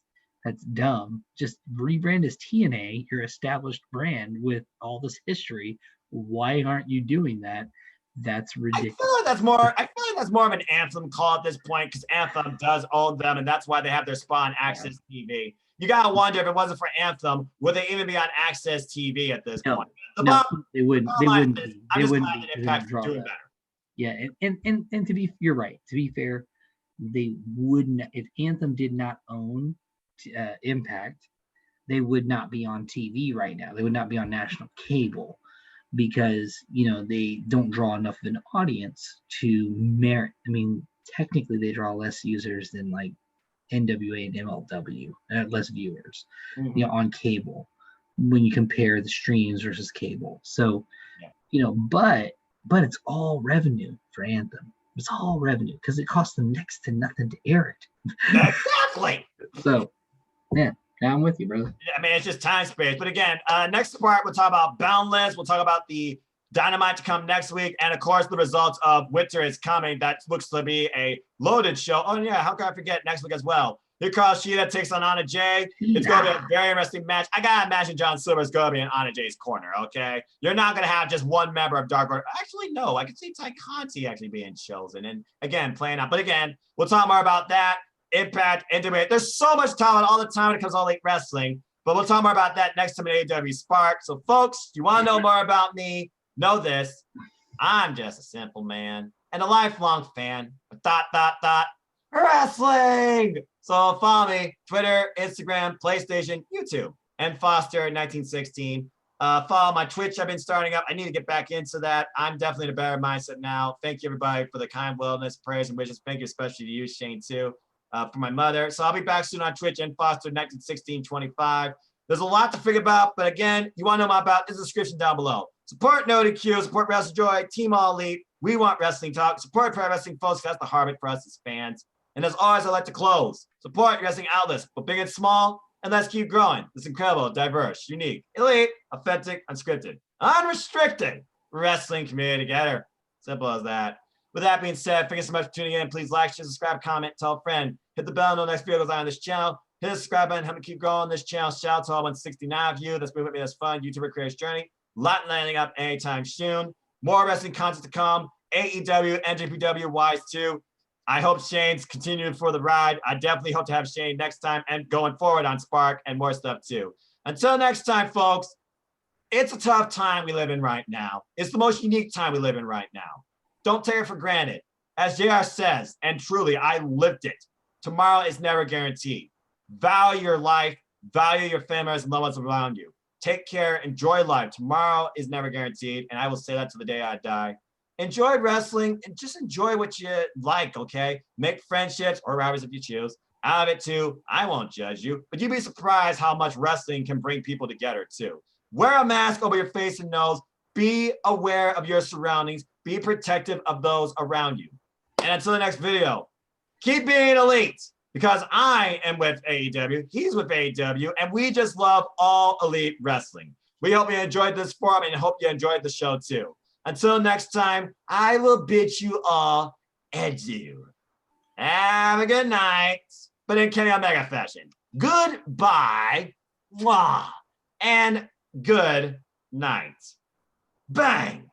That's dumb. Just rebrand as TNA, your established brand with all this history. Why aren't you doing that? That's ridiculous. I feel like that's more of an Anthem call at this point because Anthem does own them, and that's why they have their spot on Access TV. You gotta wonder if it wasn't for Anthem, would they even be on Access TV at this point? They wouldn't. They wouldn't be. I'm just glad that Impact's doing better. Yeah, and you're right. To be fair, they wouldn't. If Anthem did not own Impact, they would not be on TV right now. They would not be on national cable because they don't draw enough of an audience to merit. I mean, technically, they draw less users than like NWA and MLW, less viewers, on cable when you compare the streams versus cable. So, but it's all revenue for Anthem. It's all revenue because it costs them next to nothing to air it. Exactly. So, yeah, I'm with you, brother. I mean, it's just time space. But again, next part, we'll talk about Boundless. We'll talk about the Dynamite to come next week. And of course, the results of Winter is coming. That looks to be a loaded show. Oh, yeah. How can I forget next week as well? Hikaru Shida takes on Anna Jay. It's going to be a very interesting match. I got to imagine John Silver's going to be in Anna Jay's corner, okay? You're not going to have just one member of Dark Order. Actually, no. I could see Ty Conti actually being chosen. And again, playing out. But again, we'll talk more about that. Impact, NWA. There's so much talent all the time when it comes to All Elite Wrestling. But we'll talk more about that next time at AEW Spark. So, folks, if you want to know more about me, know this. I'm just a simple man and a lifelong fan of ... wrestling. So follow me, Twitter, Instagram, PlayStation, YouTube, and Foster1916. Follow my Twitch. I've been starting up. I need to get back into that. I'm definitely in a better mindset now. Thank you, everybody, for the kind wellness, prayers, and wishes. Thank you especially to you, Shane, too, for my mother. So I'll be back soon on Twitch and Foster191625. There's a lot to figure out, but again, you want to know more about, there's a description down below. Support NoDQ, support WrestleJoy, Team All Elite. We want wrestling talk. Support pro wrestling, folks. That's the heart of it for us as fans. And as always, I'd like to close. Support your wrestling outlets, but big and small, and let's keep growing this incredible, diverse, unique, elite, authentic, unscripted, unrestricted wrestling community together. Simple as that. With that being said, thank you so much for tuning in. Please like, share, subscribe, comment, tell a friend. Hit the bell, know the next video goes on this channel. Hit the subscribe button, help me keep growing this channel. Shout out to all 169 of you. That's been with me. That's fun. YouTuber career's journey. Lot landing up anytime soon. More wrestling content to come. AEW, NJPW, Wise 2. I hope Shane's continuing for the ride. I definitely hope to have Shane next time and going forward on Spark and more stuff too. Until next time, folks, it's a tough time we live in right now. It's the most unique time we live in right now. Don't take it for granted. As JR says, and truly, I lived it. Tomorrow is never guaranteed. Value your life, value your family and loved ones around you. Take care, enjoy life. Tomorrow is never guaranteed, and I will say that to the day I die. Enjoy wrestling and just enjoy what you like, okay? Make friendships or rivals if you choose. Out of it too, I won't judge you, but you'd be surprised how much wrestling can bring people together too. Wear a mask over your face and nose. Be aware of your surroundings. be protective of those around you. And until the next video, keep being elite, because I am with AEW, he's with AEW, and we just love all elite wrestling. We hope you enjoyed this forum and hope you enjoyed the show too. Until next time, I will bid you all adieu. Have a good night, but in Kenny Omega fashion. Goodbye, mwah, and good night. Bang!